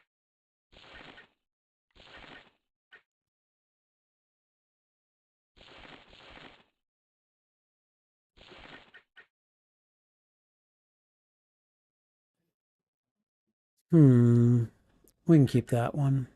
We can keep that one.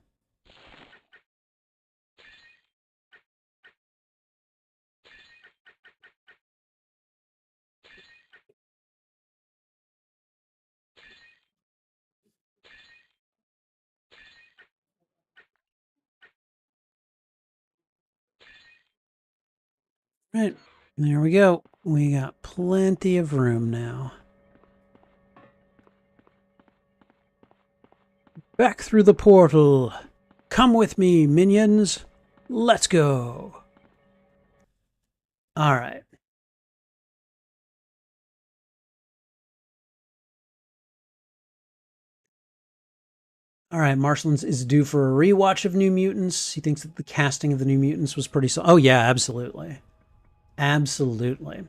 Right, there we go. We got plenty of room now. Back through the portal. Come with me, minions. Let's go. All right. All right, Marshlands is due for a rewatch of New Mutants. He thinks that the casting of the New Mutants was pretty solid. Oh, yeah, absolutely. Absolutely.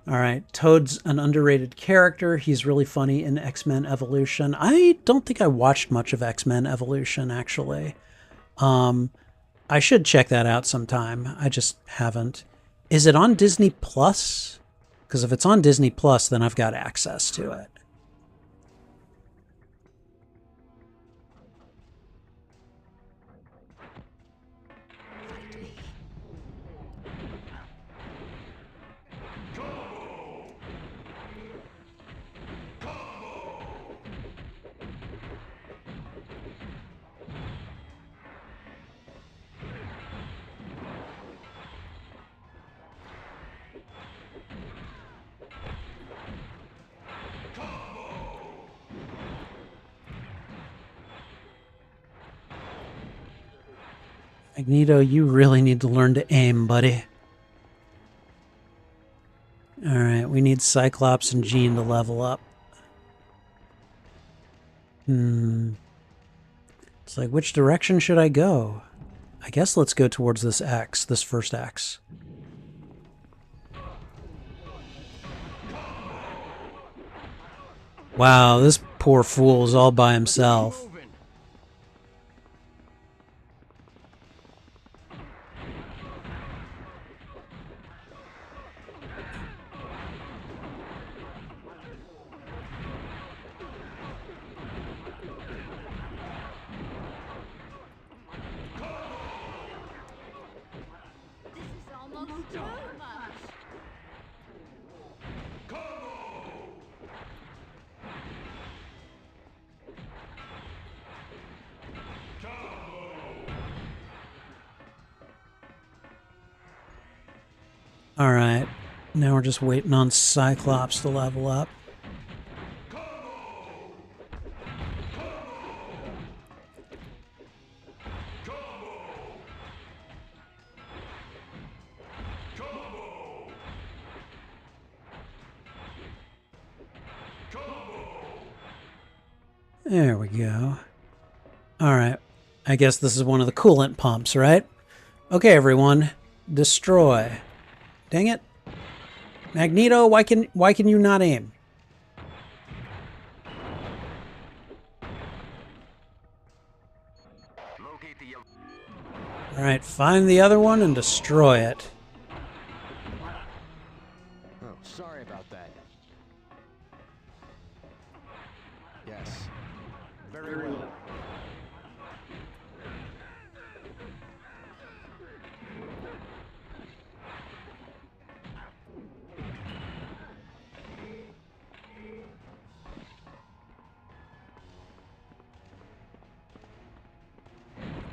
All right, Toad's an underrated character. He's really funny in X-Men Evolution. I don't think I watched much of X-Men Evolution, actually. I should check that out sometime. I just haven't. Is it on Disney Plus? Because if it's on Disney Plus, then I've got access to it. Magneto, you really need to learn to aim, buddy. Alright, we need Cyclops and Jean to level up. It's like, which direction should I go? I guess let's go towards this X, this first X. Wow, this poor fool is all by himself. Alright, now we're just waiting on Cyclops to level up. There we go. Alright, I guess this is one of the coolant pumps, right? Okay, everyone, destroy. Dang it. Magneto, why can you not aim? All right, find the other one and destroy it. Oh, sorry about that. Yes. Very well.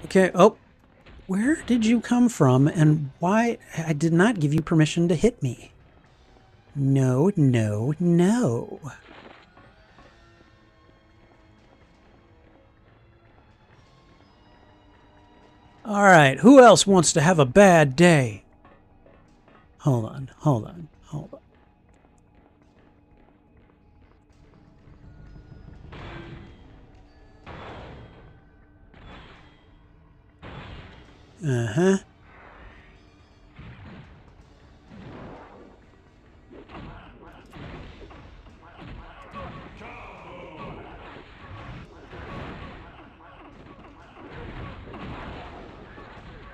Okay, oh, where did you come from and why? I did not give you permission to hit me. No, no, no. All right, who else wants to have a bad day? Hold on, hold on, hold on. Uh-huh.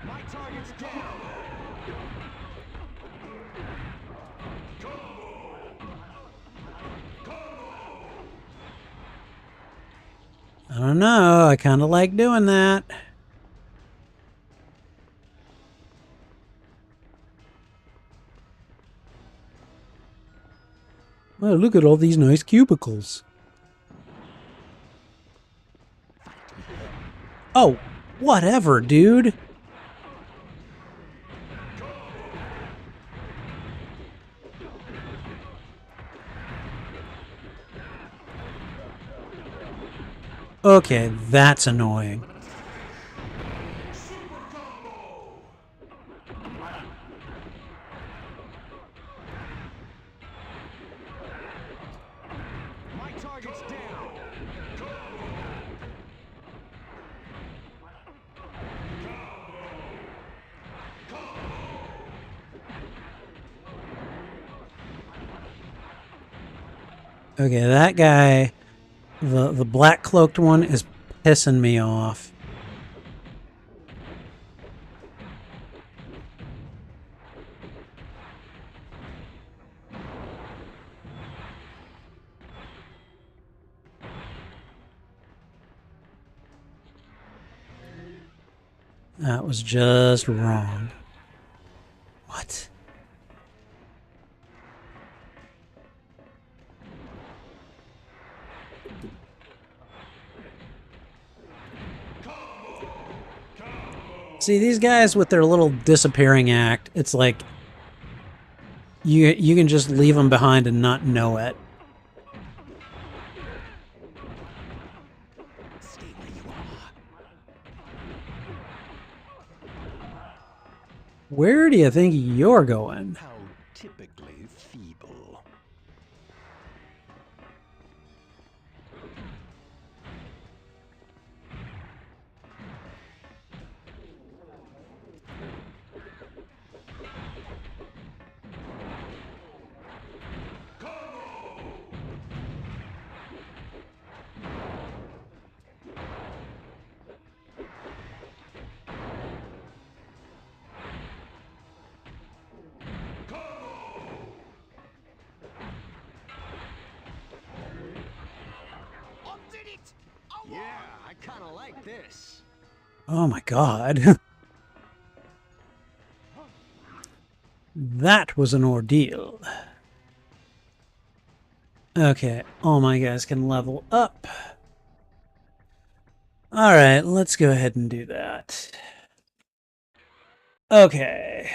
My target's down. I don't know. I kind of like doing that. Well, look at all these nice cubicles. Oh, whatever, dude. Okay, that's annoying. My target's down. Okay, that guy, the black cloaked one, is pissing me off. That was just wrong. What? See, these guys with their little disappearing act, it's like you can just leave them behind and not know it. Stay where you are. Where do you think you're going? How typically feeble. Yeah, I kind of like this. Oh my god. That was an ordeal. Okay, all my guys can level up. Alright, let's go ahead and do that. Okay.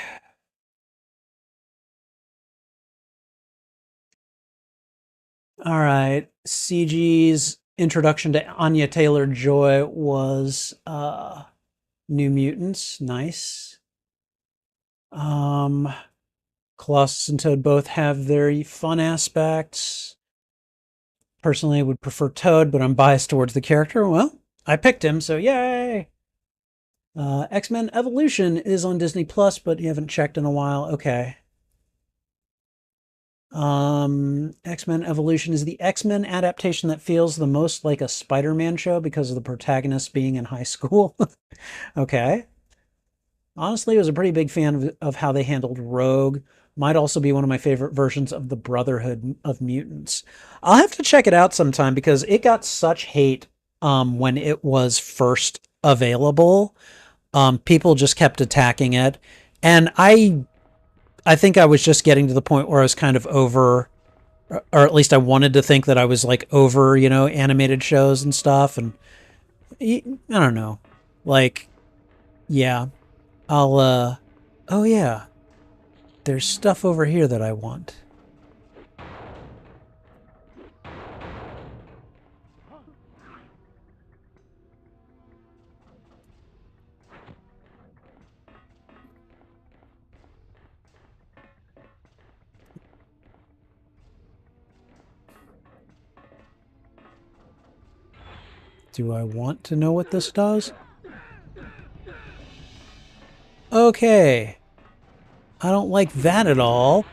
Alright, CG's introduction to Anya Taylor-Joy was New Mutants. Nice. Colossus and Toad both have their fun aspects. Personally, I would prefer Toad, but I'm biased towards the character. Well, I picked him, so yay! X-Men Evolution is on Disney Plus, but you haven't checked in a while. Okay. X-Men Evolution is the X-Men adaptation that feels the most like a Spider-Man show because of the protagonist being in high school. Okay. Honestly, I was a pretty big fan of how they handled Rogue. Might also be one of my favorite versions of the Brotherhood of Mutants. I'll have to check it out sometime because it got such hate when it was first available. People just kept attacking it. And I think I was just getting to the point where I was kind of over, or at least I wanted to think that I was like over, you know, animated shows and stuff. And I don't know. Like, yeah. Oh yeah, there's stuff over here that I want. Do I want to know what this does? Okay. I don't like that at all.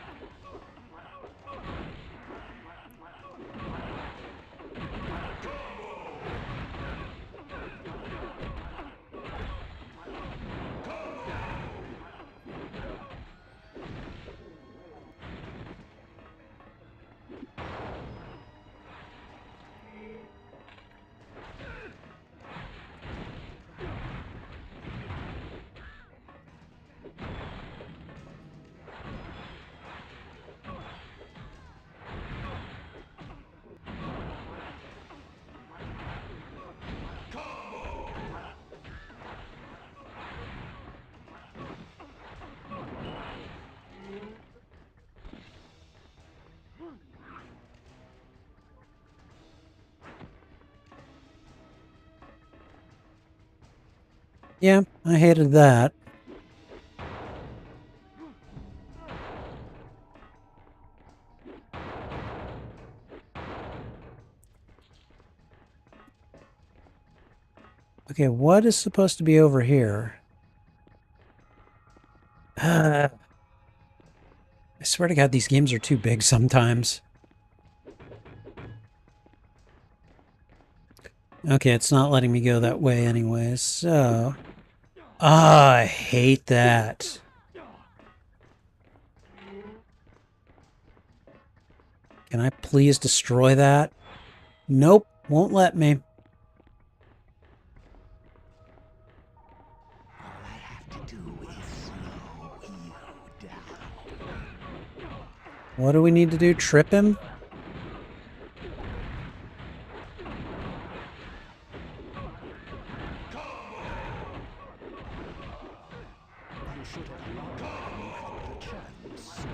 Yeah, I hated that. Okay, what is supposed to be over here? I swear to God, these games are too big sometimes. Okay, it's not letting me go that way anyways, so... Ah, I hate that. Can I please destroy that? Nope, won't let me. All I have to do is slow you down. What do we need to do? Trip him? You should have run when you had the chance.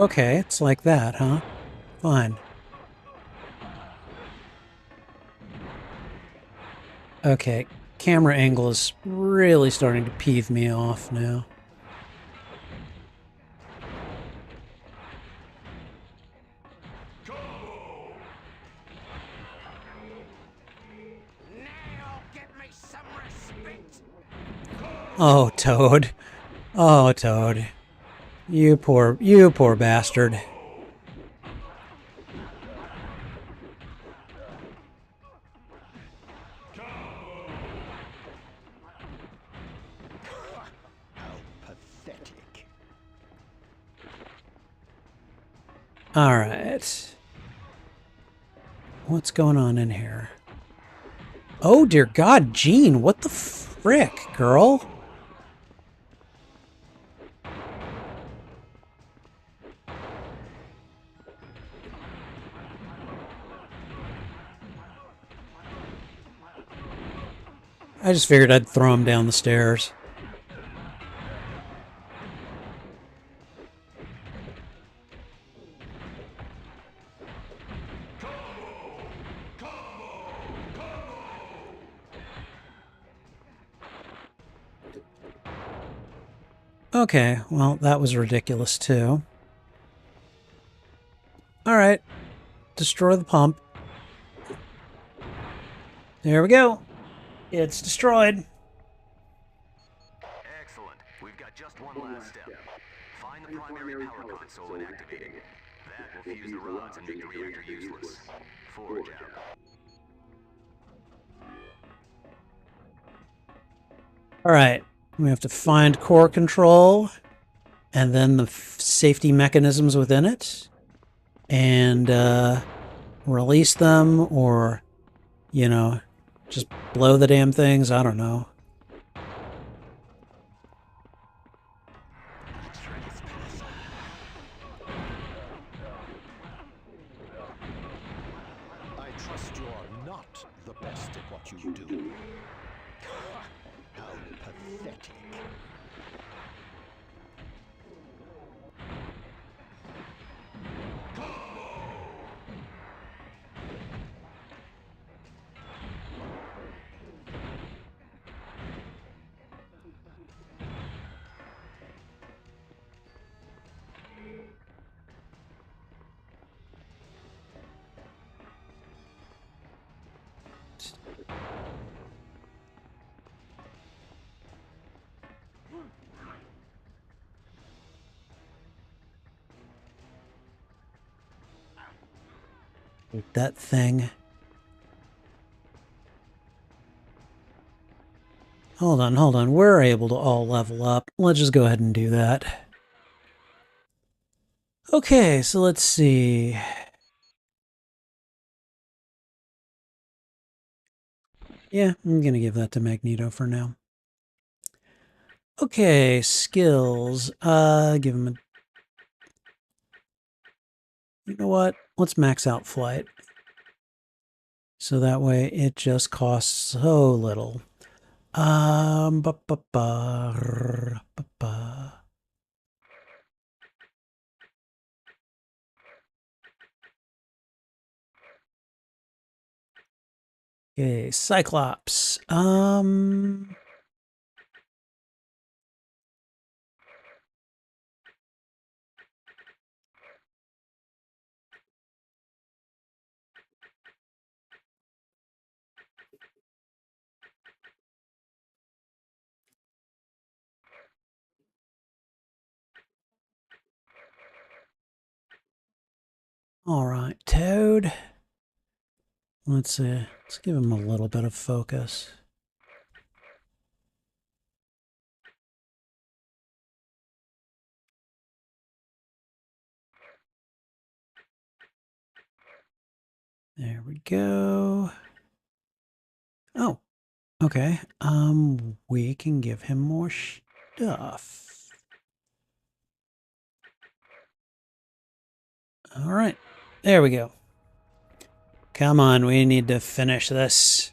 Okay, it's like that, huh? Fine. Okay, camera angle is really starting to peeve me off now. Now get me some respect. Oh, Toad. Oh, Toad. You poor bastard. How pathetic. Alright. What's going on in here? Oh, dear God, Jean, what the frick, girl? I just figured I'd throw him down the stairs. Okay, well, that was ridiculous, too. Alright. Destroy the pump. There we go. It's destroyed. Excellent. We've got just one last step. Find the primary power console and activate it. That will fuse the rods and make the reactor useless. Forge out. Alright. We have to find core control, and then the safety mechanisms within it, and release them, or, you know, just blow the damn things. I don't know. I trust you're not the best at what you do. How pathetic. That thing. Hold on, hold on. We're able to all level up. Let's just go ahead and do that. Okay, so let's see. Yeah, I'm gonna give that to Magneto for now. Okay, skills. Give him a... You know what? Let's max out flight. So that way it just costs so little. Ba ba ba ba ba. Okay, Cyclops. All right, Toad. Let's give him a little bit of focus. There we go. Oh, okay. We can give him more stuff. All right, there we go. Come on, we need to finish this.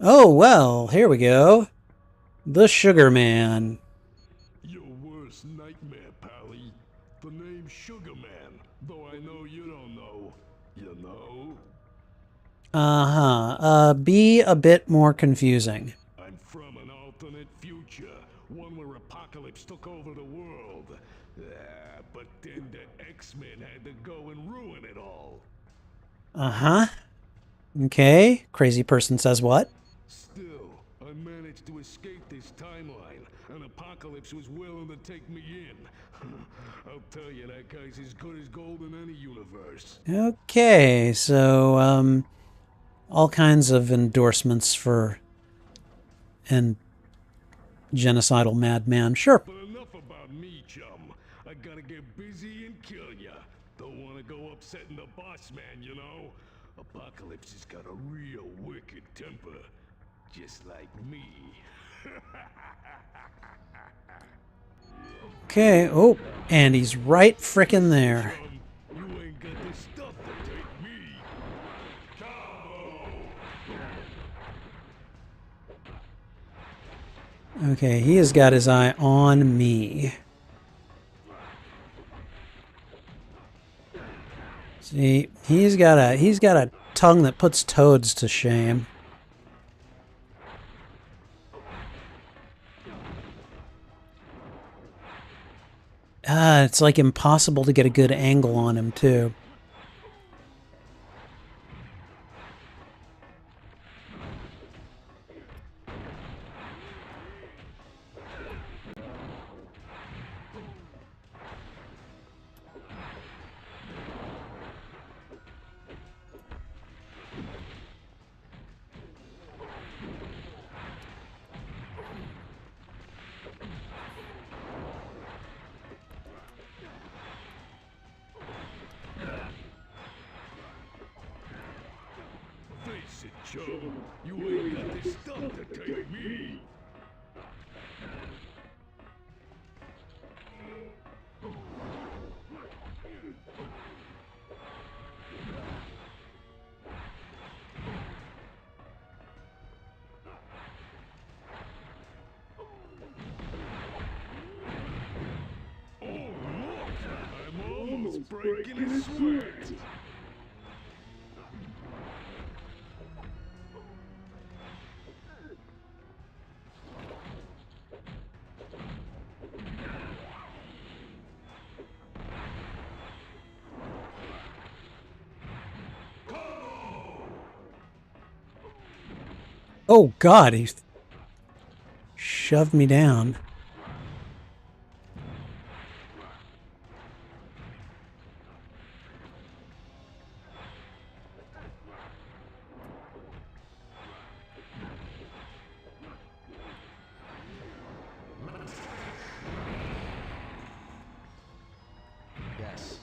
Oh, well, here we go. The Sugar Man. Your worst nightmare, Pally. The name's Sugar Man, though I know you don't know. You know? Be a bit more confusing. I'm from an alternate future, one where Apocalypse took over the world. But then the X-Men had to go and ruin it all. Uh-huh. Okay, crazy person says what? Still, I managed to escape this timeline, and Apocalypse was willing to take me in. I'll tell you, that guy's as good as gold in any universe. Okay, so, all kinds of endorsements for an genocidal madman. Sure. But enough about me, chum. I gotta get busy and kill ya. Don't wanna go upsetting the boss man, you know? Apocalypse has got a real wicked temper. Just like me. Okay, oh, and he's right frickin' there. Chum, you ain't got the stuff to take me. Combo! Okay, he has got his eye on me. See, he's got a tongue that puts toads to shame. It's like impossible to get a good angle on him, too. Face it, chum. You ain't got the stuff to take me. Oh, look! I'm almost breaking a sweat. Oh, God, he shoved me down. Yes.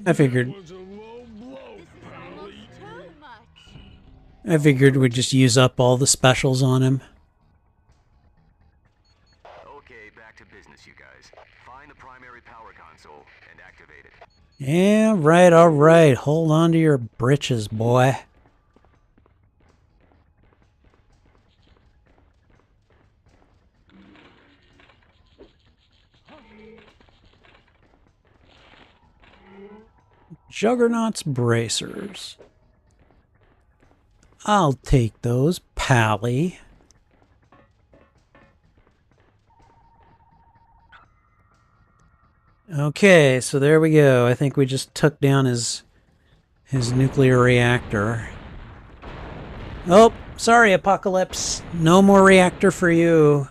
I figured. That was a low blow, This is Pally. almost too much. I figured we'd just use up all the specials on him. Okay, back to business, you guys. Find the primary power console and activate it. Yeah, right, all right. Hold on to your britches, boy. Juggernaut's bracers. I'll take those, Pally. Okay, so there we go. I think we just took down his nuclear reactor. Oh, sorry, Apocalypse. No more reactor for you.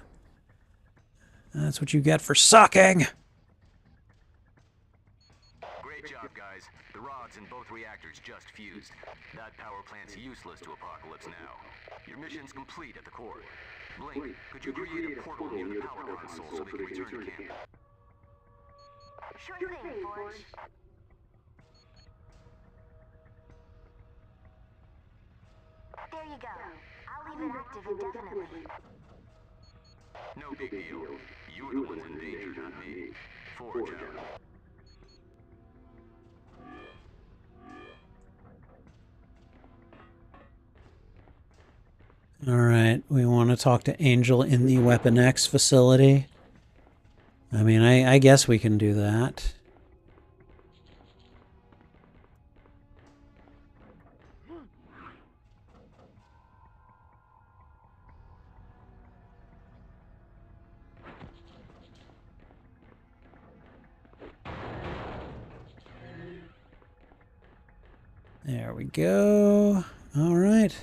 That's what you get for sucking. Great job, guys. The rods in both reactors just fused. That power plant's useless to Apocalypse now. Your mission's complete at the core. Blink, could you create a portal near the power console so they can return to camp? Sure thing, Forge. There you go. I'll leave it active indefinitely. No big deal. You were the ones in danger, not me. Forge out. All right, we want to talk to Angel in the Weapon X facility. I mean, I guess we can do that. There we go. All right.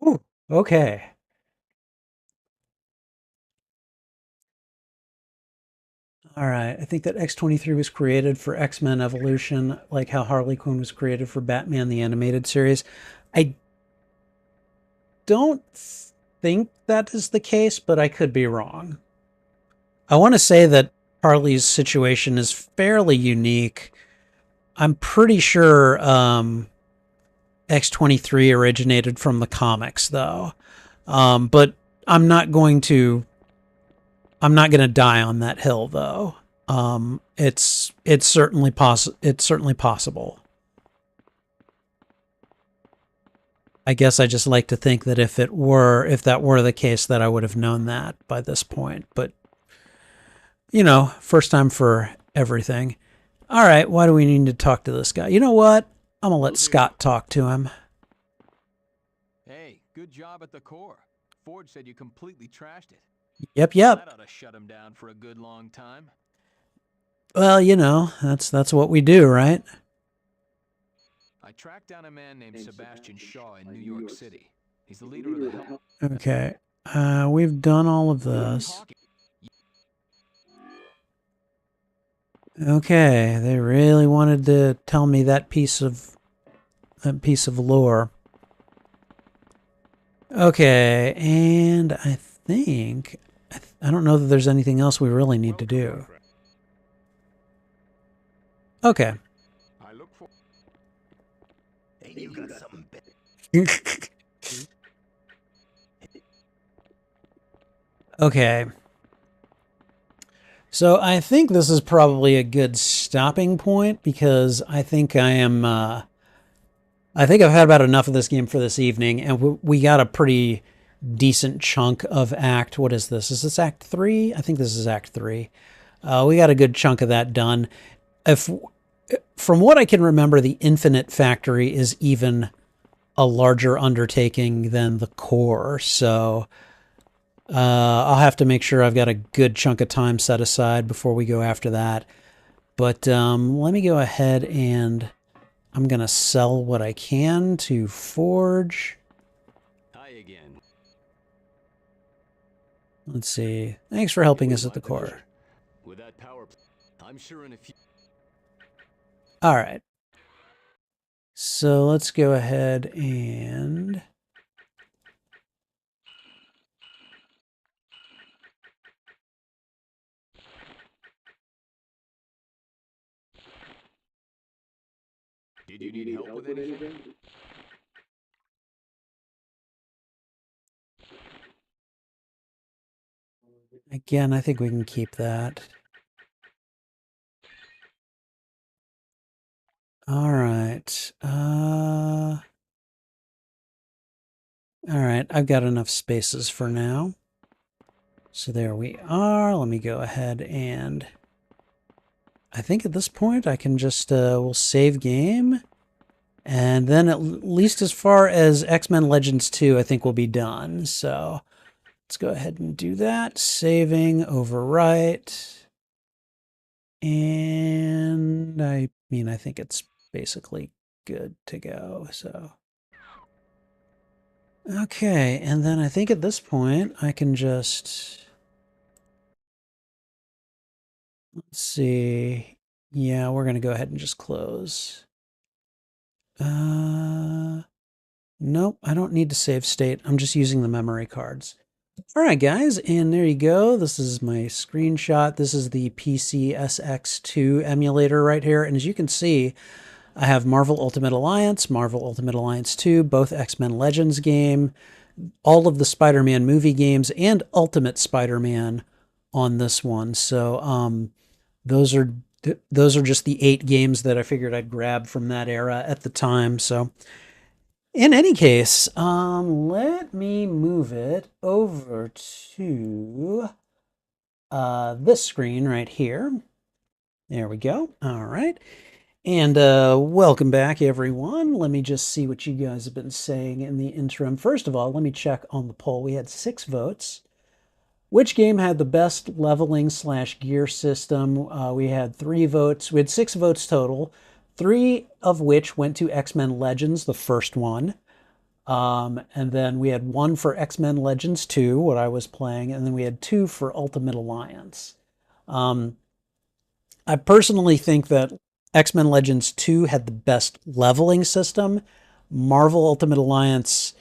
Ooh, okay. All right. I think that X-23 was created for X-Men Evolution, like how Harley Quinn was created for Batman the Animated Series. I don't think that is the case, but I could be wrong. I want to say that Harley's situation is fairly unique. I'm pretty sure X-23 originated from the comics, though. But I'm not going to die on that hill, though. It's certainly possible. I guess I just like to think that if that were the case, that I would have known that by this point. But you know, first time for everything. All right, why do we need to talk to this guy? You know what? I'm gonna let Scott talk to him. Hey, good job at the core. Forge said you completely trashed it. Yep. That ought to shut him down for a good long time. Well, you know, that's what we do, right? I tracked down a man named Sebastian Shaw in New York City. He's the leader of the help. Okay. We've done all of this. Okay, they really wanted to tell me that piece of lore. Okay, and I think I don't know that there's anything else we really need to do. Okay. I look for. Hey, you got something better. Okay. So I think this is probably a good stopping point because I think I think I've had about enough of this game for this evening, and we got a pretty decent chunk of Act. What is this? Is this Act 3? I think this is Act 3. We got a good chunk of that done. From what I can remember, the Infinite Factory is even a larger undertaking than the core, so I'll have to make sure I've got a good chunk of time set aside before we go after that. But let me go ahead and I'm going to sell what I can to Forge. Hi again. Let's see. Thanks for helping us at the core. With that power, I'm sure in a few. All right. So let's go ahead and Did you need help with anything? Again, I think we can keep that. All right. All right, I've got enough spaces for now. So there we are. Let me go ahead and I think at this point I can just, we'll save game. And then at least as far as X-Men Legends 2, I think we'll be done. So let's go ahead and do that. Saving, overwrite. And I mean, I think it's basically good to go. So, okay. And then I think at this point I can just, let's see. Yeah, we're going to go ahead and just close. Nope, I don't need to save state. I'm just using the memory cards. All right, guys, and there you go. This is my screenshot. This is the PCSX2 emulator right here. And as you can see, I have Marvel Ultimate Alliance, Marvel Ultimate Alliance 2, both X-Men Legends game, all of the Spider-Man movie games, and Ultimate Spider-Man on this one. So those are just the 8 games that I figured I'd grab from that era at the time. So in any case, let me move it over to this screen right here. There we go. All right. And welcome back, everyone. Let me just see what you guys have been saying in the interim. First of all, let me check on the poll. We had 6 votes. Which game had the best leveling/gear system? We had 3 votes. We had 6 votes total, 3 of which went to X-Men Legends, the first one. And then we had 1 for X-Men Legends 2, what I was playing, and then we had 2 for Ultimate Alliance. I personally think that X-Men Legends 2 had the best leveling system. Marvel Ultimate Alliance,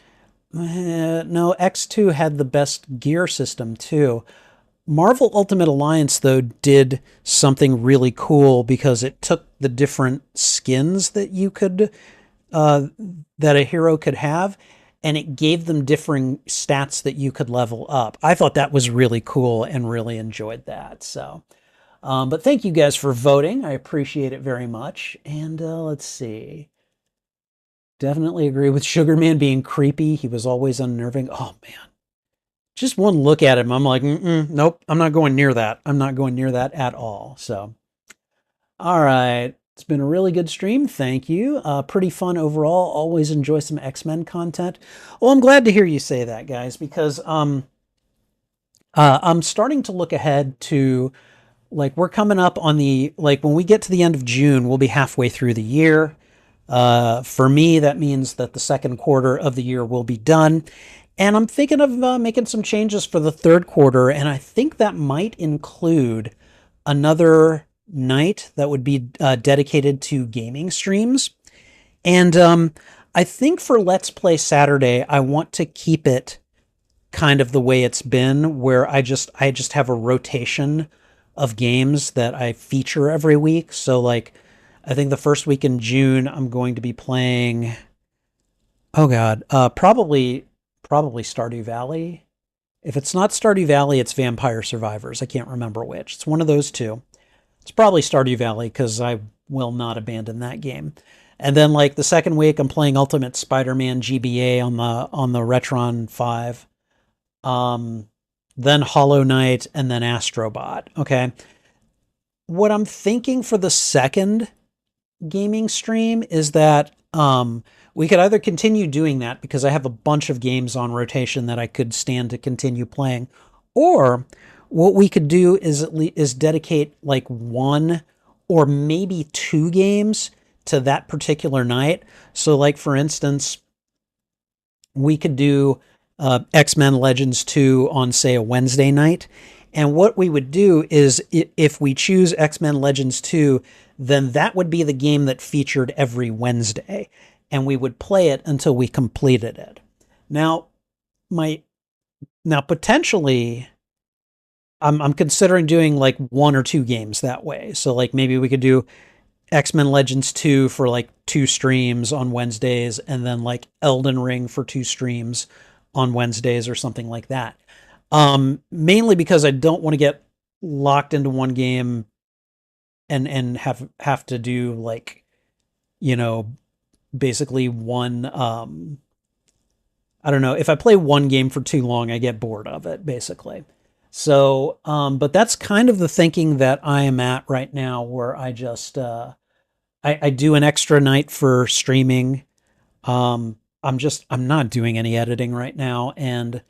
no, X2 had the best gear system too. Marvel Ultimate Alliance, though, did something really cool because it took the different skins that you could, that a hero could have, and it gave them differing stats that you could level up. I thought that was really cool and really enjoyed that. So, but thank you guys for voting. I appreciate it very much. And let's see. Definitely agree with Sugar Man being creepy. He was always unnerving. Oh, man. Just one look at him, I'm like, nope, I'm not going near that. I'm not going near that at all. So, all right. It's been a really good stream. Thank you. Pretty fun overall. Always enjoy some X-Men content. Well, I'm glad to hear you say that, guys, because I'm starting to look ahead to, like, we're coming up on the, like, when we get to the end of June, we'll be halfway through the year. For me, that means that the second quarter of the year will be done. And I'm thinking of making some changes for the third quarter, and I think that might include another night that would be dedicated to gaming streams. And I think for Let's Play Saturday, I want to keep it kind of the way it's been, where I just have a rotation of games that I feature every week. So, like, I think the first week in June, I'm going to be playing, oh God, probably Stardew Valley. If it's not Stardew Valley, it's Vampire Survivors. I can't remember which. It's one of those two. It's probably Stardew Valley because I will not abandon that game. And then, like, the second week, I'm playing Ultimate Spider-Man GBA on the Retron 5. Then Hollow Knight, and then Astrobot. Okay. What I'm thinking for the second gaming stream is that we could either continue doing that because I have a bunch of games on rotation that I could stand to continue playing, or what we could do is dedicate like 1 or maybe 2 games to that particular night. So, like, for instance, we could do X-Men Legends 2 on, say, a Wednesday night. And what we would do is, if we choose X-Men Legends 2, then that would be the game that featured every Wednesday. And we would play it until we completed it. Now potentially, I'm considering doing like 1 or 2 games that way. So, like, maybe we could do X-Men Legends 2 for like 2 streams on Wednesdays, and then like Elden Ring for 2 streams on Wednesdays or something like that. Mainly because I don't want to get locked into one game and have to do like, you know, basically one I don't know, if I play one game for too long, I get bored of it basically. So, but that's kind of the thinking that I am at right now, where I just I do an extra night for streaming. I'm not doing any editing right now, and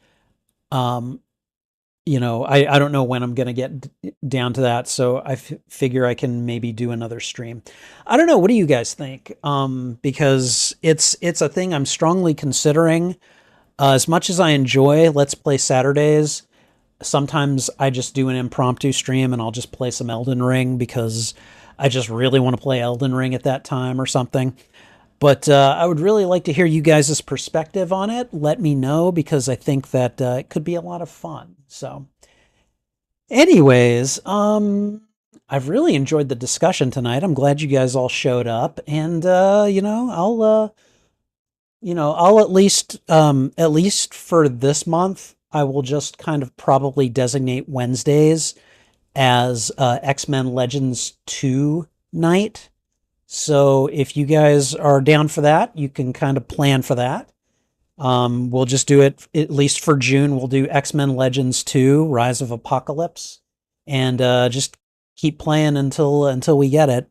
um, I don't know when I'm gonna get down to that. So I figure I can maybe do another stream. I don't know. What do you guys think? Because it's a thing I'm strongly considering. As much as I enjoy Let's Play Saturdays, sometimes I just do an impromptu stream and I'll just play some Elden Ring because I just really want to play Elden Ring at that time or something. But I would really like to hear you guys' perspective on it. Let me know, because I think that it could be a lot of fun. So, anyways, I've really enjoyed the discussion tonight. I'm glad you guys all showed up, and I'll at least for this month, I will just kind of probably designate Wednesdays as X-Men Legends 2 night. So if you guys are down for that, you can kind of plan for that. We'll just do it, at least for June, we'll do X-Men Legends 2, Rise of Apocalypse, and just keep playing until we get it.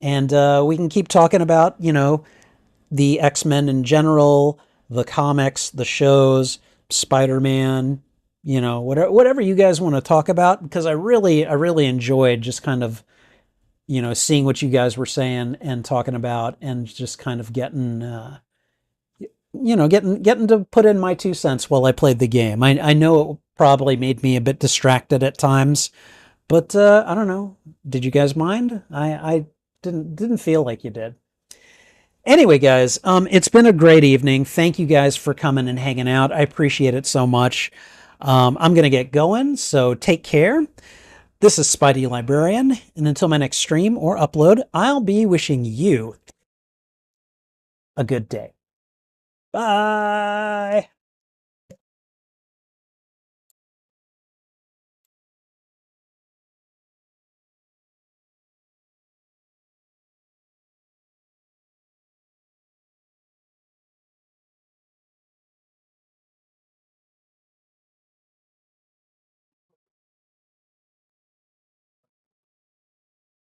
And we can keep talking about, the X-Men in general, the comics, the shows, Spider-Man, whatever you guys want to talk about, because I really enjoyed just kind of, seeing what you guys were saying and talking about, and just kind of getting to put in my 2 cents while I played the game. I know it probably made me a bit distracted at times, but I don't know. Did you guys mind? I didn't feel like you did. Anyway, guys, it's been a great evening. Thank you guys for coming and hanging out. I appreciate it so much. I'm going to get going, so take care. This is Spidey Librarian, and until my next stream or upload, I'll be wishing you a good day. Bye!